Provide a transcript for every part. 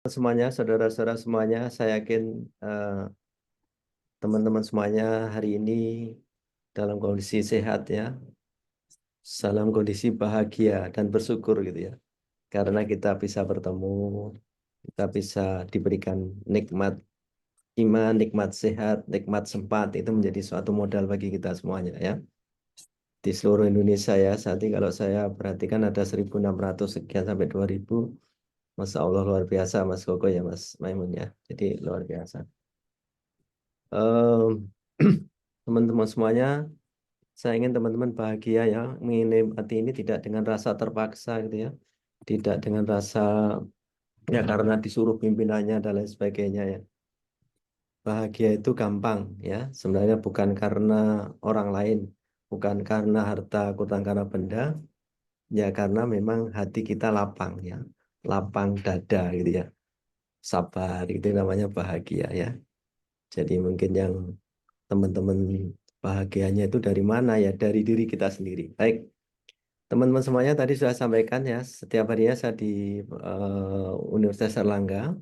Semuanya, saudara-saudara semuanya, saya yakin teman-teman semuanya hari ini dalam kondisi sehat ya, dalam kondisi bahagia dan bersyukur gitu ya, karena kita bisa bertemu, kita bisa diberikan nikmat iman, nikmat sehat, nikmat sempat itu menjadi suatu modal bagi kita semuanya ya. Di seluruh Indonesia ya, saat ini kalau saya perhatikan ada 1.600 sekian sampai 2.000. Masya Allah luar biasa Mas Koko ya Mas Maimun ya. Jadi luar biasa. Em, Teman-teman semuanya, saya ingin teman-teman bahagia ya, menikmati ini tidak dengan rasa terpaksa gitu ya, tidak dengan rasa ya karena disuruh pimpinannya dan lain sebagainya ya. Bahagia itu gampang ya, sebenarnya bukan karena orang lain, bukan karena harta, bukan karena benda, ya karena memang hati kita lapang ya, lapang dada gitu ya, sabar itu namanya bahagia ya. Jadi mungkin yang teman-teman bahagianya itu dari mana ya? Dari diri kita sendiri. Baik, teman-teman semuanya tadi sudah sampaikan ya, setiap harinya saya di Universitas Erlangga.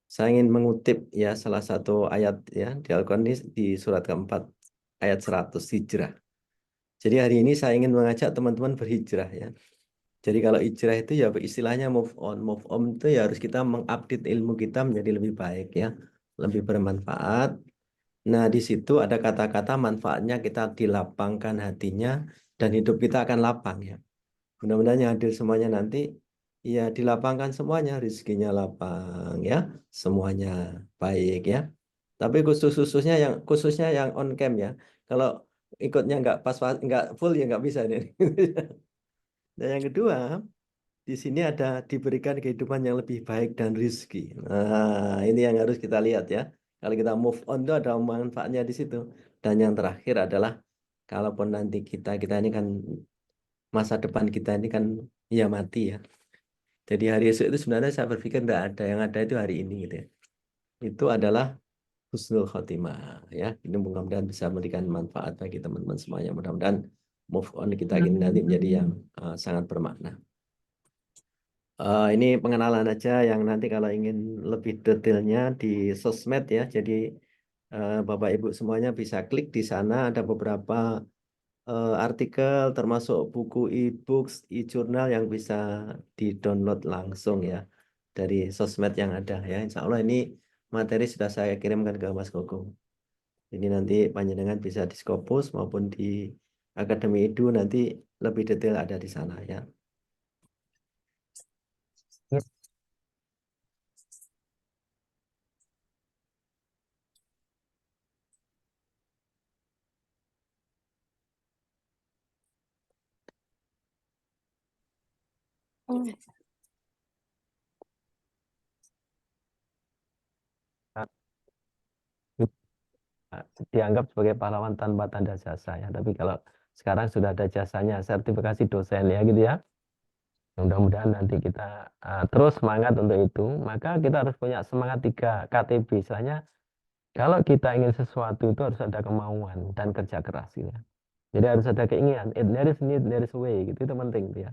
Saya ingin mengutip ya salah satu ayat ya di Al-Quran ini di surat keempat ayat 100 hijrah. Jadi hari ini saya ingin mengajak teman-teman berhijrah ya. Jadi kalau hijrah itu ya istilahnya move on. Move on itu ya harus kita mengupdate ilmu kita menjadi lebih baik ya, lebih bermanfaat. Nah, di situ ada kata-kata manfaatnya kita dilapangkan hatinya dan hidup kita akan lapang ya. Mudah-mudahan yang hadir semuanya nanti ya dilapangkan semuanya, rezekinya lapang ya, semuanya baik ya. Tapi khususnya yang on cam ya. Kalau ikutnya nggak full ya nggak bisa nih. Dan yang kedua, di sini ada diberikan kehidupan yang lebih baik dan rizki. Nah, ini yang harus kita lihat ya. Kalau kita move on itu ada manfaatnya di situ. Dan yang terakhir adalah kalaupun nanti kita ini kan masa depan kita ini kan ya mati ya. Jadi hari esok itu sebenarnya saya berpikir tidak ada, yang ada itu hari ini gitu ya. Itu adalah husnul khotimah ya. Ini mudah-mudahan bisa memberikan manfaat bagi teman-teman semuanya. Mudah-mudahan move on kita ini nanti menjadi yang sangat bermakna. Ini pengenalan aja yang nanti kalau ingin lebih detailnya di sosmed ya. Jadi Bapak Ibu semuanya bisa klik di sana ada beberapa artikel termasuk buku e-books, e-jurnal yang bisa di-download langsung ya dari sosmed yang ada ya. Insya Allah ini materi sudah saya kirimkan ke Mas Gogo. Ini nanti panjenengan bisa di Scopus maupun di Akademi Edu nanti lebih detail ada di sana ya. Dianggap sebagai pahlawan tanpa tanda jasa ya. Tapi kalau sekarang sudah ada jasanya, sertifikasi dosen ya gitu ya. Mudah-mudahan nanti kita terus semangat untuk itu. Maka kita harus punya semangat 3 KTB. Istilahnya kalau kita ingin sesuatu itu harus ada kemauan dan kerja keras ya. Jadi harus ada keinginan. There is need, there is way gitu itu penting gitu ya.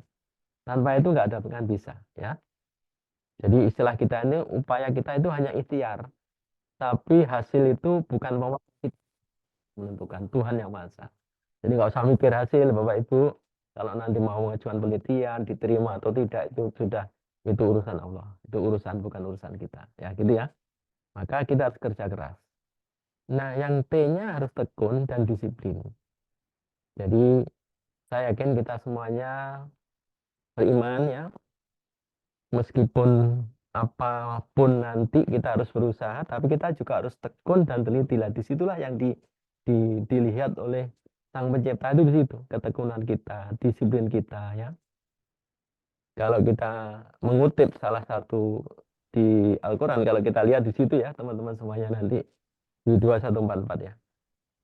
Tanpa itu nggak ada akan bisa ya. Jadi istilah kita ini upaya kita itu hanya ikhtiar. Tapi hasil itu bukan menentukan Tuhan yang Maha. Jadi nggak usah mikir hasil Bapak Ibu. Kalau nanti mau mengajukan penelitian diterima atau tidak itu urusan Allah. Itu urusan bukan urusan kita. Ya gitu ya. Maka kita harus kerja keras. Nah yang T-nya harus tekun dan disiplin. Jadi saya yakin kita semuanya beriman ya. Meskipun apapun nanti kita harus berusaha, tapi kita juga harus tekun dan teliti lah. Disitulah yang dilihat oleh Sang Pencipta itu di situ, ketekunan kita, disiplin kita ya. Kalau kita mengutip salah satu di Al-Quran, kalau kita lihat di situ ya teman-teman semuanya nanti di 2144 ya.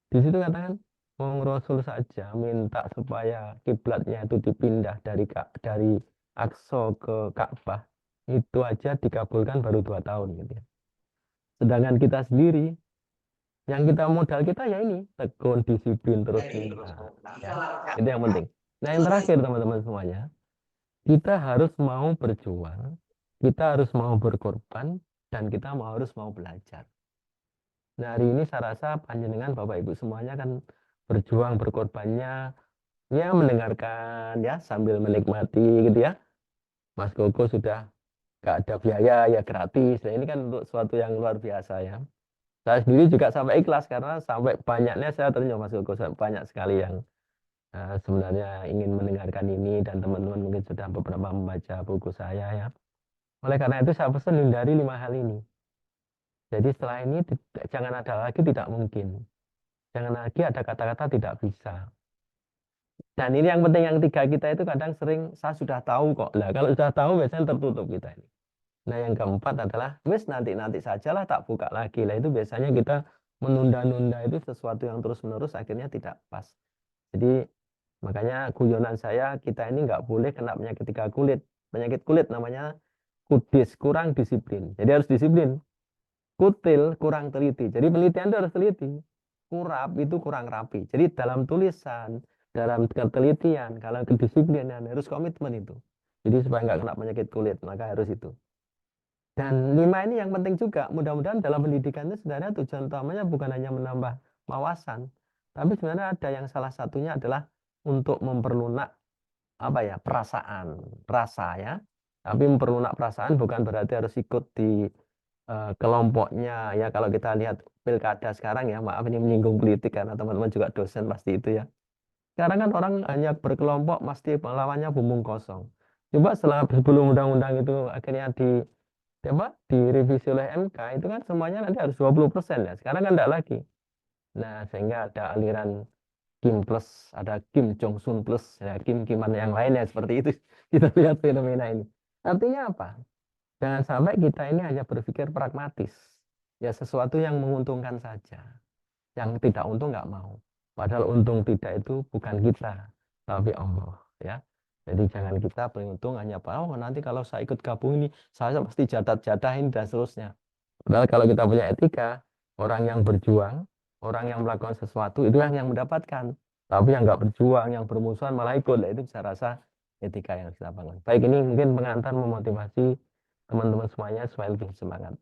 Di situ katakan, Wong Rasul saja minta supaya kiblatnya itu dipindah dari Aqsa ke Ka'bah, itu aja dikabulkan baru 2 tahun gitu ya. Sedangkan kita sendiri, yang kita modal kita ya ini tekun, disiplin terus minta, ya itu yang penting. Nah yang terakhir teman-teman semuanya, kita harus mau berjuang kita harus mau berkorban dan kita harus mau belajar. Nah, hari ini saya rasa panjenengan Bapak Ibu semuanya kan berjuang berkorbannya ya mendengarkan ya sambil menikmati gitu ya. Mas Koko sudah nggak ada biaya ya gratis. Nah, ini kan untuk suatu yang luar biasa ya. Saya sendiri juga sampai ikhlas karena sampai banyaknya saya ternyata Mas Koko banyak sekali yang sebenarnya ingin mendengarkan ini dan teman-teman mungkin sudah beberapa membaca buku saya ya. Oleh karena itu saya pesan hindari 5 hal ini. Jadi setelah ini jangan ada lagi tidak mungkin. Jangan lagi ada kata-kata tidak bisa. Dan ini yang penting yang tiga kita itu kadang sering saya sudah tahu kok. Lah kalau sudah tahu biasanya tertutup kita ini. Nah yang keempat adalah wis nanti sajalah tak buka lagi. Lah itu biasanya kita menunda-nunda itu sesuatu yang terus-menerus akhirnya tidak pas. Jadi makanya guyonan saya kita ini nggak boleh kena penyakit tiga kulit. Penyakit kulit namanya kudis, kurang disiplin. Jadi harus disiplin. Kutil kurang teliti. Jadi penelitian itu harus teliti. Kurap itu kurang rapi. Jadi dalam tulisan, dalam ketelitian, kalau kedisiplinan harus komitmen itu. Jadi supaya nggak kena penyakit kulit, maka harus itu. Dan 5 ini yang penting juga. Mudah-mudahan dalam pendidikan itu sebenarnya tujuan utamanya bukan hanya menambah wawasan, tapi sebenarnya ada yang salah satunya adalah untuk memperlunak apa ya perasaan, rasa ya. Tapi memperlunak perasaan bukan berarti harus ikut di kelompoknya ya. Kalau kita lihat pilkada sekarang ya, maaf ini menyinggung politik karena teman-teman juga dosen pasti itu ya. Sekarang kan orang hanya berkelompok pasti lawannya bumbung kosong. Coba setelah sebelum undang-undang itu akhirnya direvisi oleh MK itu kan semuanya nanti harus 20% ya. Sekarang kan tidak lagi. Nah, sehingga ada aliran Kim plus, ada Kim Jong Sun plus, ya Kim-Kiman yang lainnya seperti itu. Kita lihat fenomena ini. Artinya apa? Jangan sampai kita ini hanya berpikir pragmatis. Ya sesuatu yang menguntungkan saja. Yang tidak untung nggak mau. Padahal untung tidak itu bukan kita, tapi Allah. Ya. Jadi jangan kita beruntung hanya oh nanti kalau saya ikut gabung ini, saya pasti jatah-jatahin dan seterusnya. Padahal kalau kita punya etika, orang yang berjuang, orang yang melakukan sesuatu itu yang mendapatkan. Tapi yang nggak berjuang, yang bermusuhan malah ikut. Nah, itu saya rasa etika yang harus kita bangun. Baik, ini mungkin pengantar memotivasi teman-teman semuanya supaya lebih semangat.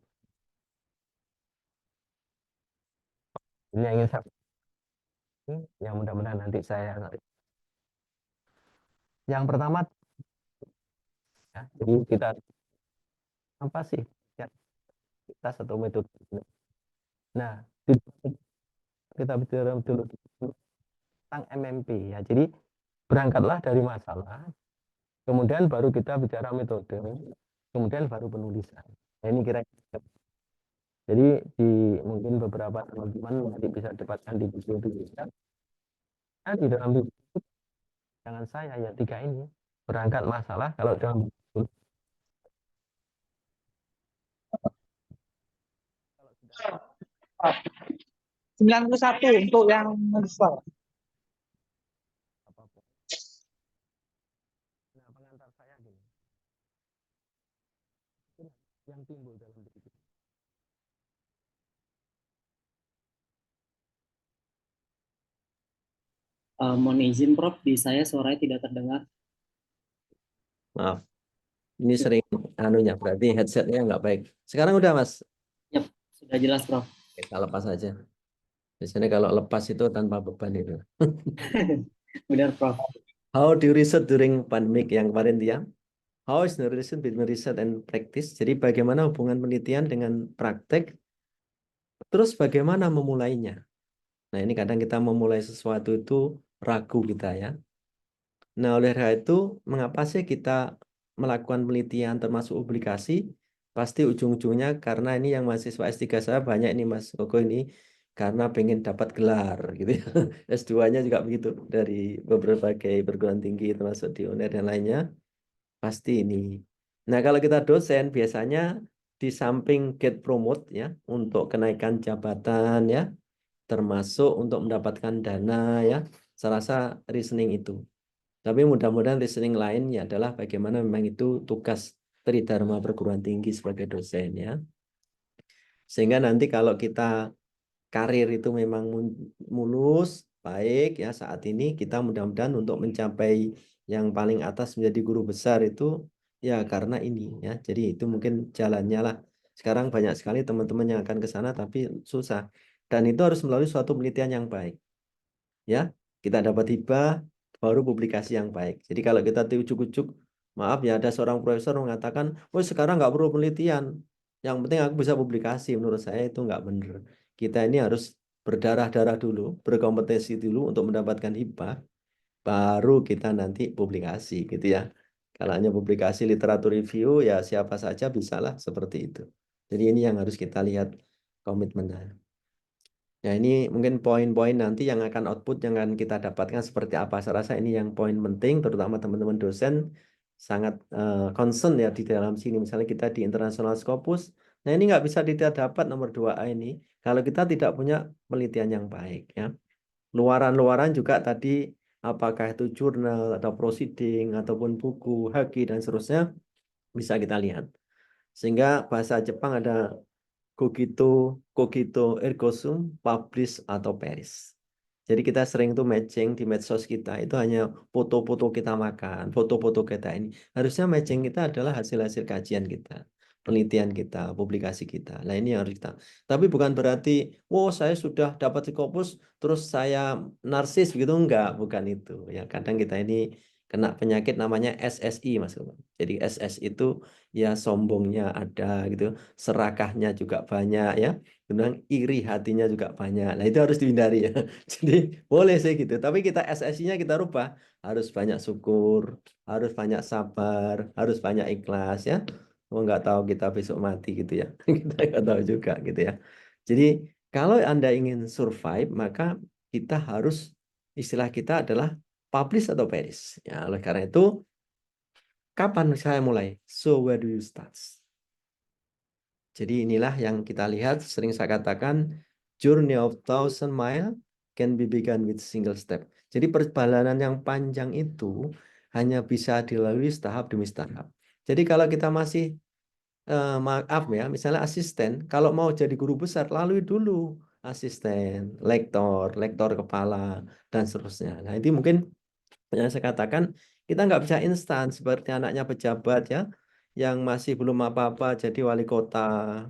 Ini yang ingin saya yang mudah-mudahan nanti saya yang pertama ya, jadi kita apa sih ya, kita satu metode. Nah, kita bicara dulu tentang MMP ya. Jadi berangkatlah dari masalah, kemudian baru kita bicara metode, kemudian baru penulisan. Nah, ini kira-kira. Jadi di mungkin beberapa teman-teman nanti bisa dapatkan di buku itu ya. Nah, di dalam buku itu, jangan saya ya tiga ini berangkat masalah kalau dalam buku, kalau sudah 91 untuk yang mensual. apa nah pengantar saya gini yang timbul dalam diri kita. Mohon izin Prof, di saya suaranya tidak terdengar. Maaf, ini sering anunya berarti headsetnya nggak baik. Sekarang udah Mas, Yap, sudah jelas Prof. kita lepas aja. Biasanya kalau lepas itu tanpa beban itu. Benar Prof. How do you research during pandemic yang kemarin dia? How is the relation between research and practice? Jadi bagaimana hubungan penelitian dengan praktek? Terus bagaimana memulainya? Nah ini kadang kita memulai sesuatu itu ragu kita ya. Nah oleh karena itu mengapa sih kita melakukan penelitian termasuk publikasi? Pasti ujung-ujungnya karena ini yang mahasiswa S3 saya banyak ini Mas Koko ini karena pengen dapat gelar gitu ya. S2-nya juga begitu dari beberapa perguruan tinggi termasuk di UNER dan lainnya. Pasti ini. Nah, kalau kita dosen biasanya di samping get promote ya untuk kenaikan jabatan ya, termasuk untuk mendapatkan dana ya. Saya rasa reasoning itu. Tapi mudah-mudahan reasoning lainnya adalah bagaimana memang itu tugas Tridharma perguruan tinggi sebagai dosen ya. Sehingga nanti kalau kita karir itu memang mulus, baik ya saat ini kita mudah-mudahan untuk mencapai yang paling atas menjadi guru besar itu Ya karena ini ya. Jadi itu mungkin jalannya lah. Sekarang banyak sekali teman-teman yang akan ke sana tapi susah. Dan itu harus melalui suatu penelitian yang baik. Ya, kita dapat hibah baru publikasi yang baik. Jadi kalau kita ujuk-ujuk, maaf ya ada seorang profesor mengatakan, oh sekarang nggak perlu penelitian. Yang penting aku bisa publikasi. Menurut saya itu nggak benar. Kita ini harus berdarah-darah dulu, berkompetisi dulu untuk mendapatkan hibah baru kita nanti publikasi gitu ya. Kalau hanya publikasi literatur review ya siapa saja bisalah seperti itu. Jadi ini yang harus kita lihat komitmennya. Ya ini mungkin poin-poin nanti yang akan output yang akan kita dapatkan seperti apa. Saya rasa ini yang poin penting terutama teman-teman dosen sangat concern ya di dalam sini. Misalnya kita di International Scopus. Nah ini nggak bisa kita dapat nomor 2A ini kalau kita tidak punya penelitian yang baik ya. Luaran-luaran juga tadi apakah itu jurnal atau proceeding ataupun buku, haki dan seterusnya bisa kita lihat. Sehingga bahasa Jepang ada cogito, cogito ergo sum, publish atau perish. Jadi kita sering tuh matching di medsos kita itu hanya foto-foto kita makan, foto-foto kita ini. Harusnya matching kita adalah hasil-hasil kajian kita, penelitian kita, publikasi kita. Nah ini yang harus kita. Tapi bukan berarti, oh saya sudah dapat Scopus, terus saya narsis begitu enggak, bukan itu. Ya kadang kita ini kena penyakit namanya SSI Mas. Jadi SS itu ya sombongnya ada gitu, serakahnya juga banyak ya. Kemudian iri hatinya juga banyak. Nah, itu harus dihindari ya. Jadi boleh sih gitu. Tapi kita SSI-nya kita rubah. Harus banyak syukur, harus banyak sabar, harus banyak ikhlas ya. Oh, nggak tahu kita besok mati gitu ya. Kita nggak tahu juga gitu ya. Jadi kalau Anda ingin survive, maka kita harus istilah kita adalah publish atau perish. Ya, oleh karena itu, kapan saya mulai? So where do you start? Jadi inilah yang kita lihat, sering saya katakan, journey of thousand mile can be begun with single step. Jadi perjalanan yang panjang itu hanya bisa dilalui tahap demi tahap. Jadi kalau kita masih, maaf ya, misalnya asisten, kalau mau jadi guru besar, lalui dulu asisten, lektor, lektor kepala, dan seterusnya. Nah, itu mungkin yang saya katakan, kita nggak bisa instan seperti anaknya pejabat ya, yang masih belum apa-apa jadi wali kota,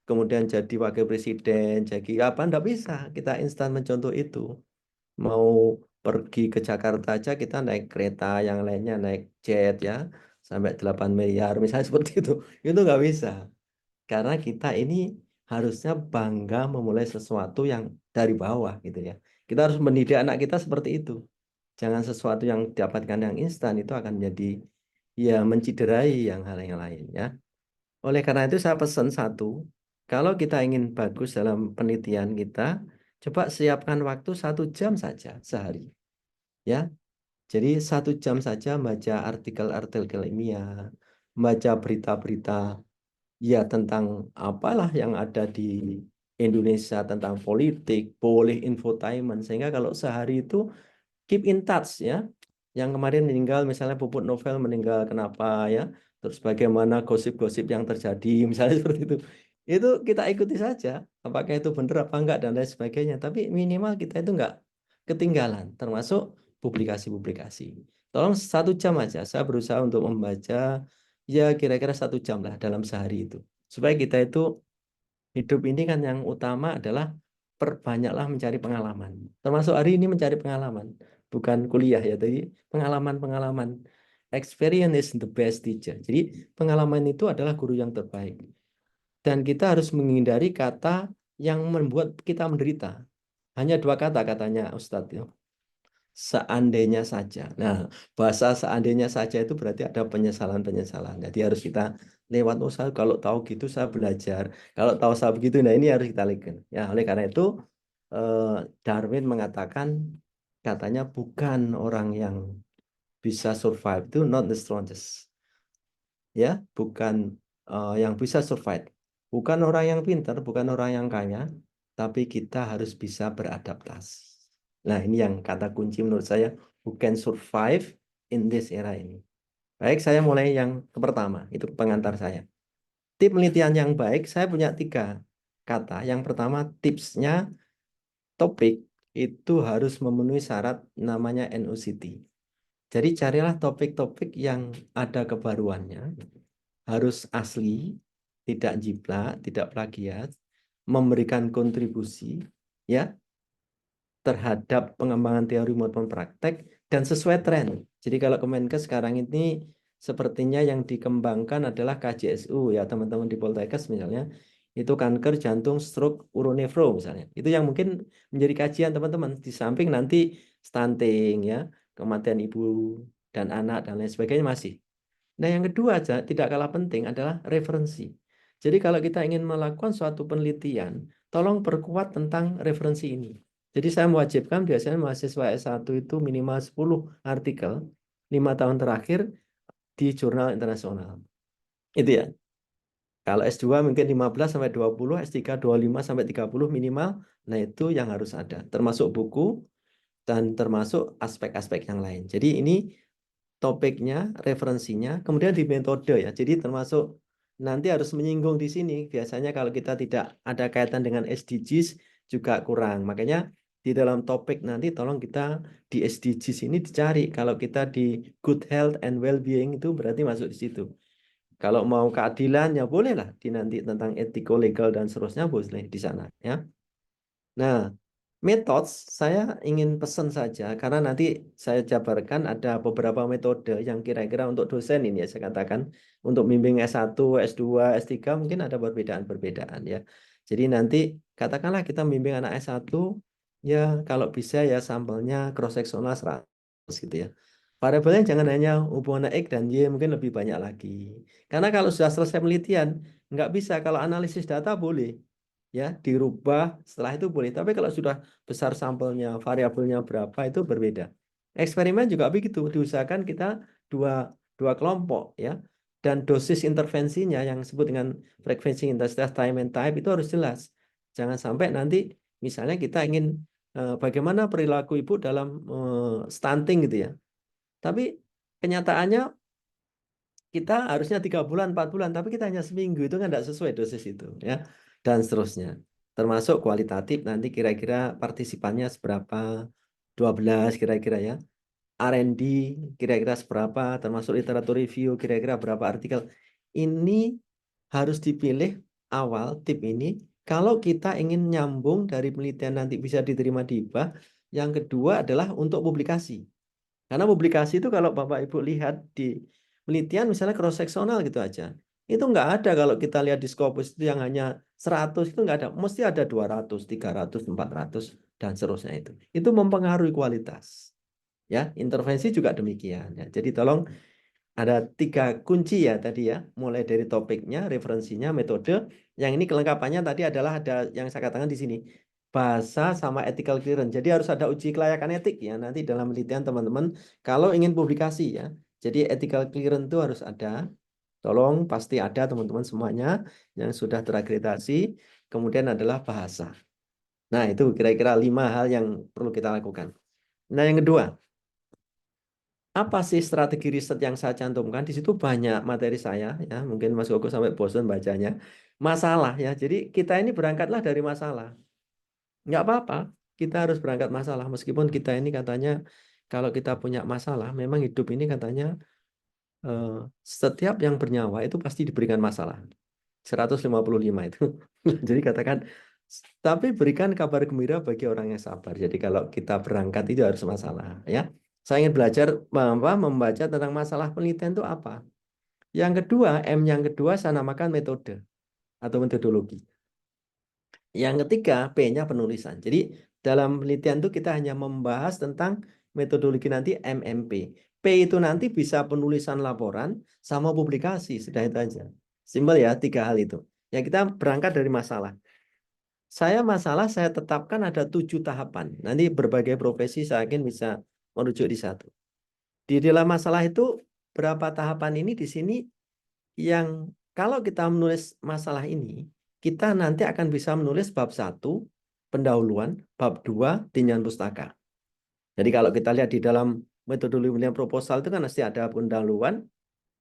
kemudian jadi wakil presiden, jadi apa, enggak bisa kita instan mencontoh itu. Mau pergi ke Jakarta aja kita naik kereta, yang lainnya naik jet ya, sampai 8 miliar, misalnya seperti itu. Itu nggak bisa. Karena kita ini harusnya bangga memulai sesuatu yang dari bawah gitu ya. Kita harus mendidik anak kita seperti itu. Jangan sesuatu yang didapatkan yang instan itu akan jadi ya menciderai yang hal yang lain ya. Oleh karena itu saya pesan satu, kalau kita ingin bagus dalam penelitian kita, coba siapkan waktu 1 jam saja sehari. Ya, jadi 1 jam saja baca artikel-artikel ilmiah, baca berita-berita ya tentang apalah yang ada di Indonesia tentang politik, boleh infotainment. Sehingga kalau sehari itu keep in touch ya. Yang kemarin meninggal misalnya Puput Novel meninggal kenapa ya. Terus bagaimana gosip-gosip yang terjadi misalnya seperti itu. Itu kita ikuti saja. Apakah itu benar apa enggak dan lain sebagainya. Tapi minimal kita itu enggak ketinggalan. Termasuk publikasi-publikasi. Tolong 1 jam aja. Saya berusaha untuk membaca ya kira-kira 1 jam lah dalam sehari itu. Supaya kita itu hidup ini kan yang utama adalah perbanyaklah mencari pengalaman. Termasuk hari ini mencari pengalaman, bukan kuliah ya, tapi pengalaman-pengalaman. Experience is the best teacher. Jadi pengalaman itu adalah guru yang terbaik. Dan kita harus menghindari kata yang membuat kita menderita. Hanya 2 kata katanya Ustadz ya. Seandainya saja. Nah, bahasa seandainya saja itu berarti ada penyesalan-penyesalan. Jadi harus kita lewat, oh saya kalau tahu gitu saya belajar. Kalau tahu saya begitu, nah ini harus kita lakukan. Ya, oleh karena itu eh, Darwin mengatakan katanya bukan orang yang bisa survive itu not the strongest. Ya, bukan yang bisa survive. Bukan orang yang pintar, bukan orang yang kaya, tapi kita harus bisa beradaptasi. Nah, ini yang kata kunci menurut saya, who can survive in this era ini. Baik, saya mulai yang pertama, itu pengantar saya. Tip penelitian yang baik, saya punya 3 kata. Yang pertama, tipsnya topik itu harus memenuhi syarat namanya NOCT. Jadi carilah topik-topik yang ada kebaruannya, harus asli, tidak jiplak, tidak plagiat, memberikan kontribusi ya terhadap pengembangan teori maupun praktek dan sesuai tren. Jadi kalau Kemenkes sekarang ini sepertinya yang dikembangkan adalah KJSU ya teman-teman di Poltekkes misalnya itu kanker jantung, stroke, uronefro misalnya. Itu yang mungkin menjadi kajian teman-teman di samping nanti stunting ya, kematian ibu dan anak dan lain sebagainya masih. Nah, yang kedua aja tidak kalah penting adalah referensi. Jadi kalau kita ingin melakukan suatu penelitian, tolong perkuat tentang referensi ini. Jadi saya mewajibkan biasanya mahasiswa S1 itu minimal 10 artikel 5 tahun terakhir di jurnal internasional. Itu ya. Kalau S2 mungkin 15 sampai 20, S3 25 sampai 30 minimal. Nah, itu yang harus ada, termasuk buku dan termasuk aspek-aspek yang lain. Jadi ini topiknya, referensinya, kemudian di metode ya. Jadi termasuk nanti harus menyinggung di sini. Biasanya kalau kita tidak ada kaitan dengan SDGs juga kurang. Makanya di dalam topik nanti tolong kita di SDGs ini dicari. Kalau kita di good health and well-being itu berarti masuk di situ. Kalau mau keadilan ya bolehlah di nanti tentang etiko, legal dan seterusnya boleh di sana ya. Nah, metode saya ingin pesan saja karena nanti saya jabarkan ada beberapa metode yang kira-kira untuk dosen ini ya saya katakan untuk bimbing S1, S2, S3 mungkin ada perbedaan-perbedaan ya. Jadi nanti katakanlah kita bimbing anak S1 ya kalau bisa ya sampelnya cross sectional 100 gitu ya. Variabelnya jangan hanya hubungan X dan Y mungkin lebih banyak lagi. Karena kalau sudah selesai penelitian nggak bisa kalau analisis data boleh ya dirubah setelah itu boleh tapi kalau sudah besar sampelnya variabelnya berapa itu berbeda eksperimen juga begitu diusahakan kita dua dua kelompok ya dan dosis intervensinya yang disebut dengan frekuensi intensitas time and type itu harus jelas jangan sampai nanti misalnya kita ingin bagaimana perilaku ibu dalam stunting gitu ya tapi kenyataannya kita harusnya 3 bulan, 4 bulan, tapi kita hanya seminggu itu kan tidak sesuai dosis itu, ya, dan seterusnya. Termasuk kualitatif nanti kira-kira partisipannya seberapa, 12 kira-kira ya. R&D kira-kira seberapa, termasuk literatur review kira-kira berapa artikel. Ini harus dipilih awal tip ini. Kalau kita ingin nyambung dari penelitian nanti bisa diterima di IPA, yang kedua adalah untuk publikasi. Karena publikasi itu kalau Bapak Ibu lihat di penelitian misalnya cross sectional gitu aja. Itu nggak ada kalau kita lihat di Scopus itu yang hanya 100 itu nggak ada. Mesti ada 200, 300, 400 dan seterusnya itu. Itu mempengaruhi kualitas. Ya, intervensi juga demikian ya. Jadi tolong ada 3 kunci ya tadi ya. Mulai dari topiknya, referensinya, metode. Yang ini kelengkapannya tadi adalah ada yang saya katakan di sini bahasa sama ethical clearance. Jadi harus ada uji kelayakan etik ya nanti dalam penelitian teman-teman kalau ingin publikasi ya. Jadi ethical clearance itu harus ada. Tolong pasti ada teman-teman semuanya yang sudah terakreditasi. Kemudian adalah bahasa. Nah, itu kira-kira 5 hal yang perlu kita lakukan. Nah, yang kedua, apa sih strategi riset yang saya cantumkan? Di situ banyak materi saya ya, mungkin Mas Gogo sampai bosan bacanya. Masalah ya. Jadi kita ini berangkatlah dari masalah. Nggak apa-apa, kita harus berangkat masalah. Meskipun kita ini katanya kalau kita punya masalah, memang hidup ini katanya eh, setiap yang bernyawa itu pasti diberikan masalah. 155 itu. Jadi katakan, tapi berikan kabar gembira bagi orang yang sabar. Jadi kalau kita berangkat itu harus masalah, ya. Saya ingin belajar membaca tentang masalah penelitian itu apa. Yang kedua, M yang kedua saya namakan metode atau metodologi. Yang ketiga, P-nya penulisan. Jadi dalam penelitian itu kita hanya membahas tentang metodologi nanti MMP. P itu nanti bisa penulisan laporan sama publikasi, sudah itu aja. Simpel ya, 3 hal itu. Ya kita berangkat dari masalah. Saya tetapkan ada 7 tahapan. Nanti berbagai profesi saya yakin bisa merujuk di satu. Di dalam masalah itu berapa tahapan ini di sini yang kalau kita menulis masalah ini, kita nanti akan bisa menulis bab 1, pendahuluan, bab 2, tinjauan pustaka. Jadi kalau kita lihat di dalam metodologi penilaian proposal itu kan pasti ada pendahuluan,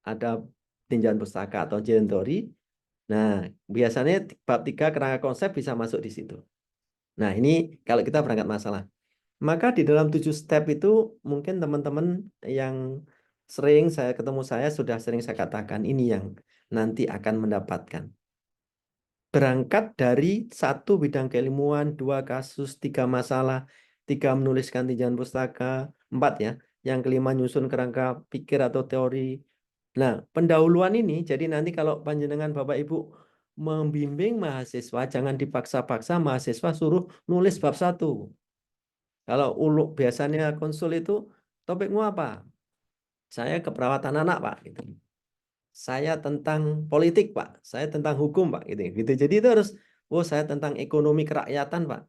ada tinjauan pustaka atau inventory. Nah, biasanya bab 3 kerangka konsep bisa masuk di situ. Nah, ini kalau kita berangkat masalah. Maka di dalam 7 step itu mungkin teman-teman yang sering saya sudah sering saya katakan ini yang nanti akan mendapatkan. Berangkat dari 1 bidang keilmuan, 2 kasus, 3 masalah, 3 menuliskan tinjauan pustaka, 4 ya. Yang kelima nyusun kerangka pikir atau teori. Nah, pendahuluan ini jadi nanti kalau panjenengan Bapak Ibu membimbing mahasiswa jangan dipaksa-paksa mahasiswa suruh nulis bab 1. Kalau biasanya konsul itu topikmu apa? Saya keperawatan anak, Pak, gitu. Saya tentang politik, Pak. Saya tentang hukum, Pak, gitu. Jadi itu harus, saya tentang ekonomi kerakyatan, Pak.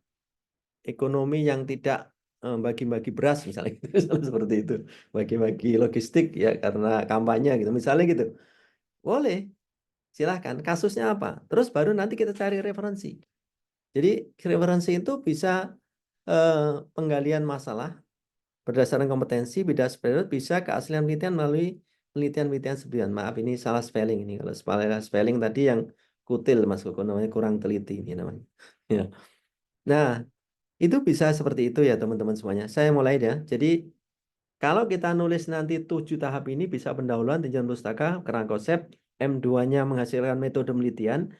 Ekonomi yang tidak bagi-bagi beras misalnya gitu. Misalnya seperti itu. Bagi-bagi logistik ya karena kampanye gitu. Misalnya gitu. Boleh. Silahkan. Kasusnya apa? Terus baru nanti kita cari referensi. Jadi referensi itu bisa penggalian masalah berdasarkan kompetensi, beda spelling, bisa keaslian penelitian melalui penelitian-penelitian sebelumnya. Maaf ini salah spelling ini. Kalau spelling tadi yang kutil Mas Koko namanya kurang teliti ini namanya. Ya. Nah, itu bisa seperti itu ya teman-teman semuanya. Saya mulai ya. Jadi kalau kita nulis nanti 7 tahap ini bisa pendahuluan, tinjauan pustaka, kerangka konsep, M2-nya menghasilkan metode penelitian,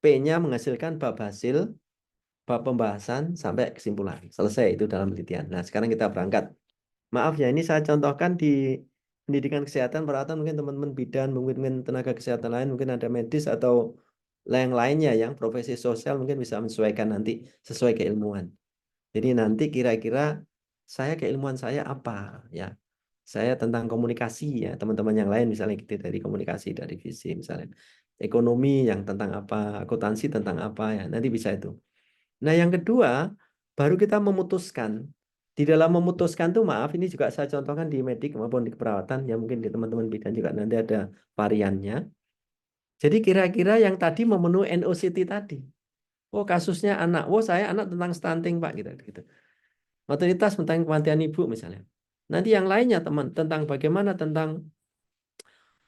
P-nya menghasilkan bab hasil, bab pembahasan sampai kesimpulan. Selesai itu dalam penelitian. Nah, sekarang kita berangkat. Maaf ya, ini saya contohkan di pendidikan kesehatan, perawatan mungkin teman-teman bidan, mungkin tenaga kesehatan lain, mungkin ada medis atau yang lainnya yang profesi sosial mungkin bisa menyesuaikan nanti sesuai keilmuan. Jadi nanti kira-kira saya keilmuan saya apa ya? Saya tentang komunikasi ya, teman-teman yang lain misalnya gitu dari komunikasi dari visi misalnya. Ekonomi yang tentang apa, akuntansi tentang apa ya, nanti bisa itu. Nah, yang kedua, baru kita memutuskan. Di dalam memutuskan tuh maaf ini juga saya contohkan di medik maupun di keperawatan ya mungkin di teman-teman bidan juga nanti ada variannya. Jadi kira-kira yang tadi memenuhi NOCT tadi. Oh, kasusnya anak. Oh, saya anak tentang stunting, Pak gitu. Maternitas tentang kematian ibu misalnya. Nanti yang lainnya teman tentang bagaimana tentang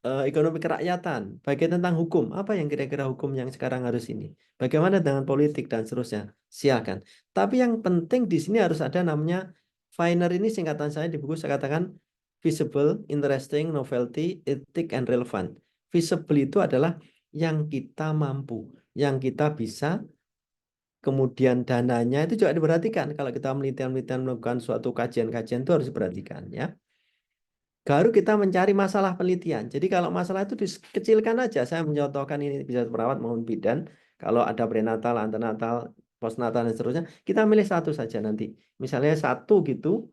ekonomi kerakyatan, bagian tentang hukum, apa yang kira-kira hukum yang sekarang harus ini, bagaimana dengan politik dan seterusnya, silakan. Tapi yang penting di sini harus ada namanya FINER ini singkatan saya di buku saya katakan visible, interesting, novelty, ethic, and relevant. Visible itu adalah yang kita mampu, yang kita bisa, kemudian dananya itu juga diperhatikan. Kalau kita penelitian melakukan suatu kajian-kajian itu harus diperhatikan ya. Baru kita mencari masalah penelitian. Jadi kalau masalah itu dikecilkan aja. Saya mencontohkan ini bisa perawat maupun bidan. Kalau ada prenatal, antenatal, postnatal dan seterusnya, kita milih satu saja nanti. Misalnya satu gitu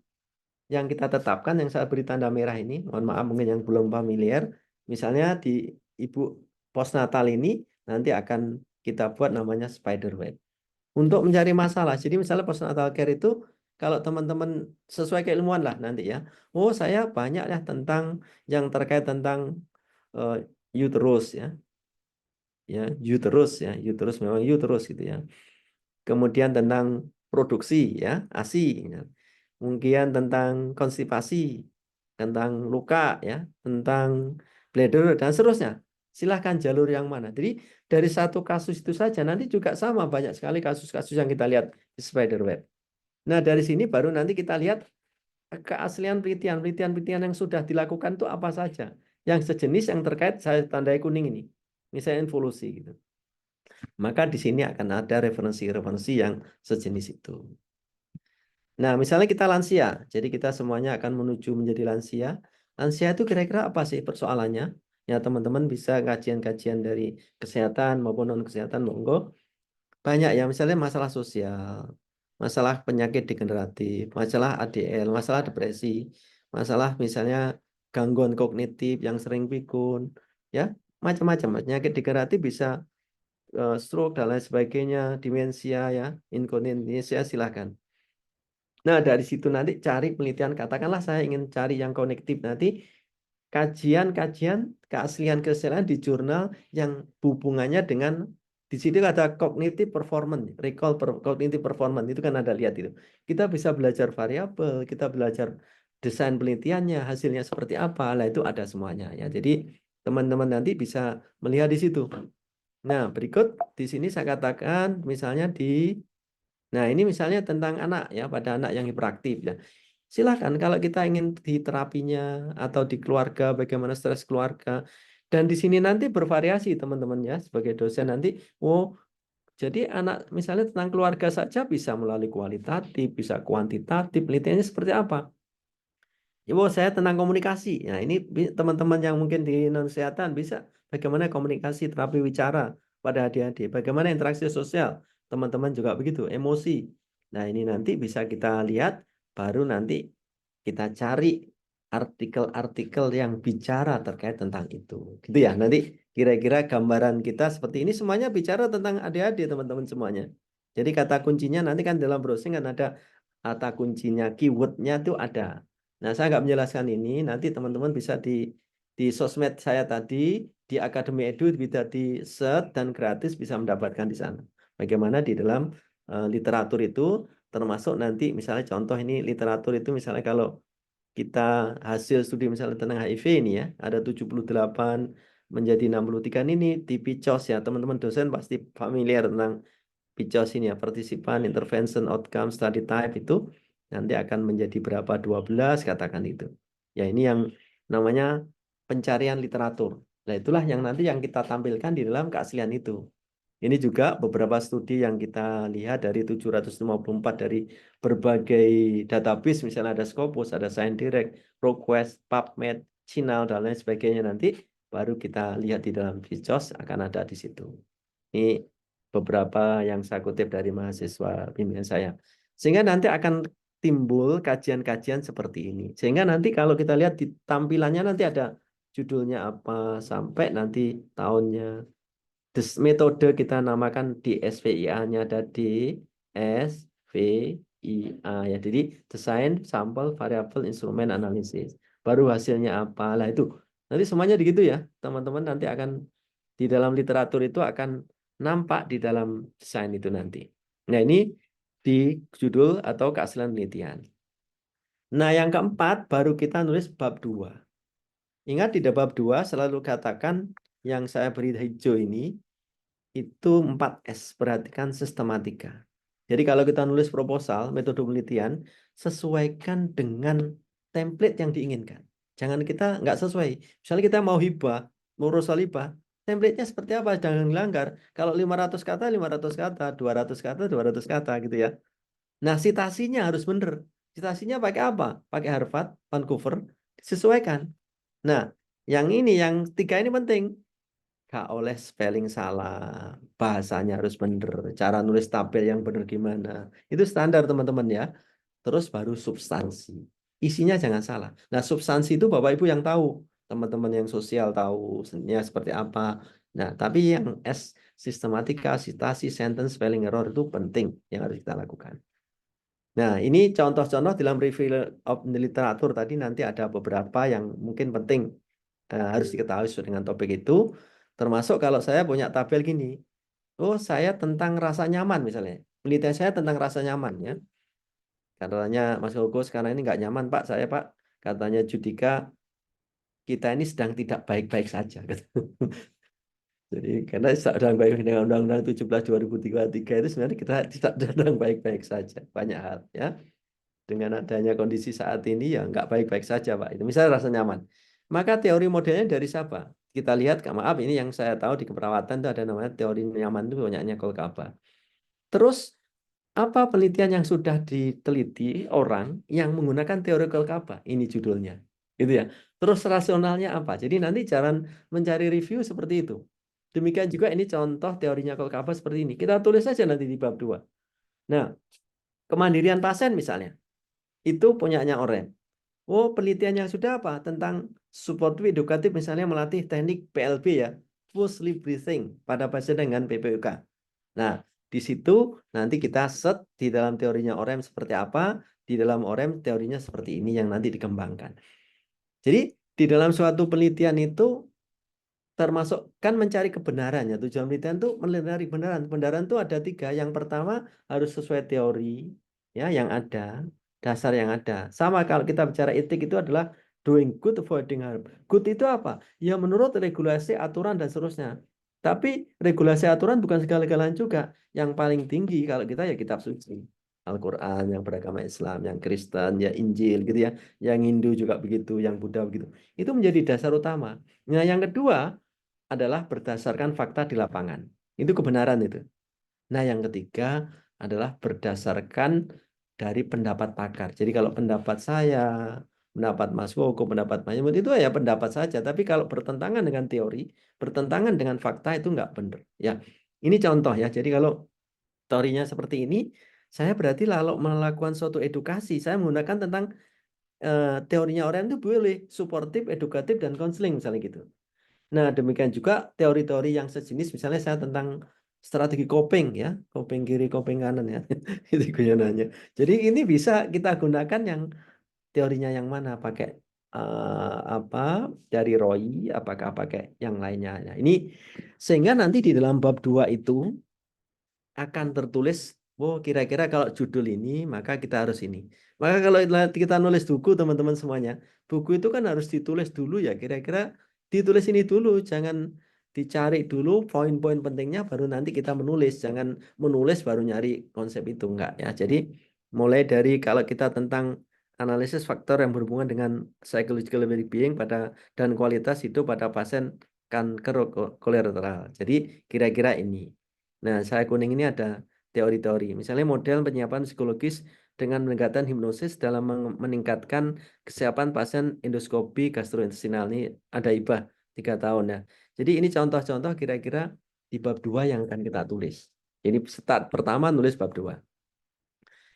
yang kita tetapkan yang saya beri tanda merah ini. Mohon maaf mungkin yang belum familiar. Misalnya di ibu postnatal ini nanti akan kita buat namanya spider web. Untuk mencari masalah. Jadi misalnya postnatal care itu kalau teman-teman sesuai keilmuan lah nanti ya. Oh, saya banyak ya tentang yang terkait tentang uh, uterus ya. Ya, uterus memang uterus gitu ya. Kemudian tentang produksi ya, ASI ya. Mungkin tentang konstipasi, tentang luka ya, tentang bladder dan seterusnya. Silahkan jalur yang mana. Jadi dari satu kasus itu saja nanti juga sama banyak sekali kasus-kasus yang kita lihat di spiderweb. Nah, dari sini baru nanti kita lihat keaslian penelitian yang sudah dilakukan itu apa saja. Yang sejenis yang terkait saya tandai kuning ini. Misalnya evolusi gitu. Maka di sini akan ada referensi-referensi yang sejenis itu. Nah, misalnya kita lansia. Jadi kita semuanya akan menuju menjadi lansia. Lansia itu kira-kira apa sih persoalannya? Ya, teman-teman bisa kajian-kajian dari kesehatan maupun non-kesehatan, monggo. Banyak ya, misalnya masalah sosial, masalah penyakit degeneratif, masalah ADL, masalah depresi, masalah misalnya gangguan kognitif yang sering pikun, ya, macam-macam. Penyakit degeneratif bisa stroke dan lain sebagainya, demensia ya, inkontinensia silahkan. Nah, dari situ nanti cari penelitian, katakanlah saya ingin cari yang konektif nanti, kajian-kajian keaslian kesehatan di jurnal yang hubungannya dengan di sini ada cognitive performance, cognitive performance itu kan ada lihat itu. Kita bisa belajar variabel, kita belajar desain penelitiannya, hasilnya seperti apa, lah itu ada semuanya ya. Jadi teman-teman nanti bisa melihat di situ. Nah, berikut di sini saya katakan misalnya di Nah, ini misalnya tentang anak ya, pada anak yang hiperaktif ya. Silahkan kalau kita ingin di terapinya atau di keluarga, bagaimana stres keluarga. Dan di sini nanti bervariasi teman-teman ya, sebagai dosen nanti, oh jadi anak misalnya tentang keluarga saja bisa melalui kualitatif, bisa kuantitatif, penelitiannya seperti apa? Ya, oh, saya tentang komunikasi. Nah, ini teman-teman yang mungkin di non kesehatan bisa bagaimana komunikasi, terapi wicara pada adik-adik, bagaimana interaksi sosial, teman-teman juga begitu, emosi. Nah, ini nanti bisa kita lihat, baru nanti kita cari artikel-artikel yang bicara terkait tentang itu. Gitu ya, nanti kira-kira gambaran kita seperti ini semuanya bicara tentang adik-adik teman-teman semuanya. Jadi kata kuncinya nanti kan dalam browsing kan ada kata kuncinya, keywordnya itu ada. Nah, saya nggak menjelaskan ini, nanti teman-teman bisa di sosmed saya tadi, di Akademi Edu bisa di search dan gratis bisa mendapatkan di sana. Bagaimana di dalam literatur itu, termasuk nanti misalnya contoh ini literatur itu misalnya kalau kita hasil studi misalnya tentang HIV ini ya, ada 78 menjadi 63 ini di PICOS ya, teman-teman dosen pasti familiar tentang PICOS ini ya, Participant Intervention Outcome Study Type itu nanti akan menjadi berapa 12 katakan itu. Ya ini yang namanya pencarian literatur. Nah itulah yang nanti yang kita tampilkan di dalam keaslian itu. Ini juga beberapa studi yang kita lihat dari 754 dari berbagai database, misalnya ada Scopus, ada ScienceDirect, ProQuest, PubMed, Cinal, dan lain sebagainya nanti baru kita lihat di dalam PICOS akan ada di situ. Ini beberapa yang saya kutip dari mahasiswa bimbingan saya. Sehingga nanti akan timbul kajian-kajian seperti ini. Sehingga nanti kalau kita lihat di tampilannya nanti ada judulnya apa, sampai nanti tahunnya. Metode kita namakan DSVIA-nya ada DSVIA ya. Jadi Design Sample Variable Instrument Analysis. Baru hasilnya apa lah itu. Nanti semuanya begitu ya. Teman-teman nanti akan di dalam literatur itu akan nampak di dalam desain itu nanti. Nah, ini di judul atau keaslian penelitian. Nah, yang keempat baru kita nulis bab 2. Ingat di bab 2 selalu katakan yang saya beri hijau ini itu 4S, perhatikan sistematika. Jadi kalau kita nulis proposal, metode penelitian, sesuaikan dengan template yang diinginkan. Jangan kita nggak sesuai. Misalnya kita mau hibah, mau proposal hibah, template-nya seperti apa? Jangan dilanggar. Kalau 500 kata, 500 kata, 200 kata, 200 kata gitu ya. Nah, citasinya harus benar. Citasinya pakai apa? Pakai Harvard, Vancouver, disesuaikan. Nah, yang ini, yang 3 ini penting. Gak oleh spelling salah, bahasanya harus bener, cara nulis tabel yang bener gimana. Itu standar teman-teman ya. Terus baru substansi. Isinya jangan salah. Nah, substansi itu Bapak Ibu yang tahu. Teman-teman yang sosial tahu seninya seperti apa. Nah, tapi yang S, sistematika, citasi, sentence, spelling error itu penting yang harus kita lakukan. Nah, ini contoh-contoh dalam review of literatur tadi nanti ada beberapa yang mungkin penting harus diketahui sesuai dengan topik itu. Termasuk kalau saya punya tabel gini, oh saya tentang rasa nyaman misalnya, penelitian saya tentang rasa nyaman ya. Katanya Mas Koko sekarang ini nggak nyaman Pak, saya Pak. Katanya Judika, kita ini sedang tidak baik-baik saja. Jadi karena sedang baik dengan Undang-Undang 17 2023 itu sebenarnya kita tidak sedang baik-baik saja. Banyak hal ya. Dengan adanya kondisi saat ini ya nggak baik-baik saja Pak. Itu misalnya rasa nyaman. Maka teori modelnya dari siapa? Kita lihat, maaf ini yang saya tahu di keperawatan itu ada namanya teori nyaman itu banyaknya Kolkaba. Terus apa penelitian yang sudah diteliti orang yang menggunakan teori Kolkaba? Ini judulnya. Gitu ya. Terus rasionalnya apa? Jadi nanti cara mencari review seperti itu. Demikian juga ini contoh teorinya Kolkaba seperti ini. Kita tulis saja nanti di bab 2. Nah, kemandirian pasien misalnya. Itu punyanya Oren. Oh, penelitian yang sudah apa? Tentang supportive edukatif misalnya melatih teknik PLB ya. Full sleep breathing pada pasien dengan PPUK. Nah, di situ nanti kita set di dalam teorinya OREM seperti apa, di dalam OREM teorinya seperti ini yang nanti dikembangkan. Jadi, di dalam suatu penelitian itu termasuk kan mencari kebenaran ya. Tujuan penelitian itu mencari kebenaran. Kebenaran itu ada 3. Yang pertama harus sesuai teori ya yang ada, dasar yang ada. Sama kalau kita bicara etik itu adalah doing good avoiding harm. Good itu apa? Ya menurut regulasi, aturan dan seterusnya. Tapi regulasi aturan bukan segala-galanya juga. Yang paling tinggi kalau kita ya kitab suci. Al-Quran, yang beragama Islam, yang Kristen, ya Injil gitu ya. Yang Hindu juga begitu, yang Buddha begitu. Itu menjadi dasar utama. Nah, yang kedua adalah berdasarkan fakta di lapangan. Itu kebenaran itu. Nah, yang ketiga adalah berdasarkan dari pendapat pakar. Jadi kalau pendapat saya, pendapat Mas Woko, pendapat Mas Yemut itu ya pendapat saja. Tapi kalau bertentangan dengan teori, bertentangan dengan fakta itu nggak benar. Ya, ini contoh ya. Jadi kalau teorinya seperti ini, saya berarti lalu melakukan suatu edukasi, saya menggunakan tentang teorinya orang itu boleh suportif, edukatif, dan konseling misalnya gitu. Nah, demikian juga teori-teori yang sejenis, misalnya saya tentang strategi coping ya, coping kiri, coping kanan ya, itu guyonannya. Jadi ini bisa kita gunakan yang teorinya yang mana, pakai apa dari Roy, apakah pakai yang lainnya. Nah, ini sehingga nanti di dalam bab 2 itu akan tertulis, oh kira-kira kalau judul ini, maka kita harus ini. Maka kalau kita nulis buku, teman-teman semuanya, buku itu kan harus ditulis dulu ya, kira-kira ditulis ini dulu, jangan dicari dulu poin-poin pentingnya, baru nanti kita menulis, jangan menulis baru nyari konsep itu, enggak ya. Jadi mulai dari kalau kita tentang analisis faktor yang berhubungan dengan psychological well-being dan kualitas hidup pada pasien kanker kolateral. Jadi kira-kira ini. Nah, saya kuning ini ada teori-teori. Misalnya model penyiapan psikologis dengan pendekatan hipnosis dalam meningkatkan kesiapan pasien endoskopi gastrointestinal. Ini ada IBAH 3 tahun ya. Jadi ini contoh-contoh kira-kira di bab 2 yang akan kita tulis. Jadi start pertama nulis bab 2.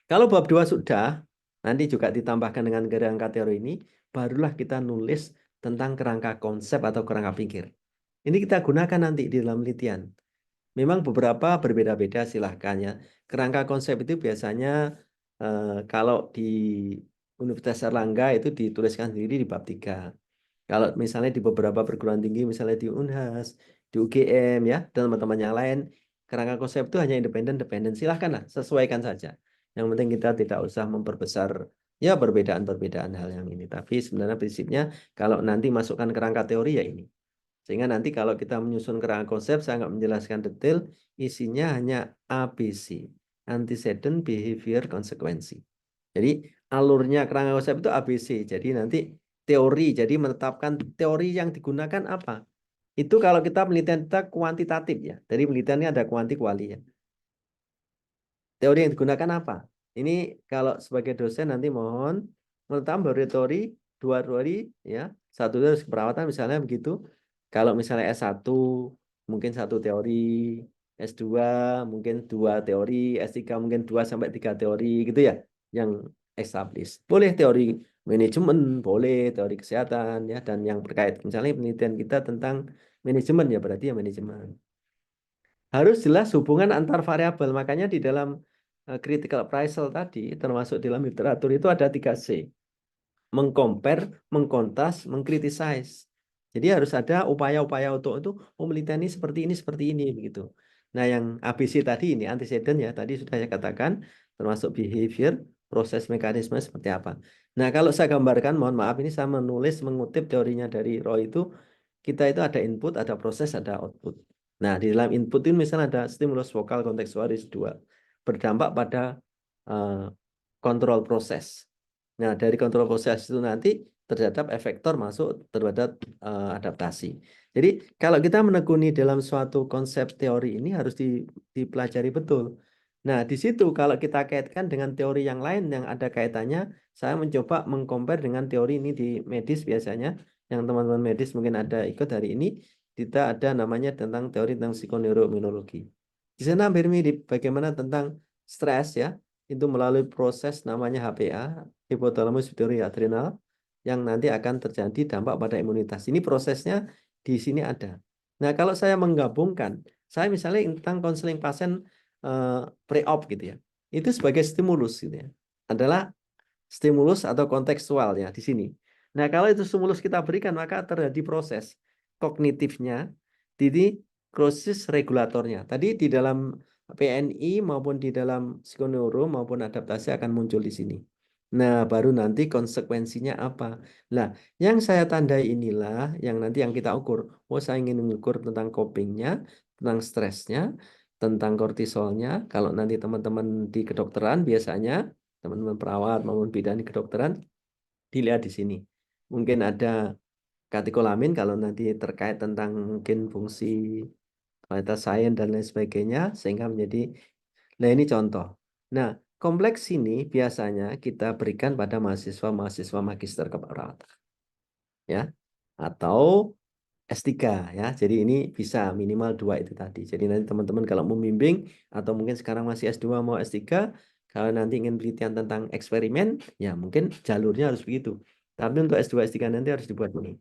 Kalau bab 2 sudah, nanti juga ditambahkan dengan kerangka teori ini, barulah kita nulis tentang kerangka konsep atau kerangka pikir. Ini kita gunakan nanti di dalam penelitian. Memang beberapa berbeda-beda silahkan ya. Kerangka konsep itu biasanya kalau di Universitas Erlangga itu dituliskan sendiri di bab 3. Kalau misalnya di beberapa perguruan tinggi, misalnya di Unhas, di UGM ya, dan teman-teman yang lain, kerangka konsep itu hanya independen. Silahkan lah, sesuaikan saja. Yang penting kita tidak usah memperbesar ya perbedaan-perbedaan hal yang ini. Tapi sebenarnya prinsipnya kalau nanti masukkan kerangka teori ya ini. Sehingga nanti kalau kita menyusun kerangka konsep, saya nggak menjelaskan detail, isinya hanya ABC, antecedent, behavior, konsekuensi. Jadi alurnya kerangka konsep itu ABC. Jadi nanti teori, jadi menetapkan teori yang digunakan apa. Itu kalau kita penelitian kita kuantitatif ya. Dari penelitiannya ada kuanti kuali ya. Teori yang digunakan apa? Ini kalau sebagai dosen nanti mohon menetapkan teori, 2 teori ya. Satu itu keperawatan misalnya begitu. Kalau misalnya S1 mungkin 1 teori, S2 mungkin 2 teori, S3 mungkin 2 sampai 3 teori gitu ya yang established. Boleh teori manajemen, boleh teori kesehatan ya, dan yang berkait misalnya penelitian kita tentang manajemen ya berarti ya manajemen. Harus jelas hubungan antar variabel. Makanya di dalam critical appraisal tadi termasuk dalam literatur itu ada 3C. Mengcompare, mengkontas, mengkritisize. Jadi harus ada upaya-upaya untuk itu penelitian ini seperti ini begitu. Nah, yang ABC tadi ini antecedent ya, tadi sudah saya katakan termasuk behavior, proses mekanisme seperti apa. Nah, kalau saya gambarkan, mohon maaf ini saya mengutip teorinya dari Roy itu, kita itu ada input, ada proses, ada output. Nah, di dalam input itu misalnya ada stimulus vokal kontekstualis 2 berdampak pada kontrol proses. Nah, dari kontrol proses itu nanti terhadap efektor masuk terhadap adaptasi. Jadi, kalau kita menekuni dalam suatu konsep teori ini harus dipelajari betul. Nah, di situ kalau kita kaitkan dengan teori yang lain yang ada kaitannya, saya mencoba mengcompare dengan teori ini di medis biasanya, yang teman-teman medis mungkin ada ikut hari ini, kita ada namanya tentang teori tentang psikoneuroimunologi. Di sana hampir mirip bagaimana tentang stres ya, itu melalui proses namanya HPA, hipotalamus pituitary adrenal, yang nanti akan terjadi dampak pada imunitas. Ini prosesnya di sini ada. Nah, kalau saya menggabungkan, saya misalnya tentang konseling pasien pre-op gitu ya, itu sebagai stimulus gitu ya, adalah stimulus atau kontekstual ya di sini. Nah, kalau itu stimulus kita berikan, maka terjadi proses kognitifnya, proses regulatornya. Tadi di dalam PNI maupun di dalam psikoneuro maupun adaptasi akan muncul di sini. Nah, baru nanti konsekuensinya apa. Nah, yang saya tandai inilah yang nanti yang kita ukur. Oh, saya ingin mengukur tentang copingnya, tentang stresnya, tentang kortisolnya. Kalau nanti teman-teman di kedokteran biasanya, teman-teman perawat maupun bidan di kedokteran, dilihat di sini. Mungkin ada katekolamin kalau nanti terkait tentang mungkin fungsi kualitas sains dan lain sebagainya, sehingga menjadi, nah ini contoh. Nah, kompleks ini biasanya kita berikan pada mahasiswa-mahasiswa magister keperawatan, ya, atau S3 ya. Jadi ini bisa minimal 2 itu tadi. Jadi nanti teman-teman kalau membimbing atau mungkin sekarang masih S2 mau S3, kalau nanti ingin penelitian tentang eksperimen, ya mungkin jalurnya harus begitu. Tapi untuk S2 S3 nanti harus dibuat ini.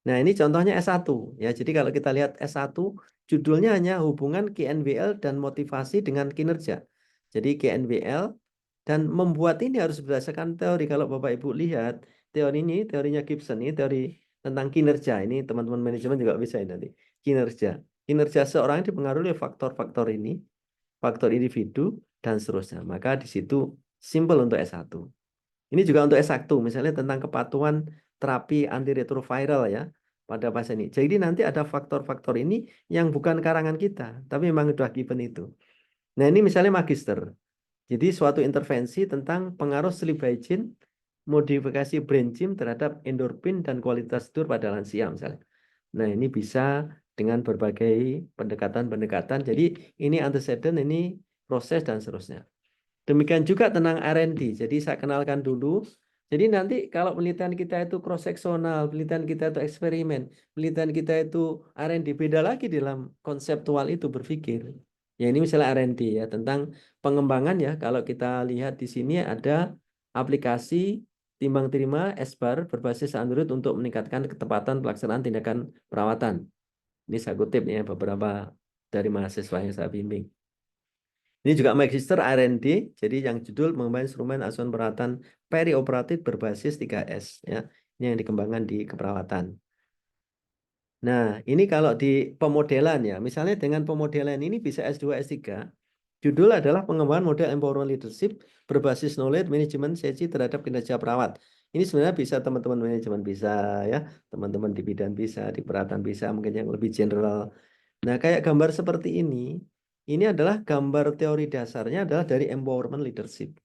Nah, ini contohnya S1 ya. Jadi kalau kita lihat S1 judulnya hanya hubungan KNWL dan motivasi dengan kinerja. Jadi KNWL dan membuat ini harus berdasarkan teori. Kalau Bapak Ibu lihat teori ini, teorinya Gibson ini teori tentang kinerja. Ini teman-teman manajemen juga bisa ini nanti. Kinerja. Kinerja seorang dipengaruhi oleh faktor-faktor ini, faktor individu dan seterusnya. Maka di situ simple untuk S1. Ini juga untuk S1, misalnya tentang kepatuhan terapi antiretroviral ya pada pasien ini. Jadi nanti ada faktor-faktor ini yang bukan karangan kita, tapi memang sudah given itu. Nah ini misalnya magister. Jadi suatu intervensi tentang pengaruh sleep hygiene, modifikasi brain gym terhadap endorfin dan kualitas tidur pada lansia misalnya. Nah ini bisa dengan berbagai pendekatan-pendekatan. Jadi ini antecedent, ini proses dan seterusnya. Demikian juga tentang R&D. Jadi saya kenalkan dulu. Jadi nanti kalau penelitian kita itu cross-seksional, penelitian kita itu eksperimen, penelitian kita itu R&D, beda lagi dalam konseptual itu berpikir. Ya ini misalnya R&D ya tentang pengembangan ya. Kalau kita lihat di sini ada aplikasi timbang terima S-bar berbasis Android untuk meningkatkan ketepatan pelaksanaan tindakan perawatan. Ini saya kutip ya beberapa dari mahasiswa yang saya bimbing. Ini juga Magister R&D, jadi yang judul mengembangkan instrumen asuhan perawatan perioperatif berbasis 3S ya. Ini yang dikembangkan di keperawatan. Nah, ini kalau di pemodelan ya, misalnya dengan pemodelan ini bisa S2, S3. Judul adalah pengembangan model empowerment leadership berbasis knowledge management sesi terhadap kinerja perawat. Ini sebenarnya bisa teman-teman manajemen bisa ya, teman-teman di bidan bisa, di perawatan bisa, mungkin yang lebih general. Nah, kayak gambar seperti ini adalah gambar teori dasarnya adalah dari empowerment leadership.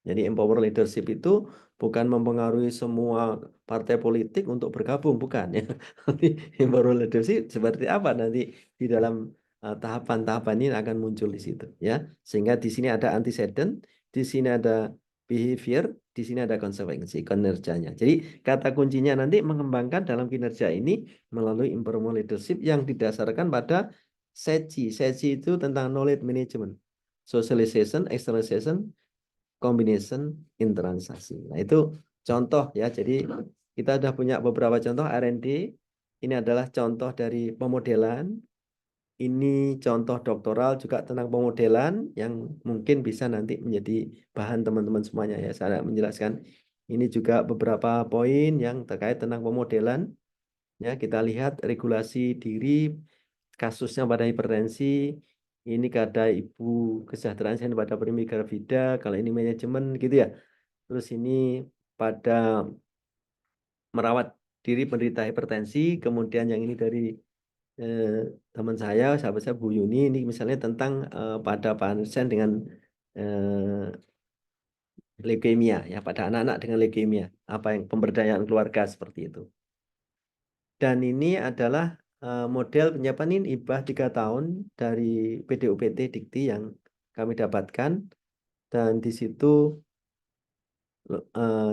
Jadi empower leadership itu bukan mempengaruhi semua partai politik untuk bergabung, bukan ya. Nanti empower leadership seperti apa nanti di dalam tahapan-tahapan ini akan muncul di situ ya. Sehingga di sini ada antecedent, di sini ada behavior, di sini ada konsekuensi kinerjanya. Jadi kata kuncinya nanti mengembangkan dalam kinerja ini melalui empower leadership yang didasarkan pada SECI. SECI itu tentang knowledge management, socialization, externalization, combination, interansasi. Nah, itu contoh ya. Jadi kita sudah punya beberapa contoh R&D. Ini adalah contoh dari pemodelan. Ini contoh doktoral juga tentang pemodelan yang mungkin bisa nanti menjadi bahan teman-teman semuanya ya. Saya menjelaskan ini juga beberapa poin yang terkait tentang pemodelan. Ya, kita lihat regulasi diri, kasusnya pada hipertensi, ini ada ibu kesejahteraan sehat pada primi gravida, kalau ini manajemen gitu ya. Terus ini pada merawat diri penderita hipertensi, kemudian yang ini dari eh, teman saya, sahabat saya Bu Yuni, ini misalnya tentang pada pasien dengan leukemia ya, pada anak-anak dengan leukemia, apa yang pemberdayaan keluarga seperti itu. Dan ini adalah model penyiapan ini IBAH 3 tahun dari PDUPT Dikti yang kami dapatkan. Dan di situ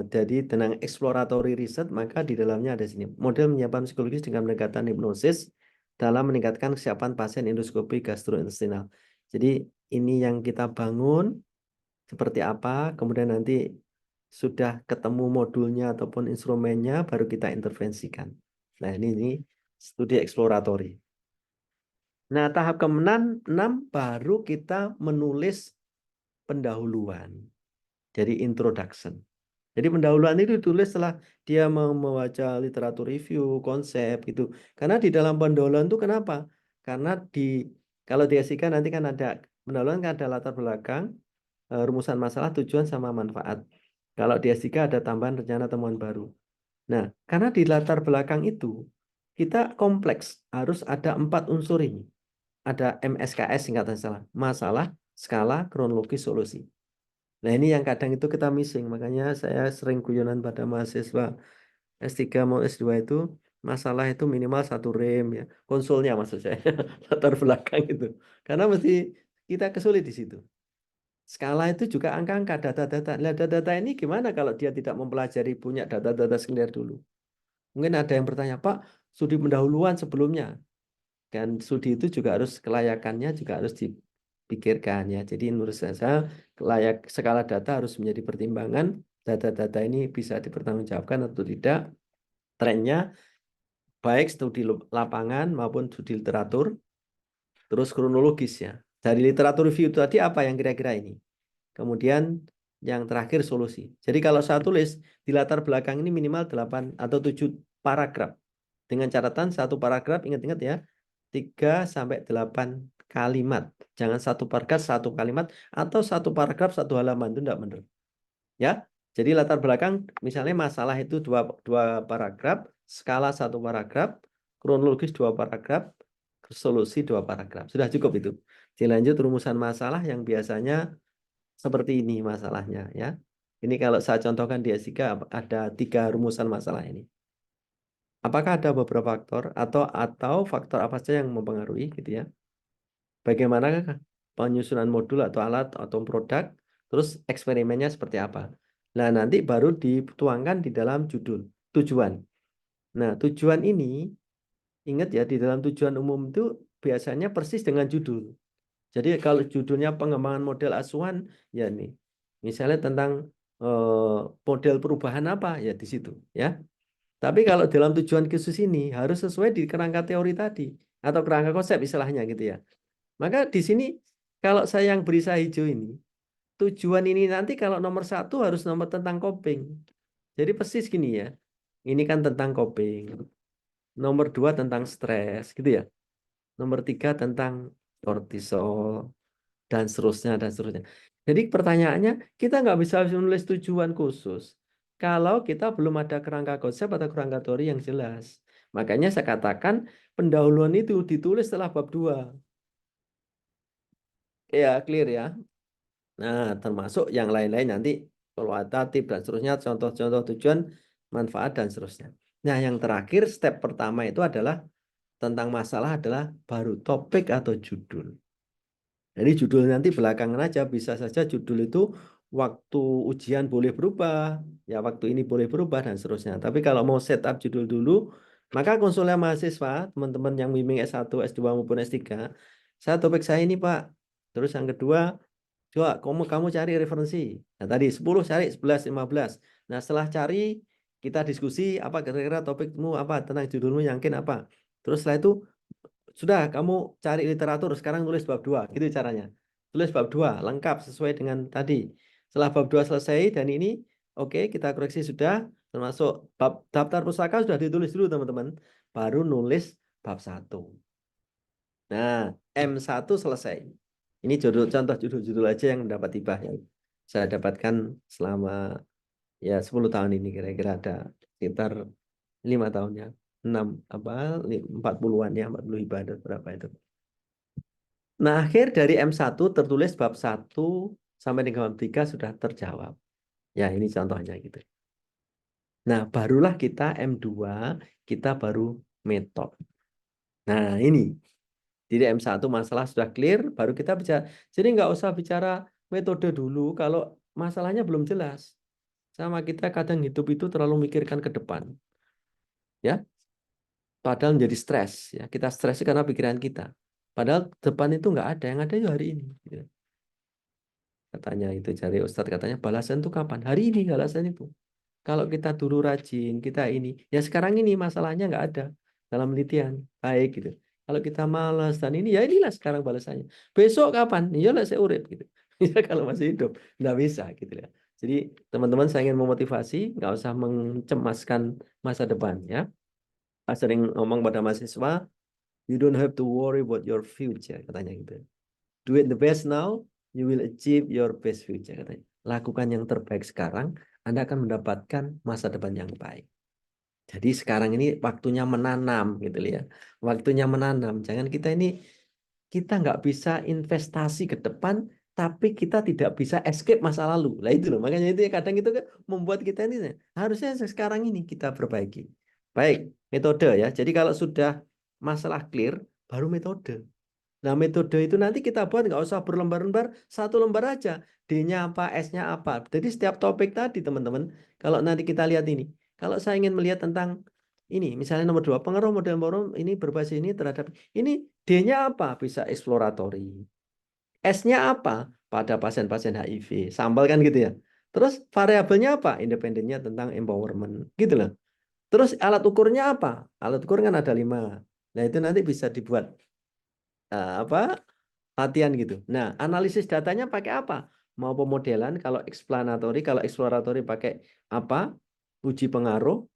jadi tentang exploratory research, maka di dalamnya ada sini. Model penyiapan psikologis dengan pendekatan hipnosis dalam meningkatkan kesiapan pasien endoskopi gastrointestinal. Jadi ini yang kita bangun seperti apa, kemudian nanti sudah ketemu modulnya ataupun instrumennya, baru kita intervensikan. Nah ini studi eksploratory. Nah tahap ke-6 baru kita menulis pendahuluan. Jadi introduction. Jadi pendahuluan itu ditulis setelah dia membaca literatur review, konsep gitu. Karena di dalam pendahuluan itu kenapa? Karena kalau diasihkan nanti kan ada pendahuluan kan ada latar belakang, rumusan masalah, tujuan sama manfaat. Kalau di S3 ada tambahan rencana temuan baru. Nah, karena di latar belakang itu, kita kompleks, harus ada 4 unsur ini. Ada MSKS singkatan salah, masalah, skala, kronologi, solusi. Nah, ini yang kadang itu kita missing. Makanya saya sering guyonan pada mahasiswa S3 mau S2 itu, masalah itu minimal 1 rem ya. Konsulnya maksud saya, latar belakang itu. Karena mesti kita kesulit di situ. Skala itu juga angka-angka, data-data. Nah, data-data ini gimana kalau dia tidak mempelajari punya data-data sekunder dulu? Mungkin ada yang bertanya, Pak, studi pendahuluan sebelumnya. Dan studi itu juga harus kelayakannya juga harus dipikirkan ya. Jadi menurut saya layak skala data harus menjadi pertimbangan. Data-data ini bisa dipertanggungjawabkan atau tidak. Trennya baik studi lapangan maupun studi literatur. Terus kronologis ya. Dari literatur review itu tadi apa yang kira-kira ini? Kemudian yang terakhir solusi. Jadi kalau saya tulis di latar belakang ini minimal 8 atau 7 paragraf. Dengan catatan satu paragraf, ingat-ingat ya, 3 sampai 8 kalimat. Jangan satu paragraf, satu kalimat, atau satu paragraf, satu halaman. Itu tidak benar. Ya, jadi latar belakang, misalnya masalah itu dua paragraf, skala 1 paragraf, kronologis 2 paragraf, solusi 2 paragraf. Sudah cukup itu. Dilanjut rumusan masalah yang biasanya seperti ini masalahnya ya. Ini kalau saya contohkan di S3 ada 3 rumusan masalah ini. Apakah ada beberapa faktor atau faktor apa saja yang mempengaruhi gitu ya? Bagaimana penyusunan modul atau alat atau produk, terus eksperimennya seperti apa? Nah, nanti baru dituangkan di dalam judul tujuan. Nah, tujuan ini ingat ya, di dalam tujuan umum itu biasanya persis dengan judul. Jadi kalau judulnya pengembangan model asuhan, ya nih, misalnya tentang model perubahan apa, ya di situ, ya. Tapi kalau dalam tujuan khusus ini harus sesuai di kerangka teori tadi atau kerangka konsep istilahnya gitu ya. Maka di sini kalau saya yang beri saya hijau ini, tujuan ini nanti kalau nomor 1 harus nomor tentang coping. Jadi persis gini ya. Ini kan tentang coping. Nomor 2 tentang stres, gitu ya. Nomor 3 tentang kortisol dan seterusnya dan seterusnya. Jadi pertanyaannya kita nggak bisa menulis tujuan khusus kalau kita belum ada kerangka konsep atau kerangka teori yang jelas. Makanya saya katakan pendahuluan itu ditulis setelah bab 2. Ya, clear ya. Nah, termasuk yang lain-lain nanti kualitatif dan seterusnya, contoh-contoh tujuan, manfaat dan seterusnya. Nah, yang terakhir step pertama itu adalah tentang masalah adalah baru topik atau judul. Jadi judul nanti belakangan aja, bisa saja judul itu waktu ujian boleh berubah, ya waktu ini boleh berubah dan seterusnya. Tapi kalau mau setup judul dulu, maka konsulnya mahasiswa, teman-teman yang bimbing S1, S2 maupun S3, saya topik saya ini Pak. Terus yang kedua, coba kamu cari referensi. Nah tadi 10 cari 11, 15. Nah setelah cari, kita diskusi apa kira-kira topikmu apa, tentang judulmu yakin apa. Terus setelah itu sudah, kamu cari literatur, sekarang tulis bab 2. Gitu caranya. Tulis bab 2, lengkap sesuai dengan tadi. Setelah bab 2 selesai, dan ini, oke, kita koreksi sudah, termasuk bab daftar pustaka sudah ditulis dulu, teman-teman. Baru nulis bab 1. Nah, M1 selesai. Ini contoh judul-judul aja yang mendapat hibah yang saya dapatkan selama ya 10 tahun ini, kira-kira ada sekitar 5 tahunnya. 6 apa 40-an ya, 40 hibah ada berapa itu. Nah, akhir dari M1 tertulis bab 1 sampai dengan bab 3 sudah terjawab. Ya, ini contohnya gitu. Nah, barulah kita M2, kita baru metode. Nah, ini. Jadi M1 masalah sudah clear, baru kita bicara. Jadi nggak usah bicara metode dulu kalau masalahnya belum jelas. Sama kita kadang hidup itu terlalu mikirkan ke depan. Ya, padahal menjadi stres. Ya, kita stres karena pikiran kita. Padahal depan itu nggak ada, yang ada itu hari ini. Gitu. Katanya itu cari Ustadz, katanya balasan itu kapan? Hari ini balasan itu. Kalau kita dulu rajin, kita ini. Ya sekarang ini masalahnya nggak ada dalam penelitian. Baik gitu. Kalau kita malas dan ini, ya inilah sekarang balasannya. Besok kapan? Ya lah saya urip gitu. Ya kalau masih hidup. Nggak bisa gitu ya. Jadi teman-teman saya ingin memotivasi, nggak usah mencemaskan masa depan ya. Saya sering ngomong pada mahasiswa, you don't have to worry about your future, katanya gitu. Do it the best now, you will achieve your best future, katanya. Lakukan yang terbaik sekarang, Anda akan mendapatkan masa depan yang baik. Jadi sekarang ini waktunya menanam gitu ya. Waktunya menanam. Jangan kita nggak bisa investasi ke depan, tapi kita tidak bisa escape masa lalu. Lah itu loh. Makanya itu kadang itu kan membuat kita ini harusnya sekarang ini kita perbaiki. Baik, metode ya. Jadi kalau sudah masalah clear, baru metode. Nah, metode itu nanti kita buat nggak usah berlembar-lembar, satu lembar aja. D-nya apa, S-nya apa. Jadi setiap topik tadi, teman-teman, kalau nanti kita lihat ini, kalau saya ingin melihat tentang ini, misalnya nomor 2, pengaruh model forum ini berbasis ini terhadap ini, D-nya apa? Bisa eksploratory. S-nya apa? Pada pasien-pasien HIV. Sampel kan gitu ya. Terus variabelnya apa? Independennya tentang empowerment. Gitu loh. Terus alat ukurnya apa? Alat ukur kan ada 5. Nah, itu nanti bisa dibuat apa latihan gitu. Nah, analisis datanya pakai apa? Mau pemodelan, kalau explanatory, kalau exploratory pakai apa? Uji pengaruh,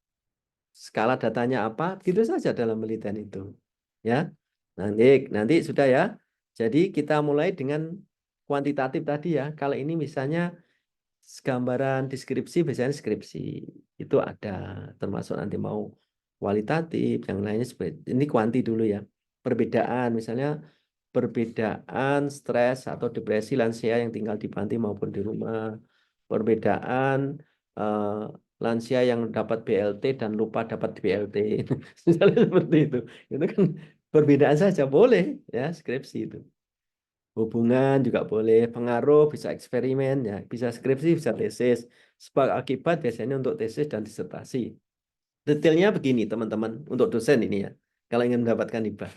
skala datanya apa? Gitu saja dalam penelitian itu. Ya. Nanti sudah ya. Jadi kita mulai dengan kuantitatif tadi ya. Kalau ini misalnya gambaran deskripsi, biasanya deskripsi itu ada, termasuk nanti mau kualitatif, yang lainnya seperti ini kuanti dulu ya. Perbedaan misalnya perbedaan stres atau depresi lansia yang tinggal di panti maupun di rumah, perbedaan eh, lansia yang dapat BLT dan lupa dapat BLT, misalnya seperti itu kan perbedaan saja boleh ya skripsi itu. Hubungan juga boleh, pengaruh bisa eksperimen ya, bisa skripsi, bisa tesis. Sebab akibat biasanya untuk tesis dan disertasi. Detailnya begini teman-teman untuk dosen ini ya. Kalau ingin mendapatkan hibah.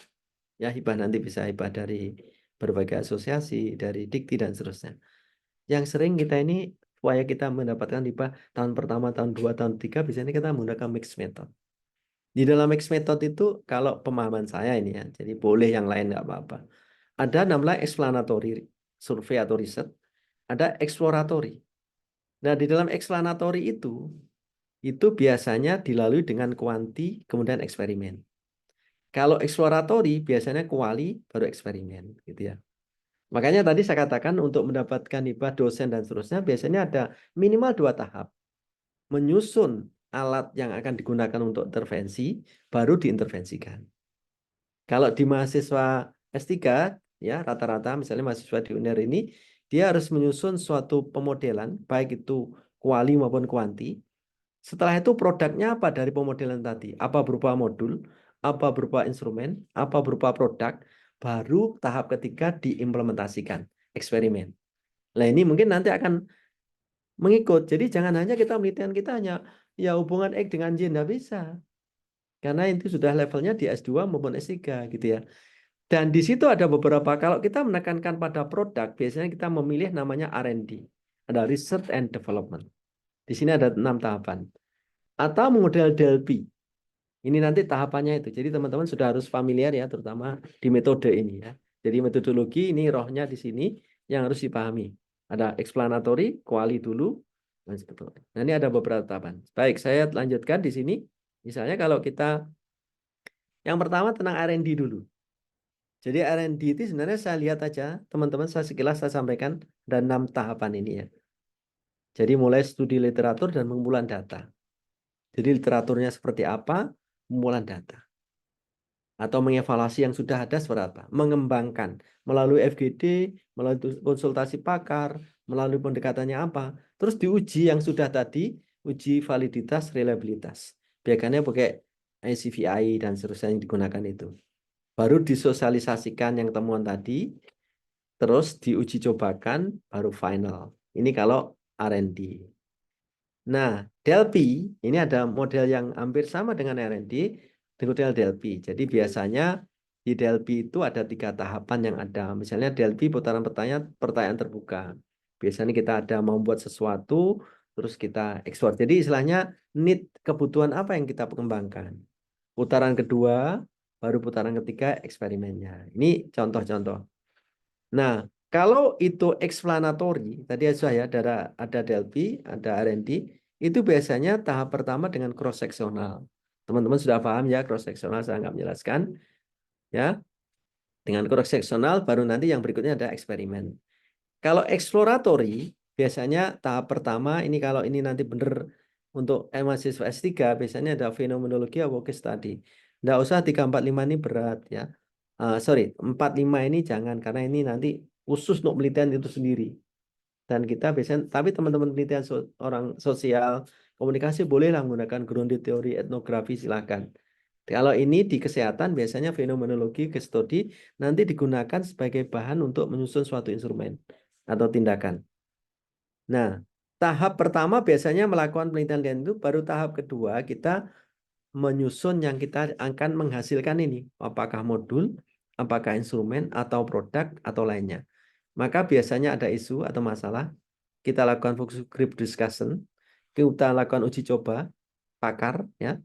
Ya, hibah nanti bisa hibah dari berbagai asosiasi, dari dikti dan seterusnya. Yang sering kita ini, supaya kita mendapatkan hibah tahun pertama, tahun 2, tahun 3, biasanya kita menggunakan mixed method. Di dalam mixed method itu, kalau pemahaman saya ini ya, jadi boleh yang lain nggak apa-apa. Ada namanya explanatory survei atau riset, ada exploratory. Nah, di dalam explanatory itu biasanya dilalui dengan kuanti, kemudian eksperimen. Kalau exploratory biasanya kuali baru eksperimen gitu ya. Makanya tadi saya katakan untuk mendapatkan hibah dosen dan seterusnya biasanya ada minimal 2 tahap. Menyusun alat yang akan digunakan untuk intervensi baru diintervensikan. Kalau di mahasiswa S3 ya rata-rata misalnya mahasiswa di UNER ini dia harus menyusun suatu pemodelan baik itu kuali maupun kuanti. Setelah itu produknya apa dari pemodelan tadi? Apa berupa modul, apa berupa instrumen, apa berupa produk, baru tahap ketiga diimplementasikan, eksperimen. Nah ini mungkin nanti akan mengikut. Jadi jangan hanya kita penelitian kita hanya ya hubungan X dengan Y, nggak bisa. Karena itu sudah levelnya di S2 maupun S3 gitu ya. Dan di situ ada beberapa, kalau kita menekankan pada produk, biasanya kita memilih namanya R&D. Ada Research and Development. Di sini ada 6 tahapan. Atau model DLP. Ini nanti tahapannya itu. Jadi teman-teman sudah harus familiar ya, terutama di metode ini ya. Jadi metodologi ini rohnya di sini yang harus dipahami. Ada explanatory, kuali dulu, dan sebetulnya. Nah ini ada beberapa tahapan. Baik, saya lanjutkan di sini. Misalnya kalau kita, yang pertama tentang R&D dulu. Jadi R&D itu sebenarnya saya lihat aja, teman-teman saya sekilas saya sampaikan, ada 6 tahapan ini ya. Jadi mulai studi literatur dan pengumpulan data. Jadi literaturnya seperti apa, pengumpulan data. Atau mengevaluasi yang sudah ada seperti apa. Mengembangkan melalui FGD, melalui konsultasi pakar, melalui pendekatannya apa. Terus diuji yang sudah tadi, uji validitas, reliabilitas. Biasanya pakai ICVI dan seterusnya yang digunakan itu. Baru disosialisasikan yang temuan tadi, terus diuji cobakan, baru final. Ini kalau R&D. Nah, Delphi, ini ada model yang hampir sama dengan R&D, model Delphi. Jadi biasanya di Delphi itu ada 3 tahapan yang ada. Misalnya Delphi putaran pertanyaan terbuka. Biasanya kita ada mau buat sesuatu, terus kita ekspor. Jadi istilahnya need kebutuhan apa yang kita kembangkan. Putaran kedua, baru putaran ketiga eksperimennya. Ini contoh-contoh. Nah, kalau itu explanatory, tadi saya ada Delphi, ada R&D, itu biasanya tahap pertama dengan cross seksional. Teman-teman sudah paham ya cross seksional, saya nggak menjelaskan ya. Dengan cross seksional baru nanti yang berikutnya ada eksperimen. Kalau exploratory biasanya tahap pertama ini kalau ini nanti benar untuk mahasiswa S3 biasanya ada fenomenologi atau case study. Nggak usah 345 ini berat ya. Sorry, 45 ini jangan karena ini nanti khusus untuk penelitian itu sendiri. Dan kita biasanya, tapi teman-teman penelitian orang sosial komunikasi bolehlah menggunakan grounded teori etnografi silakan. Kalau ini di kesehatan biasanya fenomenologi case study nanti digunakan sebagai bahan untuk menyusun suatu instrumen atau tindakan. Nah, tahap pertama biasanya melakukan penelitian itu, baru tahap kedua kita menyusun yang kita akan menghasilkan ini, apakah modul, apakah instrumen, atau produk, atau lainnya. Maka biasanya ada isu atau masalah, kita lakukan focus group discussion, kita lakukan uji coba, pakar, ya,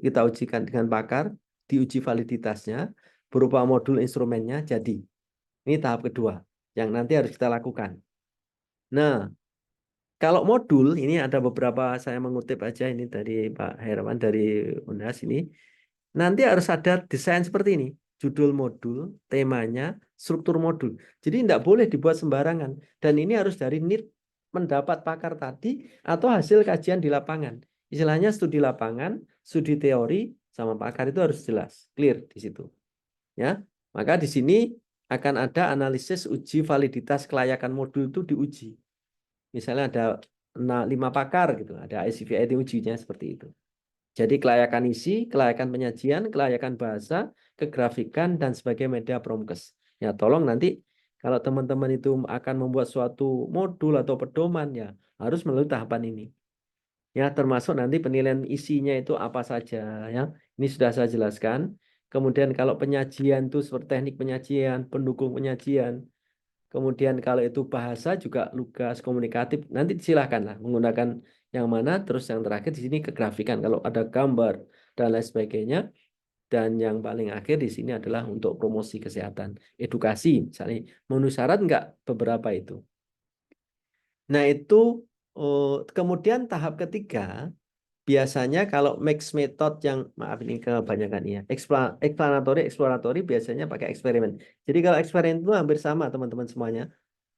kita ujikan dengan pakar, diuji validitasnya, berupa modul instrumennya, jadi. Ini tahap kedua, yang nanti harus kita lakukan. Nah, kalau modul, ini ada beberapa, saya mengutip aja ini dari Pak Herman, dari UNAS ini. Nanti harus ada desain seperti ini. Judul modul, temanya, struktur modul. Jadi tidak boleh dibuat sembarangan. Dan ini harus dari need mendapat pakar tadi atau hasil kajian di lapangan. Istilahnya studi lapangan, studi teori, sama pakar itu harus jelas, clear di situ. Ya, maka di sini akan ada analisis uji validitas kelayakan modul itu diuji. Misalnya ada 5 pakar gitu, ada ICVIT ujinya seperti itu. Jadi kelayakan isi, kelayakan penyajian, kelayakan bahasa, kegrafikan, dan sebagai media promkes. Ya, tolong nanti kalau teman-teman itu akan membuat suatu modul atau pedoman, ya harus melalui tahapan ini. Ya, termasuk nanti penilaian isinya itu apa saja. Ya, ini sudah saya jelaskan. Kemudian kalau penyajian itu seperti teknik penyajian, pendukung penyajian. Kemudian kalau itu bahasa juga lugas komunikatif. Nanti silahkanlah menggunakan yang mana. Terus yang terakhir di sini kegrafikan. Kalau ada gambar dan lain sebagainya. Dan yang paling akhir di sini adalah untuk promosi kesehatan, edukasi. Misalnya memenuhi syarat enggak beberapa itu. Nah itu kemudian tahap ketiga. Biasanya kalau mix method yang, maaf ini kebanyakan ya, eksploratory biasanya pakai eksperimen. Jadi kalau eksperimen itu hampir sama teman-teman semuanya.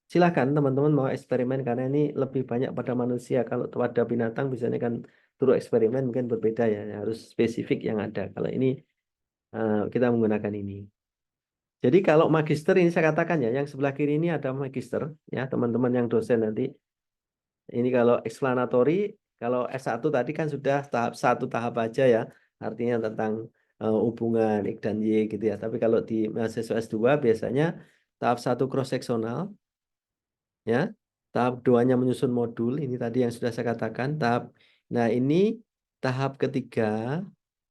Silahkan teman-teman mau eksperimen karena ini lebih banyak pada manusia. Kalau pada binatang biasanya kan turut eksperimen mungkin berbeda ya, harus spesifik yang ada. Kalau ini kita menggunakan ini. Jadi kalau magister ini saya katakan ya, yang sebelah kiri ini ada magister ya, teman-teman yang dosen nanti. Ini kalau explanatory, kalau S1 tadi kan sudah satu tahap aja ya, artinya tentang hubungan X dan Y gitu ya. Tapi kalau di mahasiswa S2 biasanya tahap 1 cross seksional, ya. Tahap keduanya menyusun modul, ini tadi yang sudah saya katakan. Nah ini tahap ketiga,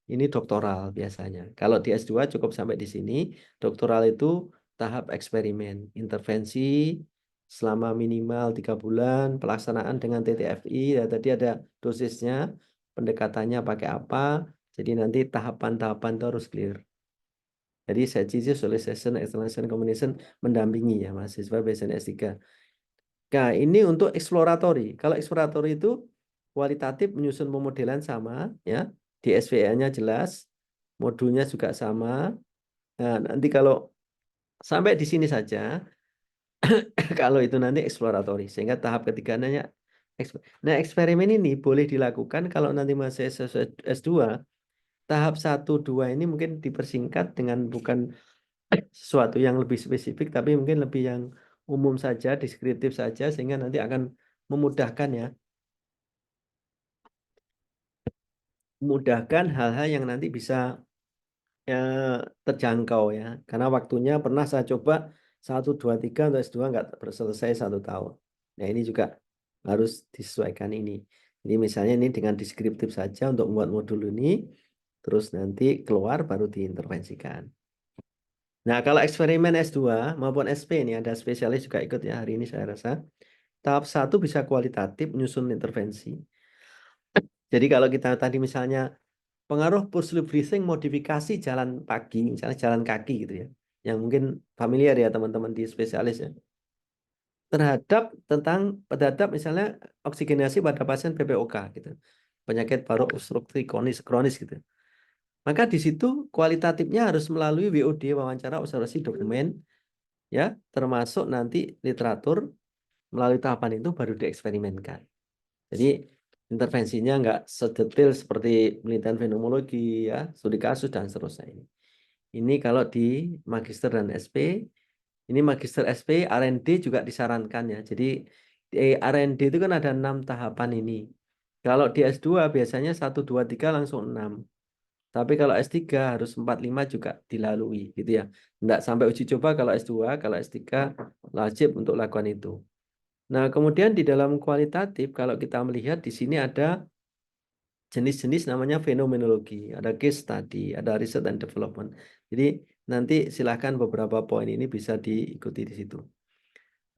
ini doktoral biasanya. Kalau di S2 cukup sampai di sini, doktoral itu tahap eksperimen, intervensi selama minimal 3 bulan, pelaksanaan dengan TTFI, ya tadi ada dosisnya, pendekatannya pakai apa, jadi nanti tahapan-tahapan itu harus clear. Jadi saya visualization, explanation, combination mendampingi ya mahasiswa biasanya S3. Nah, ini untuk exploratory. Kalau exploratory itu kualitatif menyusun pemodelan sama ya, di SVA-nya jelas, modulnya juga sama. Nah, nanti kalau sampai di sini saja, kalau itu nanti exploratory, sehingga tahap ketiganya nah, eksperimen ini boleh dilakukan kalau nanti masih S2, tahap 1, 2 ini mungkin dipersingkat dengan bukan sesuatu yang lebih spesifik, tapi mungkin lebih yang umum saja, deskriptif saja, sehingga nanti akan memudahkan ya. Memudahkan hal-hal yang nanti bisa terjangkau ya. Karena waktunya pernah saya coba 1, 2, 3 untuk S2 nggak selesai 1 tahun. Nah ini juga harus disesuaikan ini. Jadi misalnya ini dengan deskriptif saja untuk membuat modul ini, terus nanti keluar baru diintervensikan. Nah kalau eksperimen S2 maupun SP ini ada spesialis juga ikut ya hari ini saya rasa. Tahap 1 bisa kualitatif menyusun intervensi. Jadi kalau kita tadi misalnya pengaruh push-loop breathing modifikasi jalan pagi, misalnya jalan kaki gitu ya, yang mungkin familiar ya teman-teman di spesialis ya, terhadap misalnya oksigenasi pada pasien PPOK gitu, penyakit paru obstruktif kronis gitu. Maka di situ kualitatifnya harus melalui WOD, wawancara observasi dokumen, ya, termasuk nanti literatur, melalui tahapan itu baru dieksperimenkan. Jadi intervensinya nggak sedetail seperti penelitian fenomenologi, ya, studi kasus dan seterusnya ini. Ini kalau di magister dan SP. Ini magister SP, R&D juga disarankan ya. Jadi di R&D itu kan ada 6 tahapan ini. Kalau di S2 biasanya 1, 2, 3 langsung 6. Tapi kalau S3 harus 4, 5 juga dilalui gitu ya. Enggak sampai uji coba kalau S2, kalau S3 wajib untuk lakukan itu. Nah, kemudian di dalam kualitatif kalau kita melihat di sini ada jenis-jenis namanya fenomenologi, ada case study, ada research and development. Jadi nanti silahkan beberapa poin ini bisa diikuti di situ.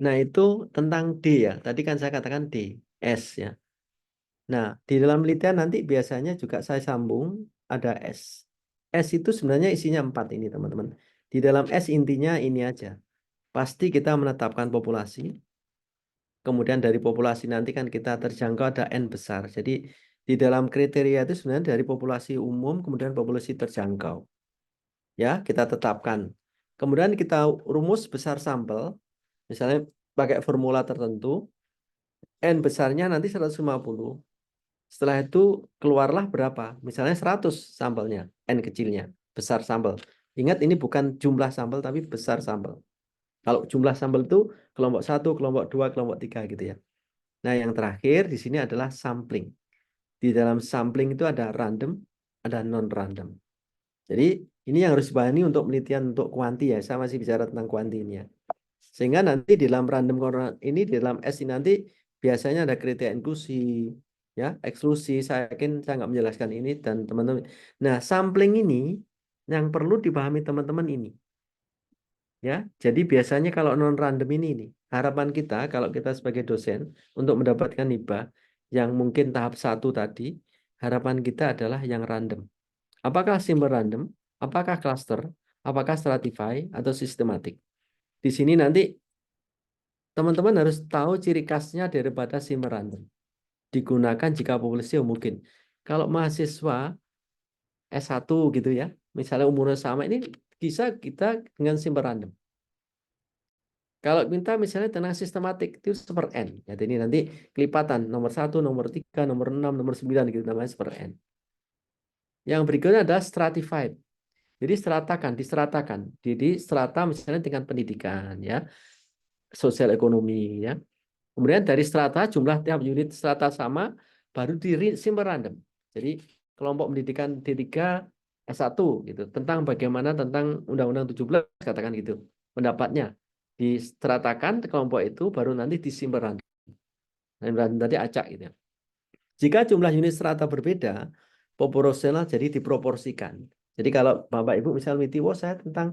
Nah, itu tentang D ya. Tadi kan saya katakan D, S ya. Nah, di dalam penelitian nanti biasanya juga saya sambung ada S. S itu sebenarnya isinya 4 ini teman-teman. Di dalam S intinya ini aja. Pasti kita menetapkan populasi. Kemudian dari populasi nanti kan kita terjangkau ada N besar. Jadi di dalam kriteria itu sebenarnya dari populasi umum kemudian populasi terjangkau. Ya, kita tetapkan. Kemudian kita rumus besar sampel. Misalnya pakai formula tertentu. N besarnya nanti 150. Setelah itu keluarlah berapa? Misalnya 100 sampelnya, N kecilnya, besar sampel. Ingat ini bukan jumlah sampel tapi besar sampel. Kalau jumlah sampel itu kelompok 1, kelompok 2, kelompok 3 gitu ya. Nah, yang terakhir di sini adalah sampling. Di dalam sampling itu ada random, ada non-random. Jadi ini yang harus dipahami untuk penelitian untuk kuanti ya. Saya masih bicara tentang kuanti ini ya. Sehingga nanti di dalam random ini, di dalam S ini nanti biasanya ada kriteria inklusi, ya, eksklusi. Saya yakin saya nggak menjelaskan ini dan teman-teman. Nah, sampling ini yang perlu dipahami teman-teman ini. Ya, jadi biasanya kalau non random ini harapan kita kalau kita sebagai dosen untuk mendapatkan hibah yang mungkin tahap 1 tadi, harapan kita adalah yang random. Apakah simple random, apakah cluster, apakah stratify atau sistematik. Di sini nanti teman-teman harus tahu ciri khasnya daripada simple random. Digunakan jika populasi mungkin. Kalau mahasiswa S1 gitu ya, misalnya umurnya sama, ini bisa kita dengan simple random. Kalau minta misalnya tentang sistematik itu per N. Jadi ini nanti kelipatan nomor 1, nomor 3, nomor 6, nomor 9 gitu namanya per N. Yang berikutnya adalah stratified. Jadi diseratakan. Jadi strata misalnya tingkat pendidikan ya, sosial ekonomi ya. Kemudian dari strata jumlah tiap unit strata sama baru di simple random. Jadi kelompok pendidikan D3 S1 gitu tentang bagaimana tentang Undang-Undang 17 katakan gitu. Pendapatnya distratakan kelompok itu baru nanti disimple random. Nah, tadi acak gitu. Jika jumlah unit strata berbeda, proporsional jadi diproporsikan. Jadi kalau Bapak Ibu misal miti, saya tentang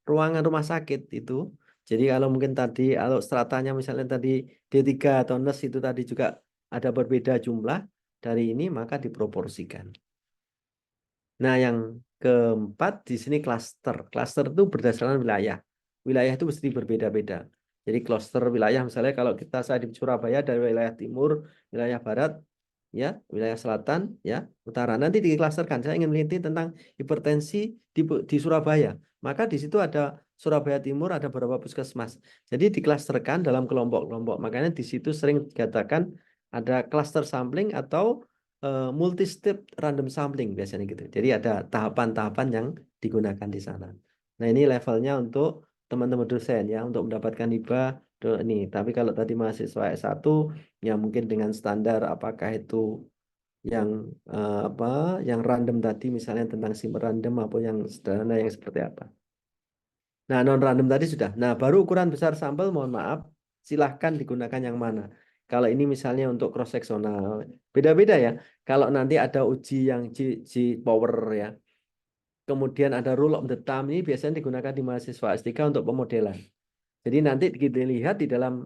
ruangan rumah sakit itu. Jadi kalau mungkin tadi kalau stratanya misalnya tadi D3 atau NES itu tadi juga ada berbeda jumlah dari ini maka diproporsikan. Nah, yang keempat di sini klaster. Klaster itu berdasarkan wilayah. Wilayah itu mesti berbeda-beda. Jadi klaster wilayah misalnya kalau saya di Surabaya dari wilayah timur, wilayah barat, ya, wilayah selatan, ya, utara. Nanti diklasterkan. Saya ingin meneliti tentang hipertensi di Surabaya. Maka di situ ada Surabaya Timur, ada beberapa puskesmas. Jadi diklasterkan dalam kelompok-kelompok. Makanya di situ sering dikatakan ada cluster sampling atau multi-step random sampling biasanya gitu. Jadi ada tahapan-tahapan yang digunakan di sana. Nah, ini levelnya untuk teman-teman dosen ya, untuk mendapatkan hibah ini. Tapi kalau tadi mahasiswa S1 ya mungkin dengan standar apakah itu yang yang random tadi misalnya tentang simple random atau yang sederhana yang seperti apa. Nah, non random tadi sudah. Nah, baru ukuran besar sampel mohon maaf silahkan digunakan yang mana. Kalau ini misalnya untuk cross seksional beda-beda ya. Kalau nanti ada uji yang G power ya. Kemudian ada rule of the thumb ini biasanya digunakan di mahasiswa S3 untuk pemodelan. Jadi nanti kita lihat di dalam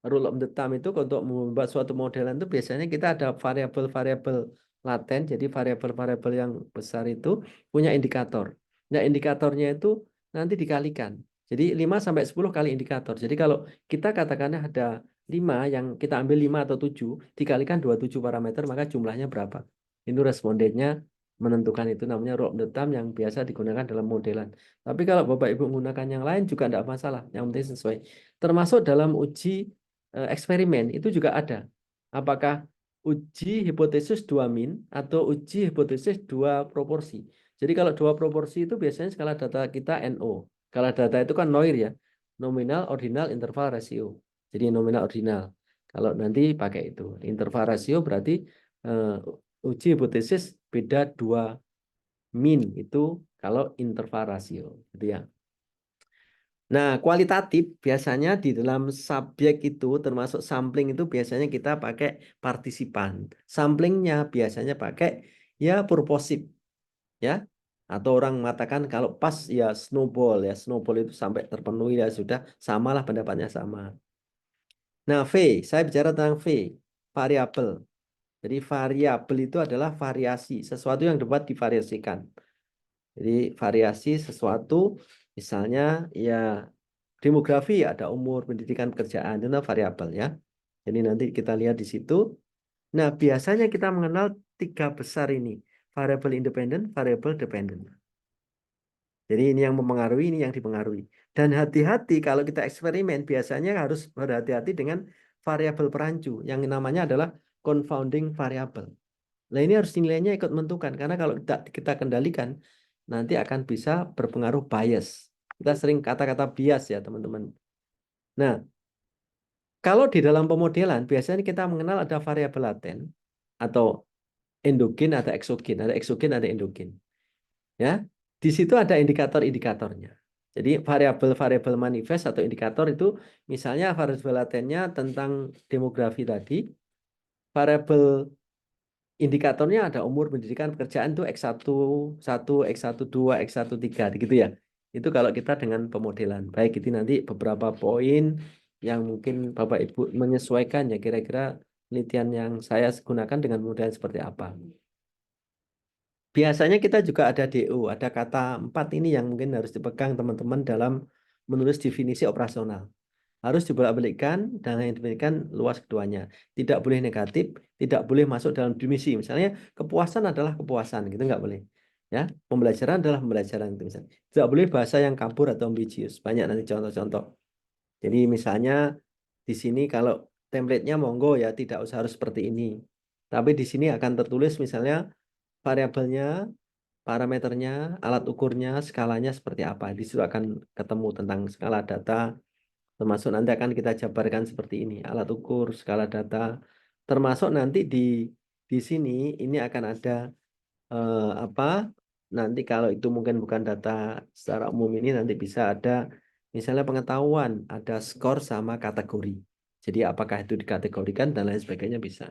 rule of the thumb itu untuk membuat suatu modelan itu biasanya kita ada variabel-variabel laten. Jadi variabel-variabel yang besar itu punya indikator. Nah, indikatornya itu nanti dikalikan. Jadi 5 sampai 10 kali indikator. Jadi kalau kita katakannya ada 5 yang kita ambil 5 atau 7 dikalikan 27 parameter maka jumlahnya berapa. Itu respondennya menentukan itu namanya rule of the thumb yang biasa digunakan dalam modelan. Tapi kalau Bapak Ibu menggunakan yang lain juga tidak masalah. Yang penting sesuai. Termasuk dalam uji eksperimen itu juga ada. Apakah uji hipotesis 2 min atau uji hipotesis 2 proporsi. Jadi kalau 2 proporsi itu biasanya skala data kita NO. Skala data itu kan NOIR ya. Nominal, ordinal, interval, rasio. Jadi nominal, ordinal. Kalau nanti pakai itu. Interval rasio berarti uji hipotesis beda 2 min itu kalau interval rasio. Gitu ya. Nah, kualitatif biasanya di dalam subjek itu termasuk sampling itu biasanya kita pakai partisipan. Samplingnya biasanya pakai ya purposive ya. Atau orang mengatakan kalau pas ya snowball ya. Snowball itu sampai terpenuhi ya sudah samalah pendapatnya sama. Nah, V, saya bicara tentang V, variabel. Jadi variabel itu adalah variasi, sesuatu yang dapat divariasikan. Jadi variasi sesuatu misalnya ya demografi ada umur, pendidikan, pekerjaan, itu variabel ya. Jadi nanti kita lihat di situ. Nah, biasanya kita mengenal 3 besar ini. Variabel independen, variabel dependen. Jadi ini yang mempengaruhi, ini yang dipengaruhi. Dan hati-hati kalau kita eksperimen, biasanya harus berhati-hati dengan variabel perancu. Yang namanya adalah confounding variable. Nah, ini harus nilainya ikut menentukan. Karena kalau kita kendalikan, nanti akan bisa berpengaruh bias. Kita sering kata-kata bias ya, teman-teman. Nah, kalau di dalam pemodelan, biasanya kita mengenal ada variabel laten atau endogen, ada eksogen, ada endogen. Ya, di situ ada indikator-indikatornya. Jadi variabel-variabel manifest atau indikator itu misalnya variabel latennya tentang demografi tadi, variabel indikatornya ada umur, pendidikan, pekerjaan itu X1, 1, X1, 2, X1, 3 gitu ya. Itu kalau kita dengan pemodelan. Baik itu nanti beberapa poin yang mungkin Bapak Ibu menyesuaikan ya kira-kira penelitian yang saya gunakan dengan pemodelan seperti apa. Biasanya kita juga ada DO, ada kata 4 ini yang mungkin harus dipegang teman-teman dalam menulis definisi operasional. Harus dibolak-balikkan dan yang diberikan luas keduanya. Tidak boleh negatif, tidak boleh masuk dalam definisi. Misalnya kepuasan adalah kepuasan, gitu nggak boleh. Ya, pembelajaran adalah pembelajaran itu misalnya. Tidak boleh bahasa yang kabur atau ambisius. Banyak nanti contoh-contoh. Jadi misalnya di sini kalau template-nya monggo ya tidak usah harus seperti ini. Tapi di sini akan tertulis misalnya variabelnya, parameternya, alat ukurnya, skalanya seperti apa. Di situ akan ketemu tentang skala data, termasuk nanti akan kita jabarkan seperti ini, alat ukur, skala data, termasuk nanti di sini ini akan ada apa? Nanti kalau itu mungkin bukan data secara umum ini nanti bisa ada misalnya pengetahuan, ada skor sama kategori. Jadi apakah itu dikategorikan dan lain sebagainya bisa.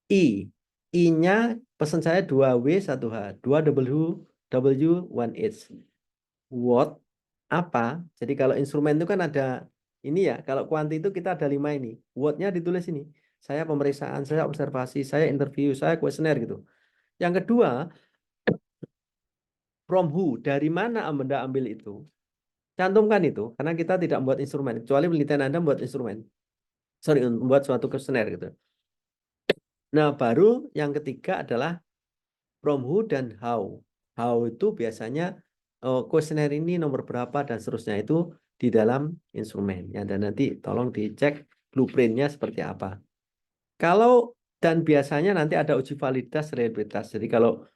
I. I-nya pesan saya 2W 1H, 2W 1H. What apa? Jadi kalau instrumen itu kan ada ini ya, kalau kuanti itu kita ada 5 ini. What-nya ditulis ini. Saya pemeriksaan, saya observasi, saya interview, saya kuesioner gitu. Yang kedua, from who, dari mana Anda ambil itu? Cantumkan itu, karena kita tidak membuat instrumen, kecuali penelitian Anda membuat instrumen. Sorry, membuat suatu kuesioner gitu. Nah, baru yang ketiga adalah from who dan how. How itu biasanya kuesioner ini nomor berapa dan seterusnya itu di dalam instrumen. Ya, dan nanti tolong dicek blueprintnya seperti apa. Kalau dan biasanya nanti ada uji validitas reliabilitas. Jadi kalau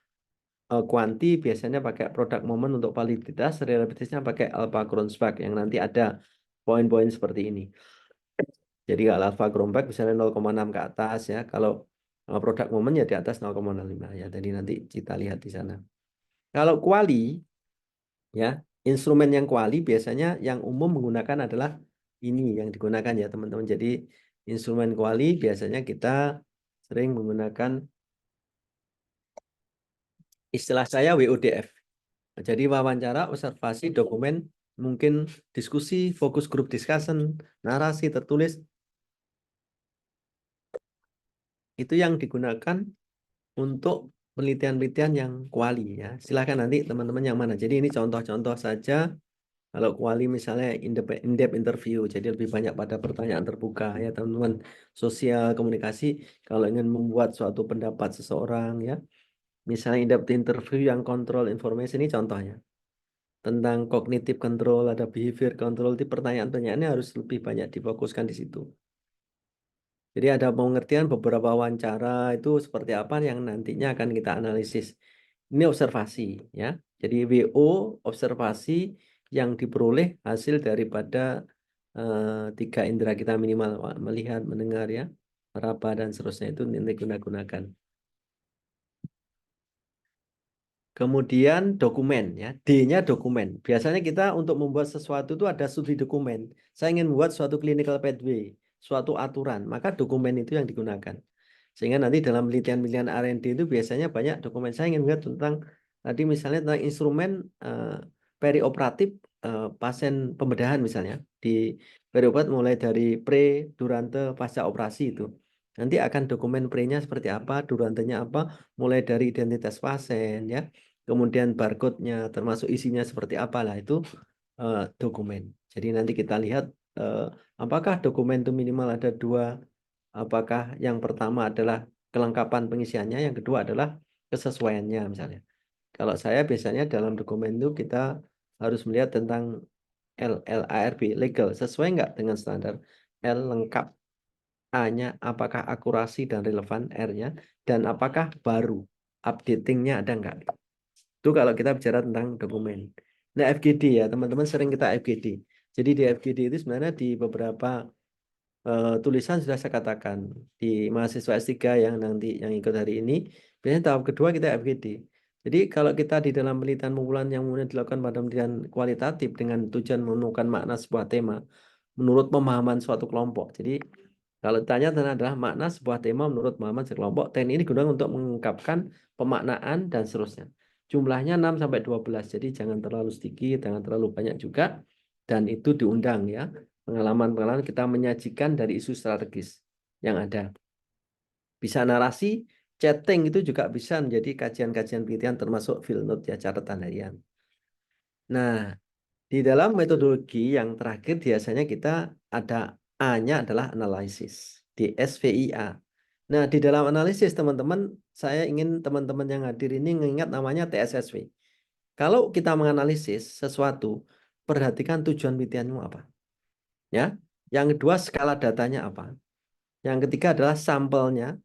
kuanti biasanya pakai product moment untuk validitas, reliabilitasnya pakai alpha Kronberg yang nanti ada poin-poin seperti ini. Jadi kalau alpha Kronberg misalnya 0,6 ke atas ya. Kalau product moment ya di atas 0,05 ya. Jadi nanti kita lihat di sana. Kalau kuali ya, instrumen yang kuali biasanya yang umum menggunakan adalah ini yang digunakan ya teman-teman. Jadi instrumen kuali biasanya kita sering menggunakan istilah saya WODF. Jadi wawancara, observasi, dokumen, mungkin diskusi, fokus group discussion, narasi tertulis. Itu yang digunakan untuk penelitian-penelitian yang kuali ya. Silahkan nanti teman-teman yang mana. Jadi ini contoh-contoh saja. Kalau kuali misalnya in-depth interview, jadi lebih banyak pada pertanyaan terbuka ya teman-teman. Sosial komunikasi, kalau ingin membuat suatu pendapat seseorang ya. Misalnya in-depth interview yang control information ini contohnya. Tentang cognitive control, ada behavior control, di pertanyaan-pertanyaannya harus lebih banyak difokuskan di situ. Jadi ada pengertian beberapa wawancara itu seperti apa yang nantinya akan kita analisis. Ini observasi ya. Jadi WO observasi yang diperoleh hasil daripada 3 indera kita minimal, melihat, mendengar ya, meraba dan seterusnya itu nanti gunakan. Kemudian dokumen ya, D-nya dokumen. Biasanya kita untuk membuat sesuatu itu ada studi dokumen. Saya ingin membuat suatu clinical pathway, suatu aturan, maka dokumen itu yang digunakan. Sehingga nanti dalam penelitian-penelitian R&D itu biasanya banyak dokumen. Saya ingin melihat tentang tadi misalnya tentang instrumen perioperatif pasien pembedahan misalnya. Di perioperatif mulai dari pre, durante, pasca operasi itu. Nanti akan dokumen pre-nya seperti apa, durantenya apa, mulai dari identitas pasien ya. Kemudian barcode-nya termasuk isinya seperti apa lah itu dokumen. Jadi nanti kita lihat apakah dokumen itu minimal ada 2. Apakah yang pertama adalah kelengkapan pengisiannya, yang kedua adalah kesesuaiannya misalnya. Kalau saya biasanya dalam dokumen itu kita harus melihat tentang LLARB, legal, sesuai nggak dengan standar. L lengkap, A-nya apakah akurasi dan relevan, R-nya, dan apakah baru, updatingnya ada nggak. Itu kalau kita bicara tentang dokumen. Nah FGD ya, teman-teman sering kita FGD. Jadi di FGD itu sebenarnya di beberapa tulisan sudah saya katakan di mahasiswa S3 yang nanti yang ikut hari ini, biasanya tahap kedua kita FGD. Jadi kalau kita di dalam penelitian pengumpulan yang kemudian dilakukan pada penelitian kualitatif dengan tujuan menemukan makna sebuah tema menurut pemahaman suatu kelompok. Jadi kalau ditanya adalah makna sebuah tema menurut pemahaman sekelompok, teknik ini digunakan untuk mengungkapkan pemaknaan dan seterusnya. Jumlahnya 6 sampai 12. Jadi jangan terlalu sedikit, jangan terlalu banyak juga, dan itu diundang ya. Pengalaman-pengalaman kita menyajikan dari isu strategis yang ada. Bisa narasi, chatting itu juga bisa menjadi kajian-kajian penelitian termasuk field note ya, catatan harian. Nah, di dalam metodologi yang terakhir biasanya kita ada A-nya adalah analisis, di SVIA. Nah, di dalam analisis teman-teman, saya ingin teman-teman yang hadir ini mengingat namanya TSSW. Kalau kita menganalisis sesuatu, perhatikan tujuan penelitianmu apa. Ya. Yang kedua, skala datanya apa. Yang ketiga adalah sampelnya.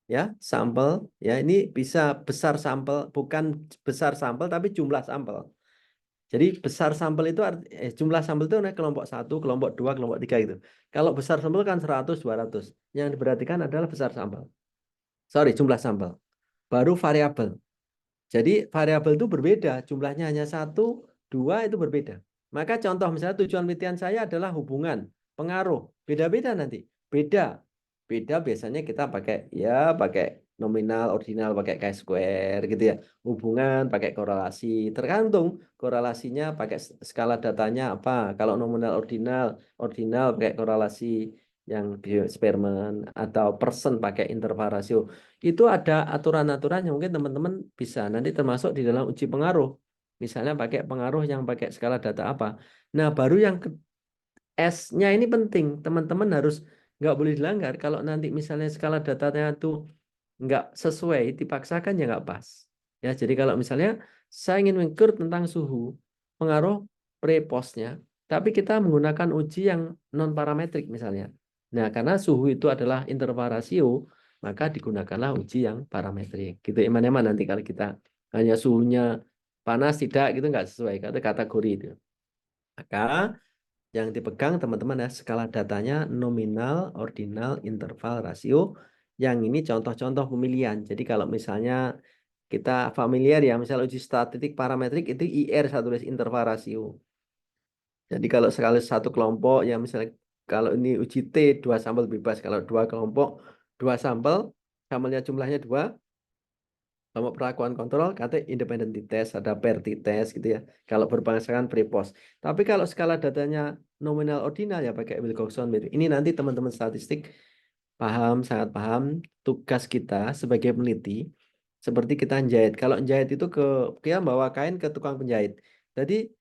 Ya, sampel. Ya, ini bisa besar sampel, bukan besar sampel, tapi jumlah sampel. Jadi besar sampel itu jumlah sampel itu naik kelompok 1, kelompok 2, kelompok 3 gitu. Kalau besar sampel kan 100, 200. Yang diperhatikan adalah besar sampel. Sorry, jumlah sampel. Baru variabel. Jadi variabel itu berbeda, jumlahnya hanya 1, 2 itu berbeda. Maka contoh misalnya tujuan penelitian saya adalah hubungan, pengaruh. Beda-beda nanti. Beda. Beda biasanya kita pakai nominal, ordinal, pakai chi-square gitu ya. Hubungan pakai korelasi. Tergantung korelasinya pakai skala datanya apa. Kalau nominal ordinal pakai korelasi yang Spearman atau person pakai interval rasio. Itu ada aturan-aturan yang mungkin teman-teman bisa nanti termasuk di dalam uji pengaruh. Misalnya pakai pengaruh yang pakai skala data apa. Nah, baru yang S-nya ini penting. Teman-teman harus nggak boleh dilanggar. Kalau nanti misalnya skala datanya itu nggak sesuai, dipaksakan ya nggak pas. Ya, jadi kalau misalnya saya ingin mengukur tentang suhu, pengaruh pre-postnya, tapi kita menggunakan uji yang non-parametrik misalnya. Nah, karena suhu itu adalah interval rasio, maka digunakanlah uji yang parametrik. Gitu, eman-eman nanti kalau kita hanya suhunya panas tidak gitu nggak sesuai kata kategori itu. Maka yang dipegang teman-teman ya skala datanya nominal, ordinal, interval, rasio. Yang ini contoh-contoh pemilihan. Jadi kalau misalnya kita familiar ya, misalnya uji statistik parametrik itu IR satu interval rasio. Jadi kalau sekali satu kelompok ya misalnya kalau ini uji T 2 sampel bebas, kalau 2 kelompok 2 sampel, sampelnya jumlahnya 2, kelompok perlakuan kontrol katanya independent t-test, ada pair t-test gitu ya. Kalau berbangsakan pre-post. Tapi kalau skala datanya nominal ordinal ya pakai Wilcoxon. Ini nanti teman-teman statistik paham, sangat paham tugas kita sebagai peneliti. Seperti kita jahit. Kalau jahit itu kita bawa kain ke tukang penjahit. Jadi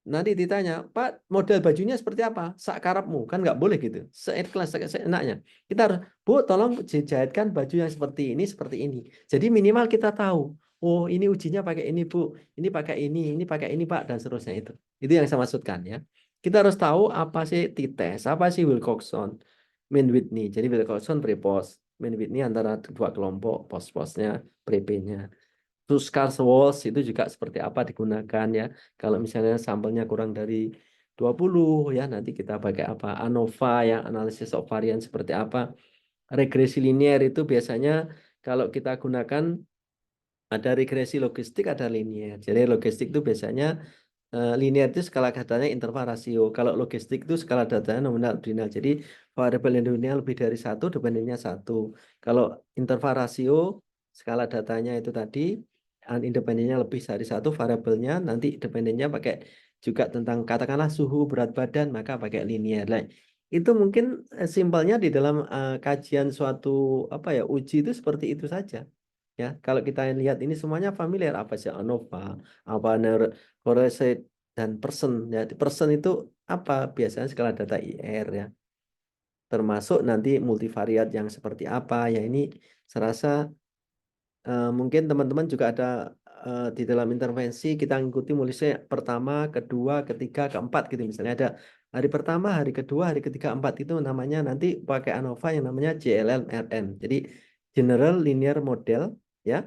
nanti ditanya, Pak, model bajunya seperti apa? Sakarapmu, kan nggak boleh gitu. Seikhlas, seenaknya. Kita harus, Bu, tolong jahitkan baju yang seperti ini. Jadi minimal kita tahu, oh ini ujinya pakai ini, Bu. Ini pakai ini, Pak, dan seterusnya itu. Itu yang saya maksudkan ya. Kita harus tahu apa sih t-test, apa sih Wilcoxon. Min Whitney. Jadi Wilcoxon pre-post. Min Whitney antara dua kelompok, post-postnya, pre-P-nya. Terus Walsh itu juga seperti apa digunakan ya. Kalau misalnya sampelnya kurang dari 20 ya, nanti kita pakai apa? ANOVA ya, analysis of variance seperti apa. Regresi linear itu biasanya kalau kita gunakan ada regresi logistik, ada linear. Jadi logistik itu biasanya linear itu skala datanya interval rasio. Kalau logistik itu skala datanya nominal ordinal. Jadi variabel independennya lebih dari satu, dependennya satu. Kalau interval rasio, skala datanya itu tadi, independennya lebih dari satu, variabelnya nanti dependennya pakai juga tentang katakanlah suhu, berat badan, maka pakai linear. Nah, itu mungkin simpelnya di dalam kajian suatu apa ya uji itu seperti itu saja. Ya, kalau kita lihat ini semuanya familiar apa sih ANOVA, apa correlate dan person ya. Person itu apa? Biasanya skala data IR ya. Termasuk nanti multivariat yang seperti apa ya ini serasa mungkin teman-teman juga ada di dalam intervensi kita ngikuti mulai pertama, kedua, ketiga, keempat gitu misalnya ada hari pertama, hari kedua, hari ketiga, empat itu namanya nanti pakai ANOVA yang namanya JLMRN. Jadi General Linear Model ya.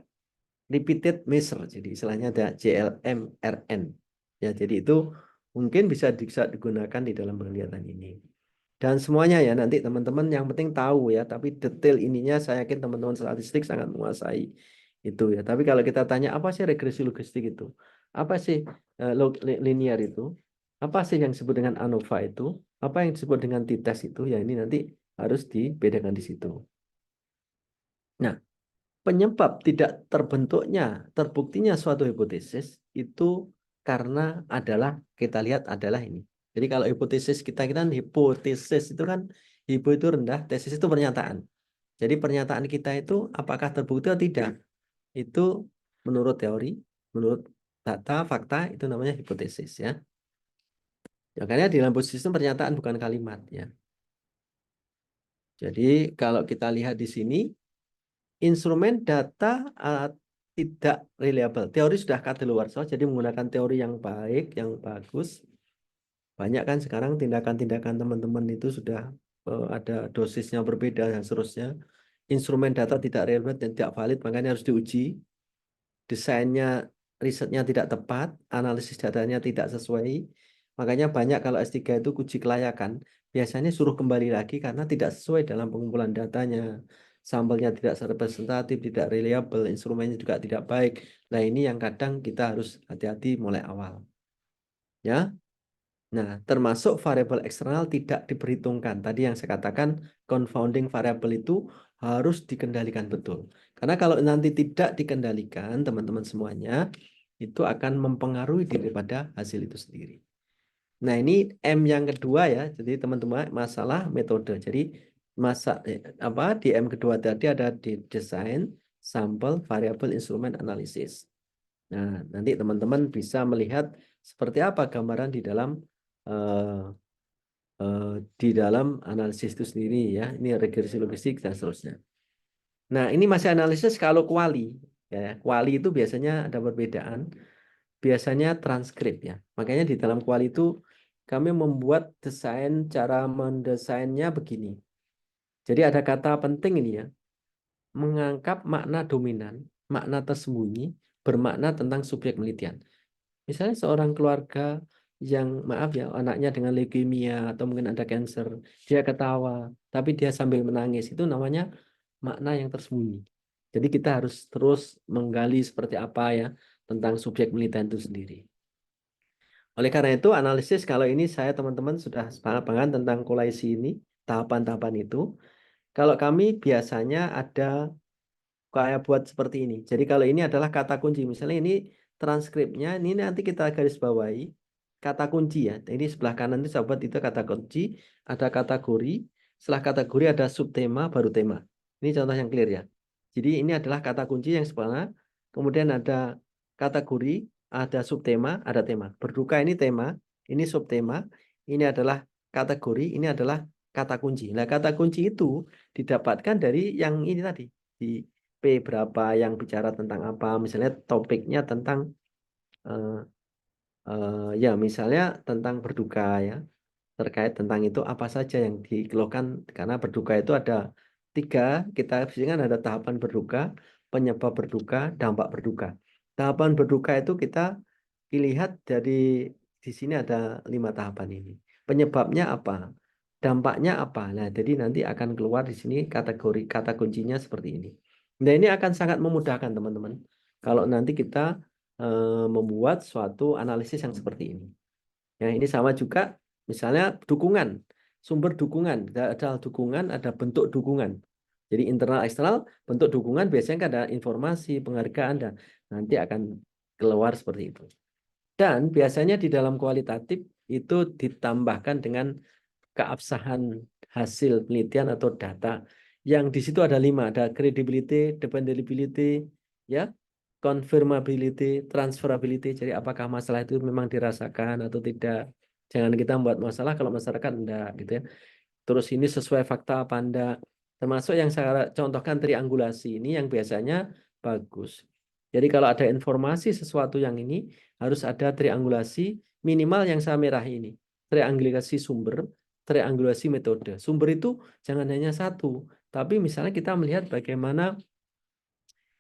Repeated measure. Jadi istilahnya ada JLMRN. Ya, jadi itu mungkin bisa digunakan di dalam penglihatan ini. Dan semuanya ya nanti teman-teman yang penting tahu ya, tapi detail ininya saya yakin teman-teman statistik sangat menguasai itu ya. Tapi kalau kita tanya apa sih regresi logistik itu? Apa sih linear itu? Apa sih yang disebut dengan ANOVA itu? Apa yang disebut dengan t-test itu? Ya ini nanti harus dibedakan di situ. Nah, penyebab tidak terbentuknya, terbuktinya suatu hipotesis itu karena adalah kita lihat adalah ini. Jadi kalau hipotesis kita kan hipotesis itu kan hipo itu rendah, tesis itu pernyataan. Jadi pernyataan kita itu apakah terbukti atau tidak? Itu menurut teori, menurut data, fakta itu namanya hipotesis ya. Makanya di dalam sistem pernyataan bukan kalimat ya. Jadi kalau kita lihat di sini instrumen data tidak reliable. Teori sudah kadaluarsa, jadi menggunakan teori yang baik, yang bagus. Banyak kan sekarang tindakan-tindakan teman-teman itu sudah ada dosisnya berbeda dan seterusnya. Instrumen data tidak relevan dan tidak valid, makanya harus diuji. Desainnya, risetnya tidak tepat, analisis datanya tidak sesuai. Makanya banyak kalau S3 itu uji kelayakan, biasanya suruh kembali lagi karena tidak sesuai dalam pengumpulan datanya. Sampelnya tidak representatif, tidak reliable, instrumennya juga tidak baik. Nah ini yang kadang kita harus hati-hati mulai awal. Ya, nah termasuk variabel eksternal tidak diperhitungkan. Tadi yang saya katakan confounding variabel itu harus dikendalikan betul. Karena kalau nanti tidak dikendalikan, teman-teman semuanya, itu akan mempengaruhi daripada hasil itu sendiri. Nah, ini M yang kedua ya. Jadi teman-teman masalah metode. Jadi di M kedua tadi ada di desain, sampel, variabel, instrumen, analisis. Nah, nanti teman-teman bisa melihat seperti apa gambaran eh, di dalam analisis itu sendiri ya. Ini regresi logistik dan seterusnya. Nah, ini masih analisis kalau kuali ya. Kuali itu biasanya ada perbedaan. Biasanya transkrip ya. Makanya di dalam kuali itu kami membuat desain cara mendesainnya begini. Jadi ada kata penting ini ya. Mengangkat makna dominan, makna tersembunyi, bermakna tentang subjek penelitian. Misalnya seorang keluarga yang maaf ya anaknya dengan leukemia atau mungkin ada kanker, dia ketawa, tapi dia sambil menangis itu namanya makna yang tersembunyi. Jadi kita harus terus menggali seperti apa ya tentang subjek penelitian itu sendiri. Oleh karena itu analisis kalau ini saya teman-teman sudah sepakat tentang kolaisi ini, tahapan-tahapan itu. Kalau kami biasanya ada kayak buat seperti ini. Jadi kalau ini adalah kata kunci, misalnya ini transkripnya, ini nanti kita garis bawahi kata kunci ya. Ini sebelah kanan itu sahabat itu kata kunci, ada kategori, setelah kategori ada subtema baru tema. Ini contoh yang clear ya. Jadi ini adalah kata kunci yang sebelah, kemudian ada kategori, ada subtema, ada tema. Berduka ini tema, ini subtema, ini adalah kategori, ini adalah kata kunci. Nah, kata kunci itu didapatkan dari yang ini tadi di P berapa yang bicara tentang apa, misalnya topiknya tentang ya misalnya tentang berduka ya. terkait tentang itu apa saja yang dikeluhkan, karena berduka itu ada 3, kita kan ada tahapan berduka, penyebab berduka, dampak berduka. Tahapan berduka itu kita dilihat dari di sini ada 5 tahapan ini. Penyebabnya apa? Dampaknya apa? Nah, jadi nanti akan keluar di sini kategori kata kuncinya seperti ini. Nah, ini akan sangat memudahkan teman-teman kalau nanti kita membuat suatu analisis yang seperti ini. Ya, ini sama juga misalnya dukungan, sumber dukungan, ada dukungan, ada bentuk dukungan. Jadi internal eksternal, bentuk dukungan biasanya kan ada informasi, penghargaan, dan nanti akan keluar seperti itu. Dan biasanya di dalam kualitatif itu ditambahkan dengan keabsahan hasil penelitian atau data. Yang di situ ada 5, ada credibility, dependability, ya, confirmability, transferability. Jadi apakah masalah itu memang dirasakan atau tidak. Jangan kita membuat masalah kalau masyarakat enggak gitu ya. Terus ini sesuai fakta apa enggak. Termasuk yang saya contohkan triangulasi ini yang biasanya bagus. Jadi kalau ada informasi sesuatu yang ini harus ada triangulasi minimal yang saya merah ini. Triangulasi sumber, triangulasi metode. Sumber itu jangan hanya satu, tapi misalnya kita melihat bagaimana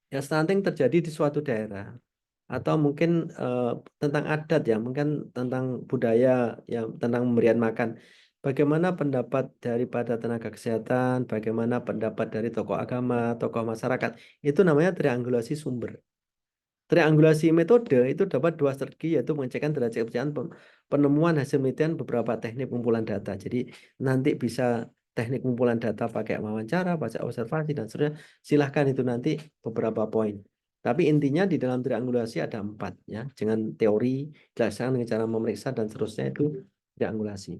ya stunting terjadi di suatu daerah atau mungkin tentang adat ya, mungkin tentang budaya ya, tentang pemberian makan. Bagaimana pendapat daripada tenaga kesehatan, bagaimana pendapat dari tokoh agama, tokoh masyarakat. Itu namanya triangulasi sumber. Triangulasi metode itu dapat 2 strategi, yaitu pengecekan derajat kepercayaan penemuan hasil penelitian beberapa teknik pengumpulan data. Jadi nanti bisa teknik pengumpulan data pakai wawancara, pakai observasi, dan seterusnya. Silahkan itu nanti beberapa poin. Tapi intinya di dalam triangulasi ada 4 ya. Dengan teori, dilaksanakan dengan cara memeriksa dan seterusnya itu triangulasi.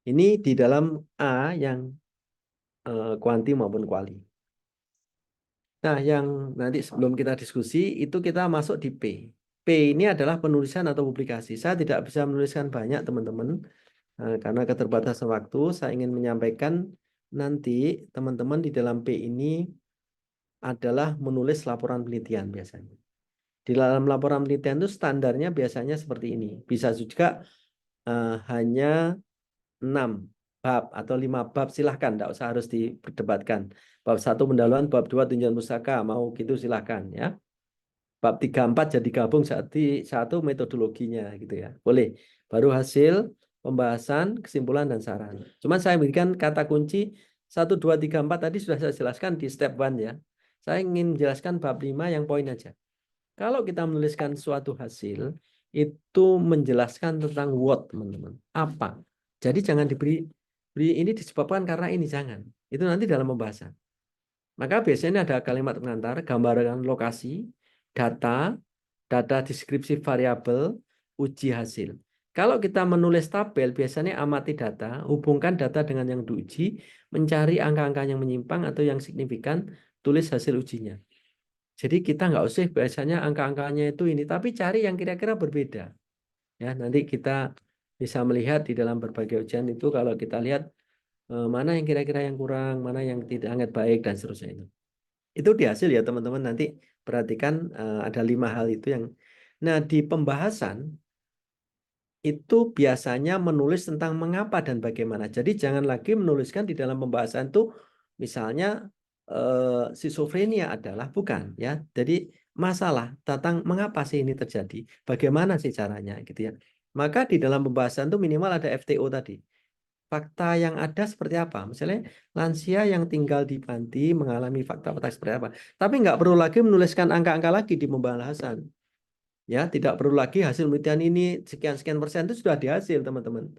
Ini di dalam A yang kuanti maupun kuali. Nah, yang nanti sebelum kita diskusi itu kita masuk di P. P ini adalah penulisan atau publikasi. Saya tidak bisa menuliskan banyak teman-teman karena keterbatasan waktu. Saya ingin menyampaikan nanti teman-teman di dalam P ini adalah menulis laporan penelitian biasanya. Di dalam laporan penelitian itu standarnya biasanya seperti ini. Bisa juga hanya 6 bab atau 5 bab, silahkan, tidak usah harus diperdebatkan. Bab 1 pendahuluan, bab 2 tinjauan pustaka, mau gitu silahkan ya. Bab 3, 4 jadi gabung satu metodologinya gitu ya. Boleh. Baru hasil pembahasan, kesimpulan dan saran. Cuman saya berikan kata kunci 1, 2, 3, 4 tadi sudah saya jelaskan di step 1 ya. Saya ingin menjelaskan bab 5 yang poin aja. Kalau kita menuliskan suatu hasil itu menjelaskan tentang what, teman-teman. Apa? Jadi jangan diberi ini disebabkan karena ini, jangan. Itu nanti dalam pembahasan. Maka biasanya ada kalimat pengantar, gambaran lokasi, data, data deskripsi variabel, uji hasil. Kalau kita menulis tabel, biasanya amati data, hubungkan data dengan yang diuji, mencari angka-angka yang menyimpang atau yang signifikan, tulis hasil ujinya. Jadi kita nggak usah biasanya angka-angkanya itu ini, tapi cari yang kira-kira berbeda. Ya, nanti kita bisa melihat di dalam berbagai ujian itu kalau kita lihat mana yang kira-kira yang kurang, mana yang tidak sangat baik dan seterusnya itu. Itu di hasil ya teman-teman, nanti perhatikan ada 5 hal itu yang. Nah, di pembahasan itu biasanya menulis tentang mengapa dan bagaimana. Jadi jangan lagi menuliskan di dalam pembahasan itu misalnya skizofrenia adalah bukan ya. Jadi masalah tentang mengapa sih ini terjadi, bagaimana sih caranya gitu ya. Maka di dalam pembahasan itu minimal ada FTO tadi. Fakta yang ada seperti apa? Misalnya lansia yang tinggal di panti mengalami fakta-fakta seperti apa. Tapi nggak perlu lagi menuliskan angka-angka lagi di pembahasan. Ya, tidak perlu lagi hasil penelitian ini sekian-sekian persen itu sudah dihasil, teman-teman.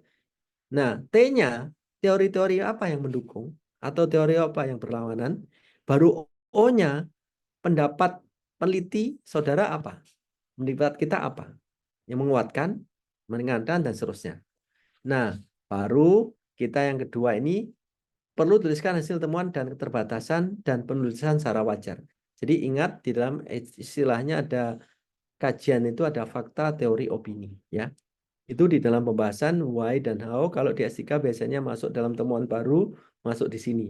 Nah, T-nya teori-teori apa yang mendukung atau teori apa yang berlawanan. Baru O-nya pendapat peneliti saudara apa? Pendapat kita apa? Yang menguatkan, meringankan dan seterusnya. Nah, baru kita yang kedua ini perlu tuliskan hasil temuan dan keterbatasan dan penulisan secara wajar. Jadi ingat di dalam istilahnya ada kajian itu ada fakta, teori, opini ya. Itu di dalam pembahasan why dan how. Kalau di S3 biasanya masuk dalam temuan baru, masuk di sini.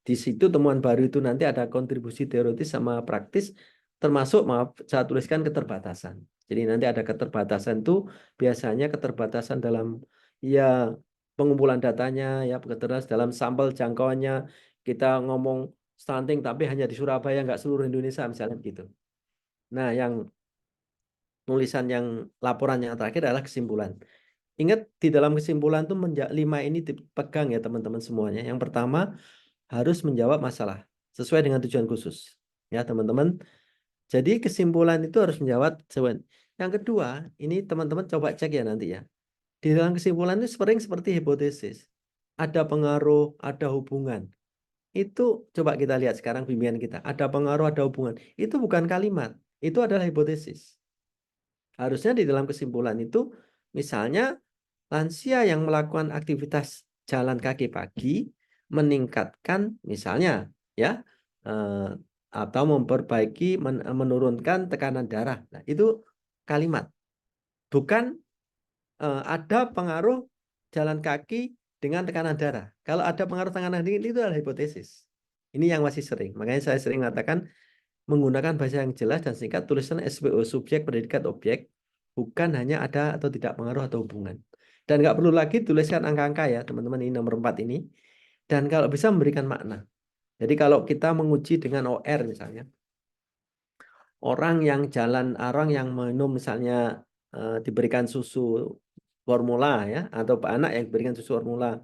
Di situ temuan baru itu nanti ada kontribusi teoritis sama praktis, termasuk maaf saya tuliskan keterbatasan. Jadi nanti ada keterbatasan itu biasanya keterbatasan dalam ya pengumpulan datanya, ya keteras dalam sampel jangkauannya, kita ngomong stunting tapi hanya di Surabaya, nggak seluruh Indonesia misalnya gitu. Nah, yang tulisan yang laporan yang terakhir adalah kesimpulan. Ingat di dalam kesimpulan tuh 5 ini dipegang ya teman-teman semuanya. Yang pertama harus menjawab masalah sesuai dengan tujuan khusus. Ya teman-teman. Jadi kesimpulan itu harus menjawab tujuan. Yang kedua, ini teman-teman coba cek ya nanti ya. Di dalam kesimpulan itu sering seperti hipotesis. Ada pengaruh, ada hubungan. Itu coba kita lihat sekarang bimbingan kita. Ada pengaruh, ada hubungan. Itu bukan kalimat. Itu adalah hipotesis. Harusnya di dalam kesimpulan itu, misalnya lansia yang melakukan aktivitas jalan kaki pagi meningkatkan misalnya ya eh, atau memperbaiki menurunkan tekanan darah. Nah, itu kalimat. Bukan ada pengaruh jalan kaki dengan tekanan darah. Kalau ada pengaruh tekanan dingin itu adalah hipotesis. Ini yang masih sering. Makanya saya sering mengatakan menggunakan bahasa yang jelas dan singkat, tulisan SPO, subjek, predikat, objek, bukan hanya ada atau tidak pengaruh atau hubungan. Dan nggak perlu lagi tuliskan angka-angka ya teman-teman, ini nomor 4 ini. Dan kalau bisa memberikan makna. Jadi kalau kita menguji dengan OR misalnya, orang yang minum misalnya diberikan susu formula ya, atau anak yang diberikan susu formula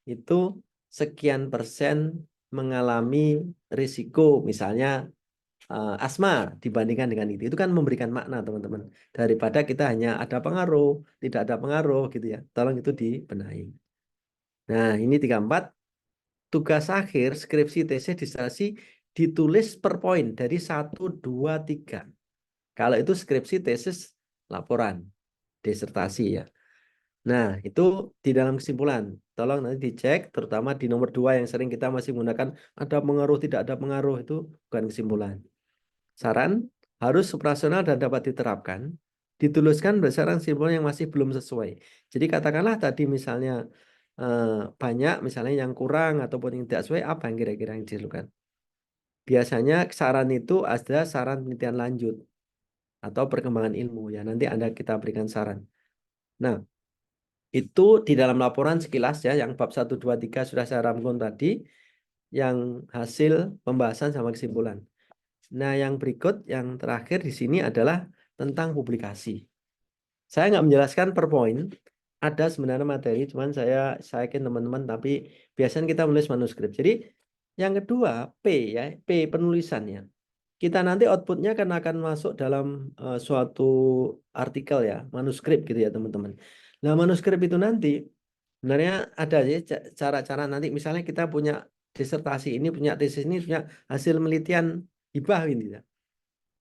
itu sekian persen mengalami risiko misalnya asma dibandingkan dengan itu kan memberikan makna teman-teman, daripada kita hanya ada pengaruh tidak ada pengaruh gitu ya. Tolong itu dibenahi. Nah ini 34 tugas akhir skripsi tesis disertasi ditulis per poin dari 1, 2, 3. Kalau itu skripsi tesis laporan disertasi ya. Nah itu di dalam kesimpulan tolong nanti dicek, terutama di nomor 2 yang sering kita masih menggunakan ada pengaruh tidak ada pengaruh, itu bukan kesimpulan. Saran harus operasional dan dapat diterapkan, dituliskan berdasarkan kesimpulan yang masih belum sesuai. Jadi katakanlah tadi misalnya banyak misalnya yang kurang ataupun yang tidak sesuai, apa yang kira-kira yang dilakukan? Biasanya saran itu ada saran penelitian lanjut atau perkembangan ilmu ya. Nanti Anda kita berikan saran. Nah, itu di dalam laporan sekilas ya, yang bab 1, 2, 3 sudah saya rangkum tadi, yang hasil pembahasan sama kesimpulan. Nah, yang berikut, yang terakhir di sini adalah tentang publikasi. Saya nggak menjelaskan per poin, ada sebenarnya materi, cuman saya yakin teman-teman, tapi biasanya kita menulis manuskrip. Jadi, yang kedua, P ya, P penulisannya. Kita nanti outputnya akan masuk dalam suatu artikel ya, manuskrip gitu ya teman-teman. Nah, manuskrip itu nanti sebenarnya ada ya cara-cara nanti, misalnya kita punya disertasi ini, punya tesis ini, punya hasil penelitian hibah ini ya.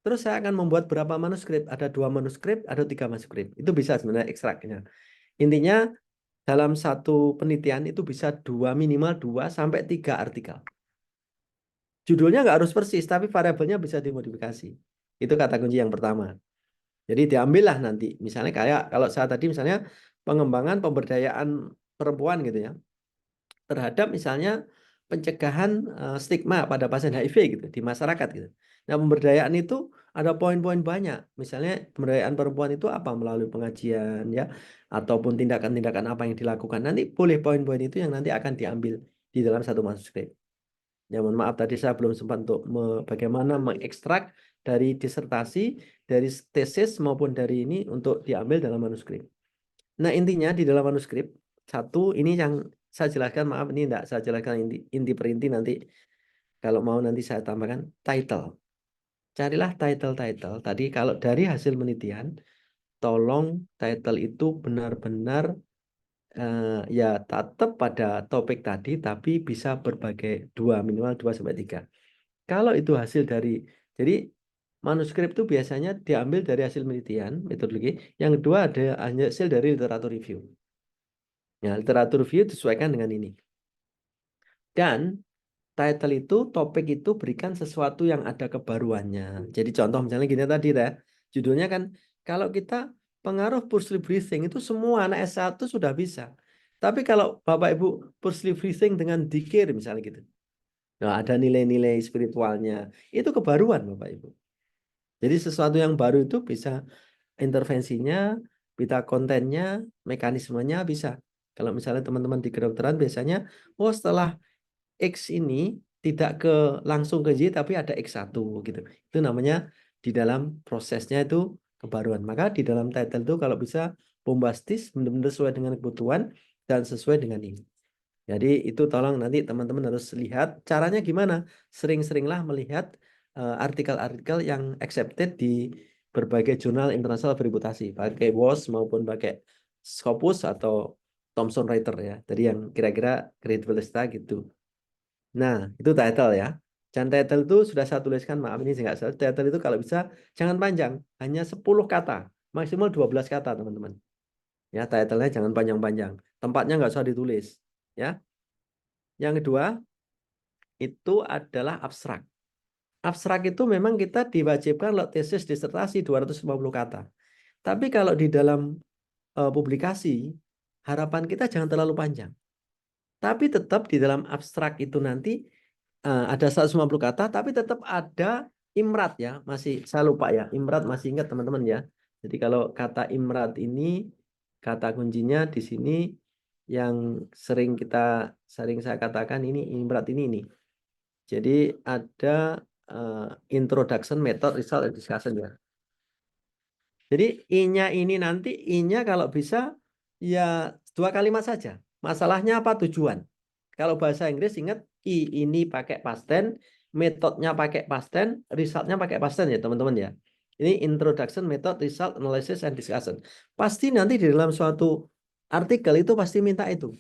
Terus saya akan membuat berapa manuskrip, ada 2 manuskrip, ada 3 manuskrip. Itu bisa sebenarnya ekstraknya. Intinya dalam satu penelitian itu bisa minimal 2 sampai 3 artikel. Judulnya nggak harus persis, tapi variabelnya bisa dimodifikasi. Itu kata kunci yang pertama. Jadi diambillah nanti, misalnya kayak kalau saya tadi misalnya pengembangan pemberdayaan perempuan gitu ya, terhadap misalnya pencegahan stigma pada pasien HIV gitu di masyarakat gitu. Nah, pemberdayaan itu ada poin-poin banyak. Misalnya pemberdayaan perempuan itu apa, melalui pengajian ya, ataupun tindakan-tindakan apa yang dilakukan. Nanti boleh poin-poin itu yang nanti akan diambil di dalam satu manuskrip. Ya, mohon maaf tadi saya belum sempat untuk bagaimana mengekstrak dari disertasi, dari tesis maupun dari ini untuk diambil dalam manuskrip. Nah, intinya di dalam manuskrip satu ini yang saya jelaskan, maaf ini enggak saya jelaskan inti per inti, nanti kalau mau nanti saya tambahkan title. Carilah title tadi kalau dari hasil penelitian, tolong title itu benar-benar ya tetap pada topik tadi tapi bisa berbagai minimal 2 sampai 3. Kalau itu hasil dari, jadi manuskrip itu biasanya diambil dari hasil penelitian, metodologi. Yang kedua ada hasil dari literatur review. Ya, literatur review disesuaikan dengan ini. Dan title itu, topik itu berikan sesuatu yang ada kebaruannya. Jadi contoh misalnya gini tadi ya, judulnya kan kalau kita pengaruh pursed breathing itu semua anak S1 sudah bisa. Tapi kalau Bapak Ibu pursed breathing dengan dikir misalnya gitu. Nah, ada nilai-nilai spiritualnya. Itu kebaruan Bapak Ibu. Jadi sesuatu yang baru itu bisa intervensinya, bisa kontennya, mekanismenya bisa. Kalau misalnya teman-teman di kedokteran biasanya, oh setelah X ini tidak langsung ke Y tapi ada X1 gitu. Itu namanya di dalam prosesnya itu kebaruan. Maka di dalam title itu kalau bisa bombastis, benar-benar sesuai dengan kebutuhan dan sesuai dengan ini. Jadi itu tolong nanti teman-teman harus lihat caranya gimana. Sering-seringlah melihat artikel-artikel yang accepted di berbagai jurnal internasional bereputasi, pakai WOS maupun pakai Scopus atau Thomson Reuters ya. Jadi yang kira-kira kredibilitasnya gitu. Nah, itu title ya. Dan title itu sudah saya tuliskan, maaf ini nggak salah. Title itu kalau bisa jangan panjang, hanya 10 kata, maksimal 12 kata teman-teman. Ya, title-nya jangan panjang-panjang. Tempatnya nggak usah ditulis. Ya. Yang kedua, itu adalah abstrak. Abstrak itu memang kita diwajibkan kalau tesis disertasi 250 kata. Tapi kalau di dalam publikasi, harapan kita jangan terlalu panjang. Tapi tetap di dalam abstrak itu nanti ada 150 kata, tapi tetap ada imrat ya. Masih saya lupa ya, imrat masih ingat teman-teman ya. Jadi kalau kata imrat ini, kata kuncinya di sini yang sering saya katakan ini imrat ini. Jadi ada introduction, method, result, and discussion ya. Jadi I-nya ini nanti I-nya kalau bisa ya 2 kalimat saja. Masalahnya apa? Tujuan. Kalau bahasa Inggris ingat I ini pakai past tense, metodenya pakai past tense, resultnya pakai past tense ya teman-teman ya. Ini introduction, method, result, analysis, and discussion. Pasti nanti di dalam suatu artikel itu pasti minta itu.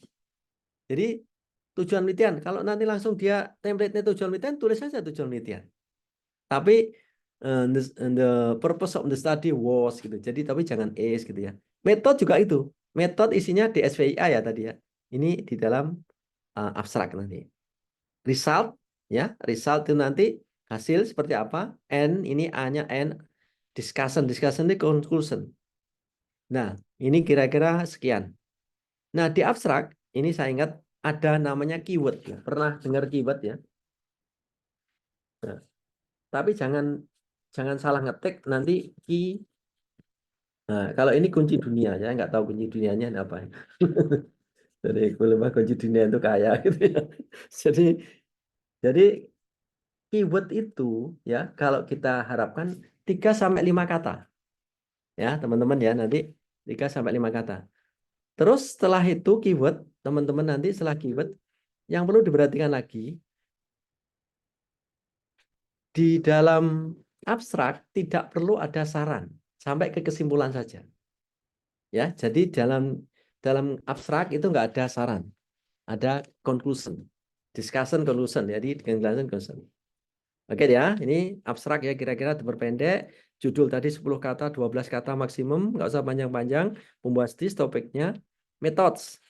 Jadi tujuan penelitian. Kalau nanti langsung dia template-nya tujuan penelitian, tulis saja tujuan penelitian. Tapi the purpose of the study was gitu. Jadi tapi jangan is gitu ya. Metode juga itu. Metode isinya di SVIA ya tadi ya. Ini di dalam abstrak nanti. Result ya, result itu nanti hasil seperti apa? N ini A-nya N. Discussion ini conclusion. Nah, ini kira-kira sekian. Nah, di abstrak ini saya ingat ada namanya keyword ya. Pernah dengar keyword ya? Nah, tapi jangan salah ngetik nanti key. Nah, kalau ini kunci dunia ya, nggak tahu kunci dunianya apa. Jadi kunci dunia itu kaya gitu ya. Jadi keyword itu ya kalau kita harapkan 3 sampai 5 kata. Ya, teman-teman ya, nanti 3 sampai 5 kata. Terus setelah itu keyword, teman-teman nanti setelah keyword yang perlu diperhatikan lagi di dalam abstrak tidak perlu ada saran, sampai ke kesimpulan saja. Ya, jadi dalam abstrak itu nggak ada saran, ada conclusion, discussion, conclusion. Jadi conclusion. Oke ya, ini abstrak ya kira-kira diperpendek. Judul tadi 10 kata, 12 kata maksimum, nggak usah panjang-panjang. Bombastis topiknya, methods.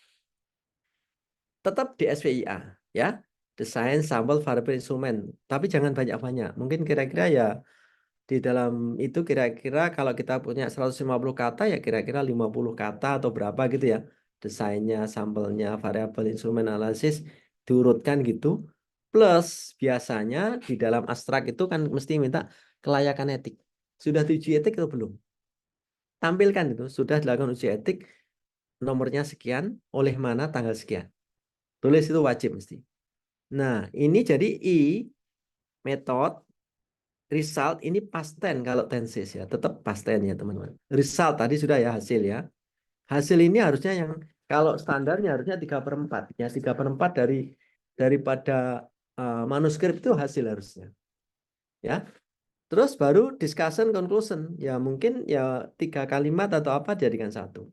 Tetap di SVIA ya. Desain, sampel, variable, instrumen. Tapi jangan banyak-banyak. Mungkin kira-kira ya di dalam itu kira-kira kalau kita punya 150 kata ya kira-kira 50 kata atau berapa gitu ya. Desainnya, sampelnya, variabel, instrumen analisis diurutkan gitu. Plus biasanya di dalam abstrak itu kan mesti minta kelayakan etik. Sudah diuji etik atau belum? Tampilkan itu, sudah dilakukan uji etik, nomornya sekian, oleh mana, tanggal sekian. Tulis itu wajib mesti. Nah, ini jadi I, metode, result, ini past tense kalau tenses ya. Tetap past tense ya teman-teman. Result tadi sudah ya hasil ya. Hasil ini harusnya yang, kalau standarnya harusnya 3/4. Ya, 3/4 daripada manuskrip itu hasil harusnya. Ya. Terus baru discussion conclusion. Ya mungkin ya 3 kalimat atau apa jadikan satu.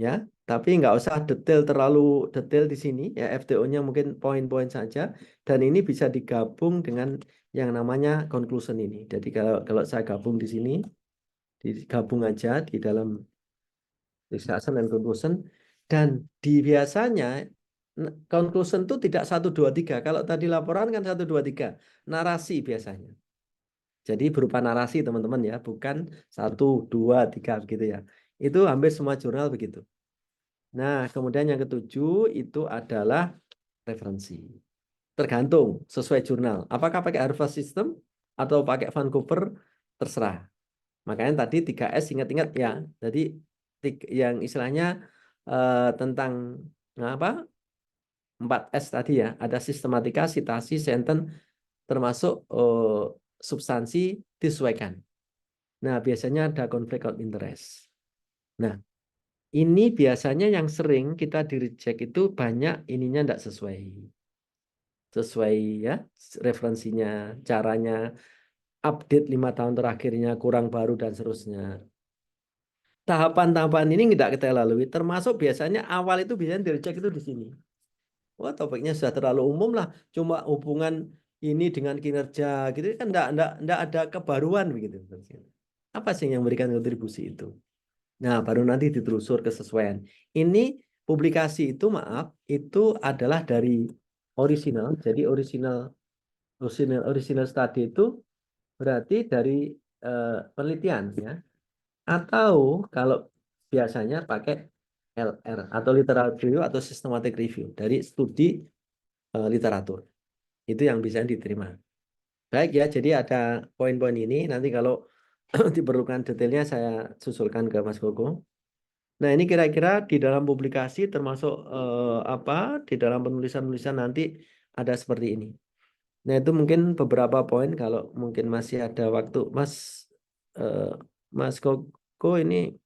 Ya, tapi nggak usah terlalu detail di sini. Ya FTO-nya mungkin poin-poin saja. Dan ini bisa digabung dengan yang namanya conclusion ini. Jadi kalau saya gabung di sini, digabung aja di dalam discussion dan conclusion. Dan biasanya conclusion itu tidak 1, 2, 3. Kalau tadi laporan kan 1, 2, 3. Narasi biasanya. Jadi berupa narasi teman-teman ya, bukan 1, 2, 3 begitu ya. Itu hampir semua jurnal begitu. Nah, kemudian yang ketujuh itu adalah referensi. Tergantung sesuai jurnal. Apakah pakai Harvard System atau pakai Vancouver, terserah. Makanya tadi 3S ingat-ingat ya. Jadi yang istilahnya tentang apa 4S tadi ya, ada sistematika, sitasi, sentence, termasuk substansi disesuaikan. Nah, biasanya ada konflik of interest. Nah, ini biasanya yang sering kita di reject itu banyak ininya tidak sesuai ya referensinya, caranya, update 5 tahun terakhirnya kurang baru dan seterusnya. Tahapan-tahapan ini tidak kita lalui, termasuk biasanya awal itu biasanya di reject itu di sini. Wah, topiknya sudah terlalu umum lah, cuma hubungan ini dengan kinerja gitu kan enggak ada kebaruan begitu. Apa sih yang memberikan kontribusi itu? Nah, baru nanti ditelusur kesesuaian. Ini publikasi itu maaf, itu adalah dari original. Jadi original study itu berarti dari penelitian ya. Atau kalau biasanya pakai LR atau literature review atau systematic review dari studi literatur. Itu yang bisa diterima. Baik ya, jadi ada poin-poin ini. Nanti kalau diperlukan detailnya saya susulkan ke Mas Koko. Nah, ini kira-kira di dalam publikasi termasuk apa di dalam penulisan-penulisan nanti ada seperti ini. Nah, itu mungkin beberapa poin kalau mungkin masih ada waktu. Mas Koko ini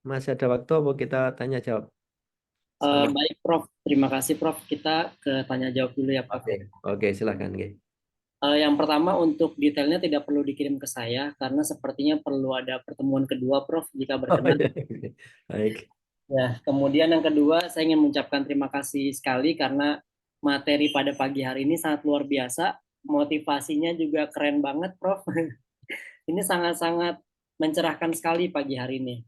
masih ada waktu apa kita tanya jawab? Baik, Prof. Terima kasih, Prof. Kita ke tanya jawab dulu ya, Prof. Oke, silakan. Yang pertama, untuk detailnya tidak perlu dikirim ke saya, karena sepertinya perlu ada pertemuan kedua, Prof, jika berkenan. Baik. Ya, kemudian yang kedua, saya ingin mengucapkan terima kasih sekali karena materi pada pagi hari ini sangat luar biasa. Motivasinya juga keren banget, Prof. Ini sangat-sangat mencerahkan sekali pagi hari ini.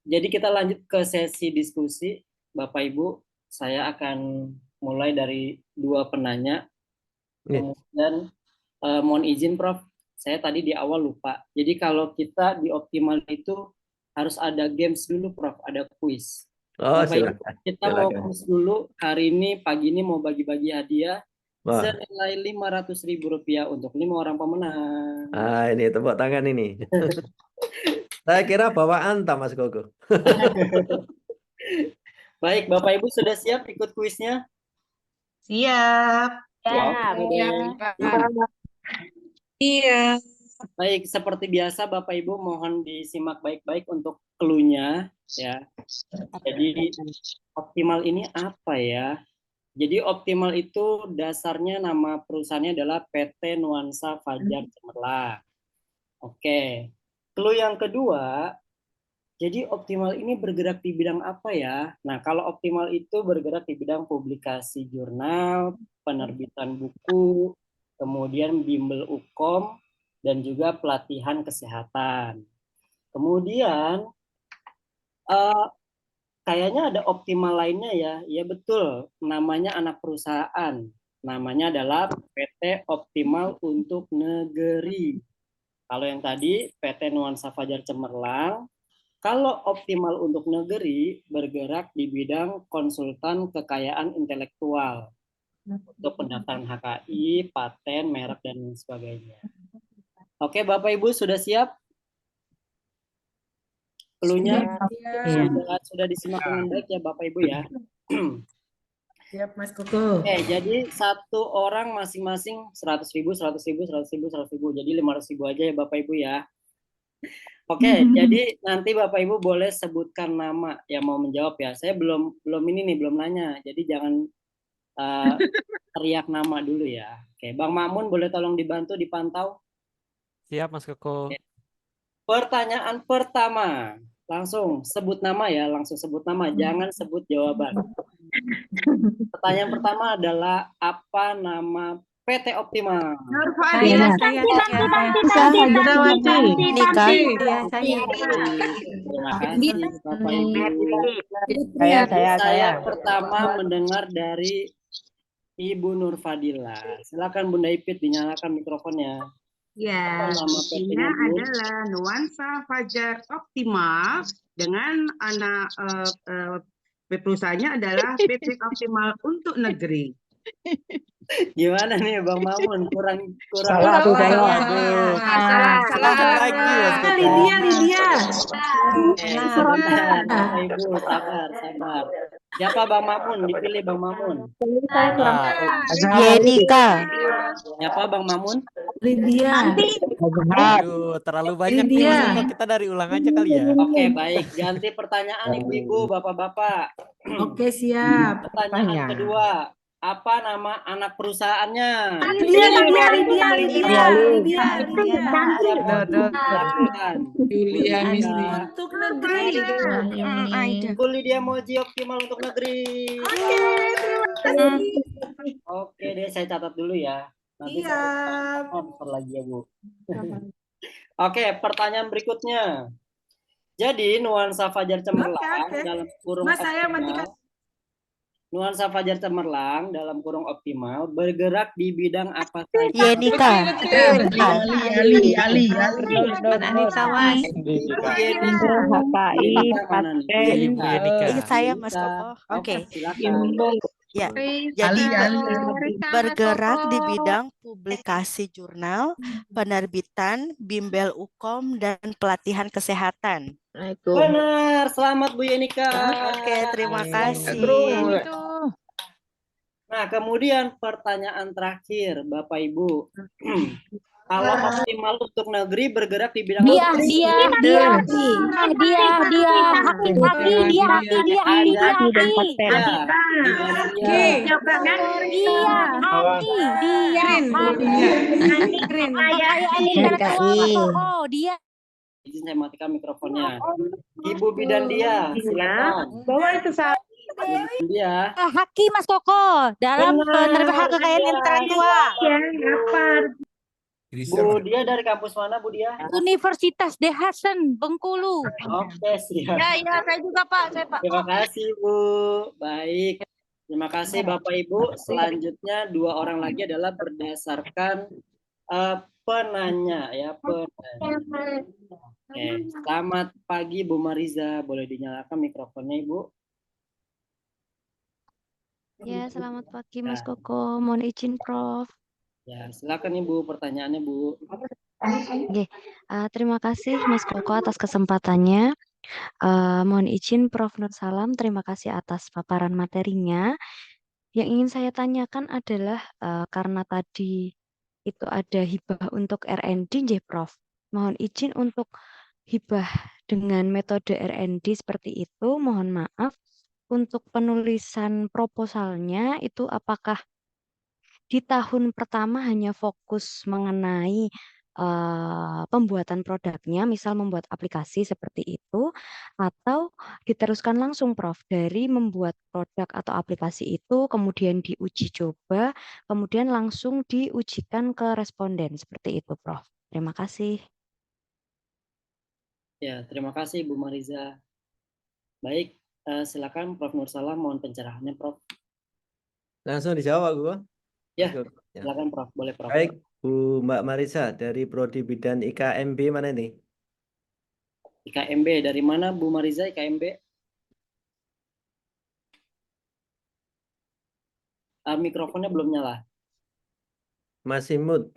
Jadi kita lanjut ke sesi diskusi, Bapak Ibu. Saya akan mulai dari dua penanya. Kemudian mohon izin, Prof. Saya tadi di awal lupa. Jadi kalau kita di optimal itu harus ada games dulu, Prof. Ada quiz. Oh, Bapak Ibu, kita mau quiz dulu. Hari ini, pagi ini mau bagi-bagi hadiah senilai Rp500.000 untuk 5 orang pemenang. Ah, ini tepuk tangan ini. Saya kira bawaan Mas Koko. Baik, Bapak Ibu sudah siap ikut kuisnya? Siap. Iya. Baik, seperti biasa Bapak Ibu mohon disimak baik-baik untuk clue-nya ya. Jadi optimal ini apa ya? Jadi optimal itu dasarnya nama perusahaannya adalah PT Nuansa Fajar Cemerlang. Oke. Clue yang kedua, jadi optimal ini bergerak di bidang apa ya? Nah, kalau optimal itu bergerak di bidang publikasi jurnal, penerbitan buku, kemudian bimbel Ukom, dan juga pelatihan kesehatan. Kemudian, kayaknya ada optimal lainnya ya. Ya betul, namanya anak perusahaan. Namanya adalah PT Optimal untuk Negeri. Kalau yang tadi PT Nuansa Fajar Cemerlang, kalau optimal untuk negeri bergerak di bidang konsultan kekayaan intelektual untuk pendaftaran HKI, paten, merek dan sebagainya. Oke, Bapak Ibu sudah siap? Cluenya sudah disimak dengan baik ya Bapak Ibu ya. Siap, Mas Koko. Oke, jadi satu orang masing-masing 100.000, 100.000, 100.000, 100.000. Jadi 500.000 aja ya Bapak Ibu ya. Oke, jadi nanti Bapak Ibu boleh sebutkan nama yang mau menjawab ya. Saya belum nanya. Jadi jangan teriak nama dulu ya. Oke, Bang Mamun boleh tolong dibantu dipantau. Siap, Mas Koko. Oke. Pertanyaan pertama, langsung sebut nama ya, jangan sebut jawaban. Pertanyaan pertama adalah apa nama PT Optimal? Saya. Terima kasih Bapak Ibu. Saya pertama mendengar dari Ibu Nur Fadila. Silakan Bunda Ipit dinyalakan mikrofonnya. Ya, ini adalah Nuansa Fajar Optimal dengan anak perusahaannya adalah PT Optimal untuk Negeri. Gimana nih Bang Mamun? Kurang Salah, kurang salah. Sedikit lagi Mas Koko. Lydia. Oke, sebentar, Bapak Ibu, sabar, sabar. Siapa Bang Mamun? Dipilih Bang Mamun. Ah, Yenika. Siapa Bang Mamun? Lydia. aduh, terlalu banyak nih Mas Koko. Kita dari ulang aja kali ya. Oke, baik. Ganti pertanyaan Ibu-ibu, Bapak-bapak. Oke, siap. Pertanyaan kedua. Apa nama anak perusahaannya? Lydia. Julia Misri. Untuk negeri. Bu Lydia Moji optimal untuk negeri. Oke deh, saya catat dulu ya. Nanti saya transfer lagi ya Bu. Oke, pertanyaan berikutnya. Jadi nuansa Fajar Cemerlang Oke. dalam kurung Mas, saya optimal. Nuansa Fajar Cemerlang dalam kurung optimal bergerak di bidang apa saja? Yenika. Ali. Ibu Yenika. Mana nih? Ibu Yenika. Iya saya Mas Koko. Oke. Silakan. Ya. Jadi bergerak di bidang publikasi jurnal, penerbitan, bimbel ukom dan pelatihan kesehatan. Benar, selamat Bu Yenika. Oke, terima kasih. Nah, kemudian pertanyaan terakhir, Bapak Ibu. Kalau optimal untuk negeri bergerak di bidang apa? Izin saya matikan mikrofonnya. Ibu Bidan Dia, silakan. Dia. Haki Mas Koko dalam penerbitan hak kekayaan intelektual. Bu Dia dari kampus mana Bu Dia? Universitas De Hasan Bengkulu. Oke, siap. Ya, saya juga Pak. Terima kasih Bu. Baik. Terima kasih Bapak Ibu. Selanjutnya 2 orang lagi adalah berdasarkan penanya ya, penanya. Oke, selamat pagi Bu Mariza. Boleh dinyalakan mikrofonnya Ibu? Ya, selamat pagi Mas Koko. Mohon izin Prof. Ya, silakan Ibu pertanyaannya Bu. Oke, terima kasih Mas Koko atas kesempatannya. Mohon izin Prof Nur Salam, terima kasih atas paparan materinya. Yang ingin saya tanyakan adalah karena tadi itu ada hibah untuk R&D, nggih Prof. Mohon izin untuk hibah dengan metode R&D seperti itu, mohon maaf. Untuk penulisan proposalnya itu apakah di tahun pertama hanya fokus mengenai pembuatan produknya, misal membuat aplikasi seperti itu, atau diteruskan langsung Prof dari membuat produk atau aplikasi itu, kemudian diuji coba, kemudian langsung diujikan ke responden seperti itu Prof. Terima kasih. Ya, terima kasih Bu Mariza. Baik, silakan Prof Nur Salam, mohon pencerahannya Prof. Langsung dijawab gua. Ya, silakan Prof, boleh Prof. Baik, Bu Mbak Marisa dari Prodi Bidang IKMB mana ini? IKMB dari mana Bu Mariza IKMB? Mikrofonnya belum nyala. Masih mute.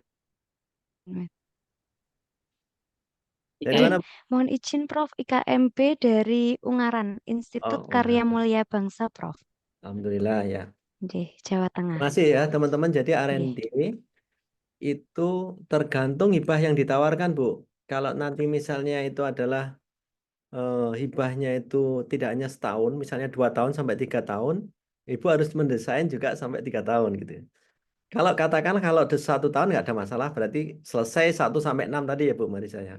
Dari IKMB. mana? Mohon izin Prof, IKMB dari Ungaran, Institut Karya Ungaran. Mulia Bangsa Prof. Alhamdulillah ya. Oke, Jawa Tengah. Masih ya teman-teman. Jadi R&D itu tergantung hibah yang ditawarkan Bu. Kalau nanti misalnya itu adalah hibahnya itu tidak hanya setahun, misalnya 2 tahun sampai 3 tahun, Ibu harus mendesain juga sampai 3 tahun gitu. Kalau katakan kalau 1 tahun nggak ada masalah, berarti selesai 1 sampai 6 tadi ya Bu Marisa ya.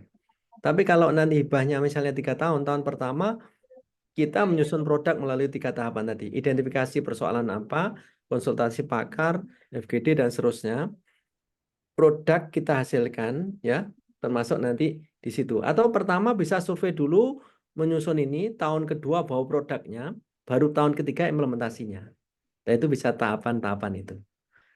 Tapi kalau nanti hibahnya misalnya 3 tahun, tahun pertama kita menyusun produk melalui 3 tahapan tadi. Identifikasi persoalan apa, konsultasi pakar, FGD dan seterusnya. Produk kita hasilkan ya, termasuk nanti di situ. Atau pertama bisa survei dulu, menyusun ini, tahun kedua bawa produknya, baru tahun ketiga implementasinya. Nah, itu bisa tahapan-tahapan itu.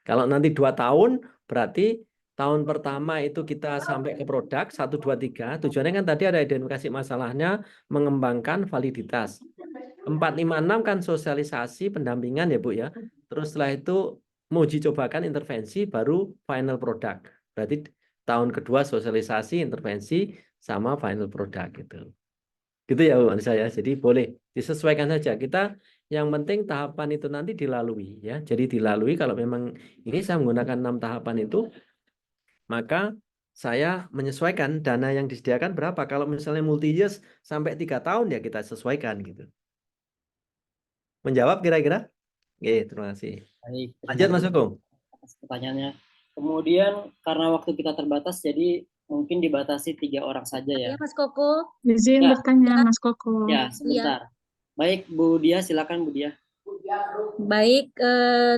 Kalau nanti 2 tahun, berarti tahun pertama itu kita sampai ke produk 1, 2, 3. Tujuannya kan tadi ada identifikasi masalahnya, mengembangkan validitas. 4, 5, 6 kan sosialisasi, pendampingan ya Bu ya. Terus setelah itu menguji cobakan intervensi baru final product. Berarti tahun kedua sosialisasi, intervensi, sama final product gitu. Gitu ya Bu Anissa ya. Jadi boleh disesuaikan saja. Kita yang penting tahapan itu nanti dilalui ya. Jadi dilalui kalau memang ini saya menggunakan 6 tahapan itu, maka saya menyesuaikan dana yang disediakan berapa. Kalau misalnya multi years sampai 3 tahun ya kita sesuaikan gitu. Menjawab kira-kira? Oke, terima kasih. Baik, Lanjut Mas Hukum. atas pertanyaannya. Kemudian karena waktu kita terbatas, jadi mungkin dibatasi 3 orang saja ya. Ya, Mas Koko. Izin Ya. bertanya, Mas Koko. Ya, sebentar. Baik, Bu Dia, silakan Bu Dia. Baik,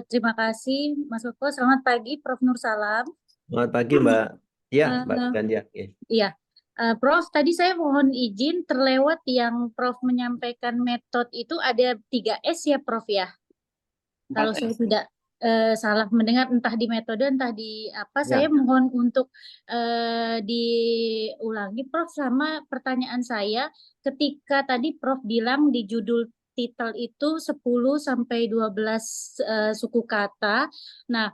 terima kasih Mas Koko. Selamat pagi, Prof. Nur Salam. Selamat pagi Mbak. Ya, Mbak Eh, Gandia. Oke. Iya, Prof, tadi saya mohon izin terlewat yang Prof menyampaikan metode itu ada 3S ya, Prof ya. Kalau 4S. saya tidak salah mendengar, entah di metode, entah di apa, Ya. saya mohon untuk diulangi, Prof, sama pertanyaan saya ketika tadi Prof bilang di judul titel itu 10 sampai 12 suku kata. Nah,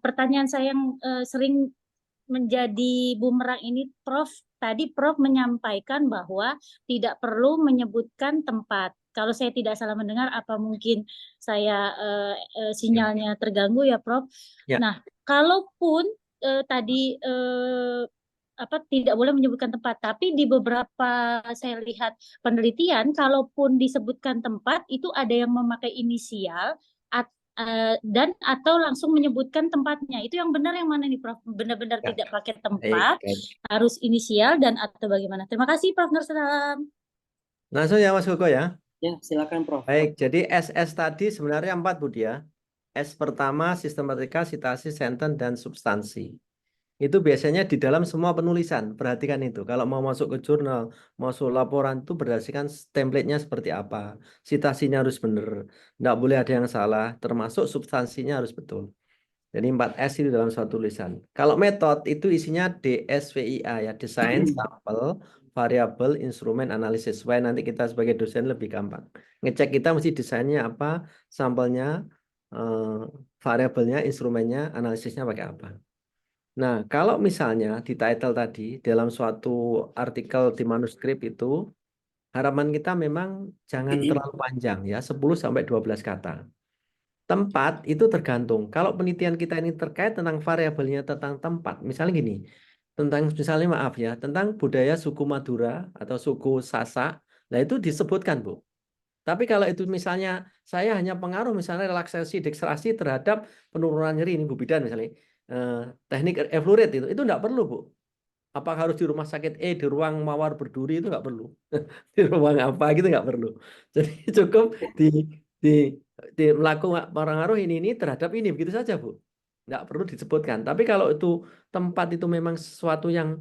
pertanyaan saya yang sering menjadi bumerang ini, Prof, tadi Prof menyampaikan bahwa tidak perlu menyebutkan tempat. Kalau saya tidak salah mendengar, apa mungkin saya sinyalnya terganggu ya, Prof? Ya. Nah, kalaupun tadi tidak boleh menyebutkan tempat, tapi di beberapa saya lihat penelitian, kalaupun disebutkan tempat itu ada yang memakai inisial dan atau langsung menyebutkan tempatnya. Itu yang benar yang mana nih, Prof? Benar-benar Ya. tidak pakai Baik, tempat, baik. harus inisial dan atau bagaimana? Terima kasih, Prof. Nur Salam. Langsung ya Mas Koko ya. Ya, silakan Prof. Baik, jadi SS tadi sebenarnya 4 Bu Dia. S pertama sistematika, sitasi, sentence, dan substansi. Itu biasanya di dalam semua penulisan. Perhatikan itu. Kalau mau masuk ke jurnal, masuk laporan itu berdasarkan template-nya seperti apa. Sitasinya harus benar. Tidak boleh ada yang salah. Termasuk substansinya harus betul. Jadi 4S itu dalam suatu tulisan. Kalau metode itu isinya DSVIA ya. Desain, sampel, variabel, instrumen, analisis. Supaya nanti kita sebagai dosen lebih gampang. Ngecek kita mesti desainnya apa, sampelnya, variabelnya, instrumennya, analisisnya pakai apa. Nah, kalau misalnya di title tadi, dalam suatu artikel di manuskrip itu, harapan kita memang jangan terlalu panjang ya, 10 sampai 12 kata. Tempat itu tergantung. Kalau penelitian kita ini terkait tentang variabelnya tentang tempat, misalnya gini, tentang misalnya maaf ya, tentang budaya suku Madura atau suku Sasak, nah itu disebutkan Bu. Tapi kalau itu misalnya saya hanya pengaruh misalnya relaksasi deksrasi terhadap penurunan nyeri ini Bu Bidan misalnya, teknik eflurid itu tidak perlu Bu. Apakah harus di rumah sakit di ruang mawar berduri itu nggak perlu. Di ruang apa gitu nggak perlu. Jadi cukup di melakukan pengaruh ini terhadap ini begitu saja Bu. Nggak perlu disebutkan. Tapi kalau itu tempat itu memang sesuatu yang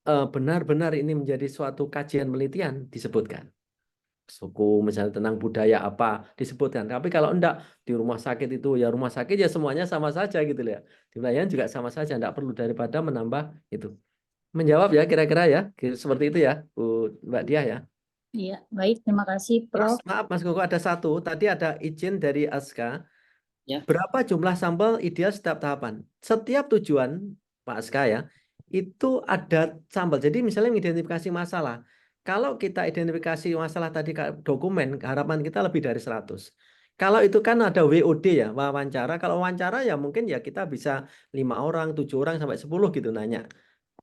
benar-benar ini menjadi suatu kajian penelitian disebutkan. Suku misalnya tentang budaya apa disebutkan. Tapi kalau enggak di rumah sakit itu ya rumah sakit ya semuanya sama saja gitu ya. Di pelayanan juga sama saja, enggak perlu daripada menambah itu. Menjawab ya kira-kira ya. Seperti itu ya Bu Mbak Dia ya. Iya, baik. Terima kasih, Terus Prof. maaf Mas Koko ada satu. Tadi ada izin dari Aska. Ya. Berapa jumlah sampel ideal setiap tahapan? Setiap tujuan Pak Aska ya, itu ada sampel. Jadi misalnya mengidentifikasi masalah. Kalau kita identifikasi masalah tadi dokumen, harapan kita lebih dari 100. Kalau itu kan ada WOD ya, wawancara. Kalau wawancara ya mungkin ya kita bisa 5 orang, 7 orang, sampai 10 gitu nanya.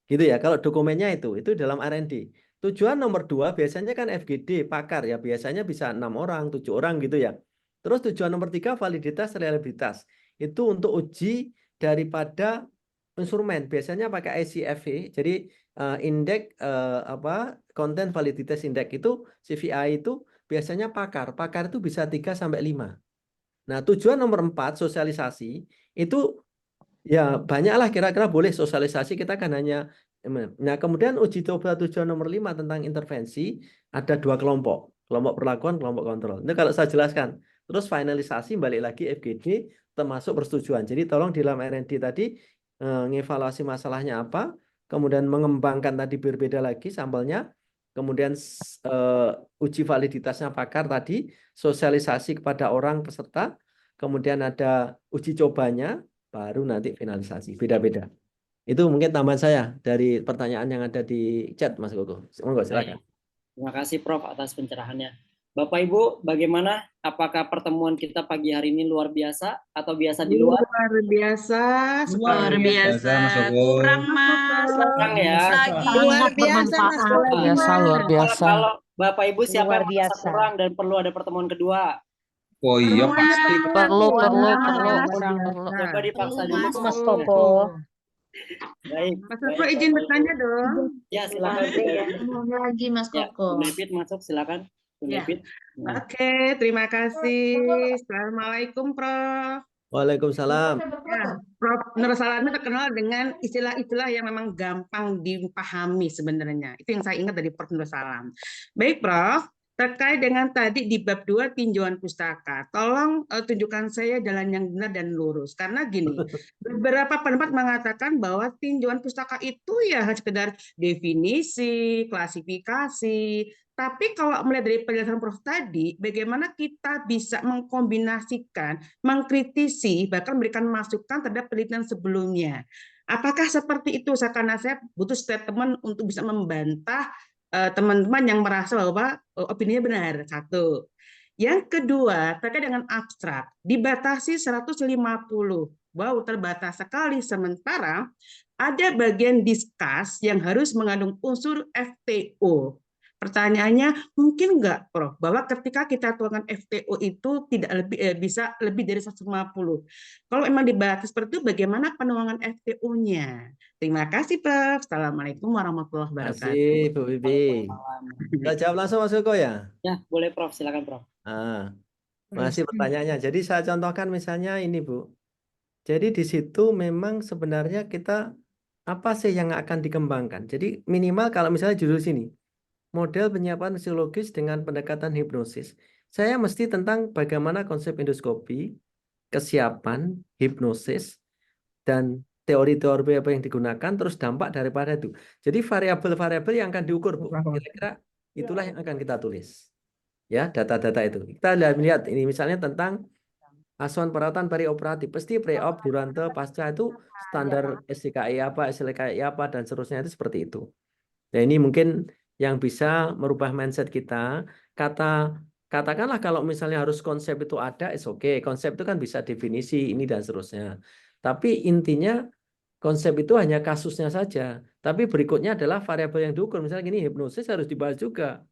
Gitu ya, kalau dokumennya itu dalam R&D. Tujuan nomor 2 biasanya kan FGD, pakar ya, biasanya bisa 6 orang, 7 orang gitu ya. Terus tujuan nomor 3 validitas, reliabilitas. Itu untuk uji daripada instrumen, biasanya pakai ICFE. Jadi indeks konten validitas indeks itu CVI itu biasanya pakar. Pakar itu bisa 3 sampai 5. Nah, tujuan nomor 4 sosialisasi itu ya banyaklah kira-kira boleh sosialisasi kita kan hanya. Nah, kemudian uji coba tujuan nomor 5 tentang intervensi ada 2 kelompok. Kelompok perlakuan, kelompok kontrol. Ini kalau saya jelaskan. Terus finalisasi balik lagi FGD termasuk persetujuan. Jadi tolong di dalam R&D tadi ngevaluasi masalahnya apa, kemudian mengembangkan tadi berbeda lagi sampelnya, kemudian uji validitasnya pakar tadi, sosialisasi kepada orang peserta, kemudian ada uji cobanya, baru nanti finalisasi. Beda-beda. Itu mungkin tambahan saya dari pertanyaan yang ada di chat, Mas Koko. Monggo, silakan. Terima kasih Prof atas pencerahannya. Bapak Ibu, bagaimana? Apakah pertemuan kita pagi hari ini luar biasa atau biasa di luar? Luar biasa. Luar biasa. Mas Koko. Kurang, Mas. Kurang ya. Lagi. Luar biasa, Mas Koko. Luar biasa. Kalau Bapak Ibu siapa Luar yang merasa biasa. kurang dan perlu ada pertemuan kedua? Oh iya pasti. Perlu. Coba dipaksa dulu. Mas Koko. Baik. Mas Koko izin bertanya dong. Ya, silakan. Lagi Mas Ya, Koko. Bu Nepit masuk, silakan. Bu Ya. Nepit. Oke, terima kasih. Assalamualaikum, Prof. Waalaikumsalam. Ya, Prof. Nur Salam ini terkenal dengan istilah-istilah yang memang gampang dipahami sebenarnya. Itu yang saya ingat dari Prof. Nur Salam. Baik, Prof. Terkait dengan tadi di bab 2 tinjauan pustaka, tolong tunjukkan saya jalan yang benar dan lurus. Karena gini, beberapa pendapat mengatakan bahwa tinjauan pustaka itu ya sekedar definisi, klasifikasi. Tapi kalau melihat dari penjelasan Prof tadi, bagaimana kita bisa mengkombinasikan, mengkritisi, bahkan memberikan masukan terhadap penelitian sebelumnya. Apakah seperti itu? Karena saya butuh statement untuk bisa membantah teman-teman yang merasa bahwa opininya benar. Satu. Yang kedua, terkait dengan abstrak, dibatasi 150. Wow, terbatas sekali. Sementara ada bagian discuss yang harus mengandung unsur FTO. Pertanyaannya, mungkin nggak, Prof, bahwa ketika kita tuangkan FTO itu tidak bisa lebih dari 150. Kalau memang dibatasi seperti itu, bagaimana penuangan FTO-nya? Terima kasih, Prof. Assalamualaikum warahmatullahi Terima wabarakatuh. kasih, Bu Bibi. Kita jawab langsung, Mas Koko ya? Ya, boleh Prof, silakan Prof. Masih pertanyaannya. Jadi saya contohkan misalnya ini, Bu. Jadi di situ memang sebenarnya kita apa sih yang akan dikembangkan? Jadi minimal kalau misalnya judul sini, model penyiapan psikologis dengan pendekatan hipnosis. Saya mesti tentang bagaimana konsep endoskopi, kesiapan, hipnosis, dan teori-teori apa yang digunakan, terus dampak daripada itu. Jadi variabel-variabel yang akan diukur, Bu. Kira-kira itulah yang akan kita tulis. Ya, data-data itu. Kita lihat ini misalnya tentang asuhan perawatan perioperatif. Pasti pre-op, durante, pasca itu standar SDKI apa, SLKI apa, dan seterusnya itu seperti itu. Nah, ini mungkin yang bisa merubah mindset kita. Katakanlah kalau misalnya harus konsep itu ada, is oke. Konsep itu kan bisa definisi ini dan seterusnya. Tapi intinya konsep itu hanya kasusnya saja. Tapi berikutnya adalah variabel yang diukur. Misalnya gini, hipnosis harus dibahas juga.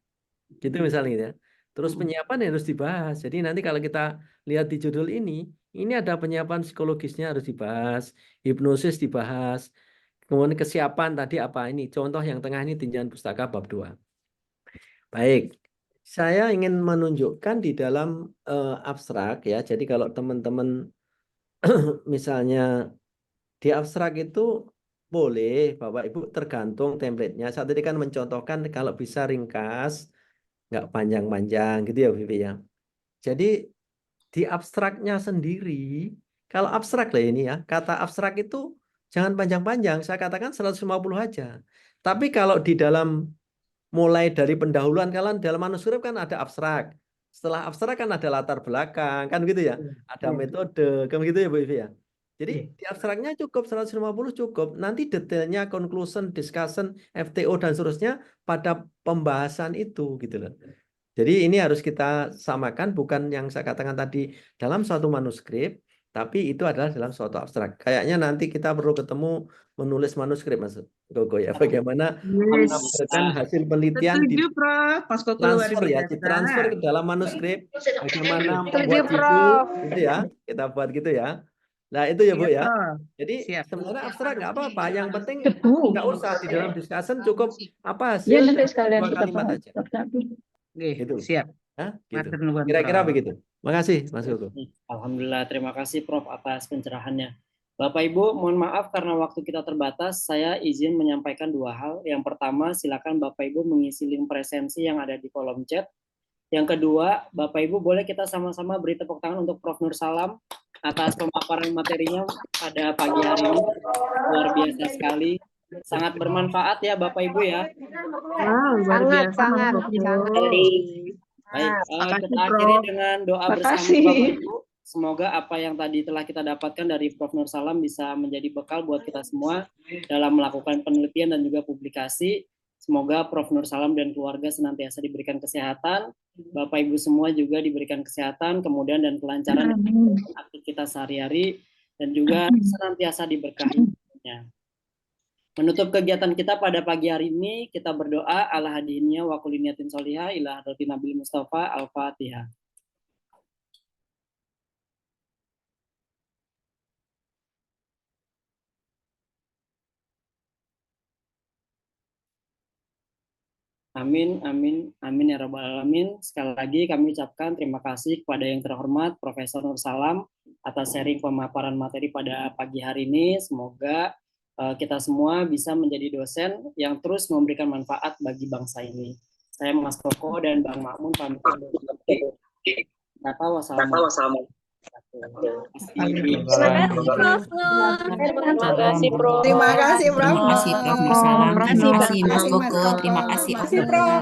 Gitu misalnya ya. Terus penyiapan harus dibahas. Jadi nanti kalau kita lihat di judul ini ada penyiapan psikologisnya harus dibahas, hipnosis dibahas. Kemudian kesiapan tadi apa ini? Contoh yang tengah ini tinjauan pustaka bab 2. Baik. Saya ingin menunjukkan di dalam abstrak ya. Jadi kalau teman-teman misalnya di abstrak itu boleh Bapak Ibu tergantung template-nya. Saat tadi kan mencontohkan kalau bisa ringkas, nggak panjang-panjang gitu ya Vivi ya. Jadi di abstraknya sendiri, kalau abstrak lah ini ya, kata abstrak itu jangan panjang-panjang, saya katakan 150 aja. Tapi kalau di dalam mulai dari pendahuluan kalian dalam manuskrip kan ada abstrak. Setelah abstrak kan ada latar belakang, kan gitu ya. Ada metode, kan gitu ya Bu Ivi ya. Jadi di abstraknya cukup 150 cukup. Nanti detailnya conclusion, discussion, FTO dan seterusnya pada pembahasan itu gitu loh. Jadi ini harus kita samakan, bukan yang saya katakan tadi dalam suatu manuskrip, tapi itu adalah dalam suatu abstrak. Kayaknya nanti kita perlu ketemu menulis manuskrip, Mas Gogo ya. Bagaimana menafsirkan hasil penelitian Setuju, Prof. Mas Koko luar transfer ya, biasa. ditransfer ke dalam manuskrip. Bagaimana Setuju, membuat judul, Prof. gitu ya. Kita buat gitu ya. Nah itu ya Bu Siap, ya. Prof. Jadi Siap. sebenarnya abstrak nggak apa-apa. Yang penting nggak usah di dalam discussion, cukup apa hasil dua kalimat aja. Oke, Gitu. siap. Nah, gitu. Matur nuwun, Kira-kira Prof. begitu. Makasih Mas Gogo. Alhamdulillah, terima kasih Prof atas pencerahannya. Bapak Ibu, mohon maaf karena waktu kita terbatas, saya izin menyampaikan 2 hal. Yang pertama, silakan Bapak Ibu mengisi link presensi yang ada di kolom chat. Yang kedua, Bapak Ibu boleh kita sama-sama beri tepuk tangan untuk Prof Nur Salam atas pemaparan materinya pada pagi hari ini. Luar biasa sekali. Sangat bermanfaat ya Bapak Ibu ya. Wow, luar biasa, Mas Koko. Baik, kita akhiri dengan doa bersama Bapak Ibu. semoga apa yang tadi telah kita dapatkan dari Prof. Nur Salam bisa menjadi bekal buat kita semua dalam melakukan penelitian dan juga publikasi. Semoga Prof. Nur Salam dan keluarga senantiasa diberikan kesehatan, Bapak Ibu semua juga diberikan kesehatan, kemudian dan kelancaran aktivitas sehari-hari, dan juga senantiasa diberkahi. Menutup kegiatan kita pada pagi hari ini, kita berdoa ala hadinya wa kulli niyatin sholihah ila hadratin Nabi Mustafa Al-Fatihah. Amin, amin, amin ya rabbal alamin. Sekali lagi kami ucapkan terima kasih kepada yang terhormat Profesor Nur Salam atas sharing pemaparan materi pada pagi hari ini. Semoga kita semua bisa menjadi dosen yang terus memberikan manfaat bagi bangsa ini. Saya Mas Koko dan Bang Makmun pamit undur diri. Wassalamualaikum. Terima kasih, Prof. Terima kasih, Prof. Terima kasih, Prof. Nur Salam. Terima kasih, Mas Koko. Terima kasih, Prof.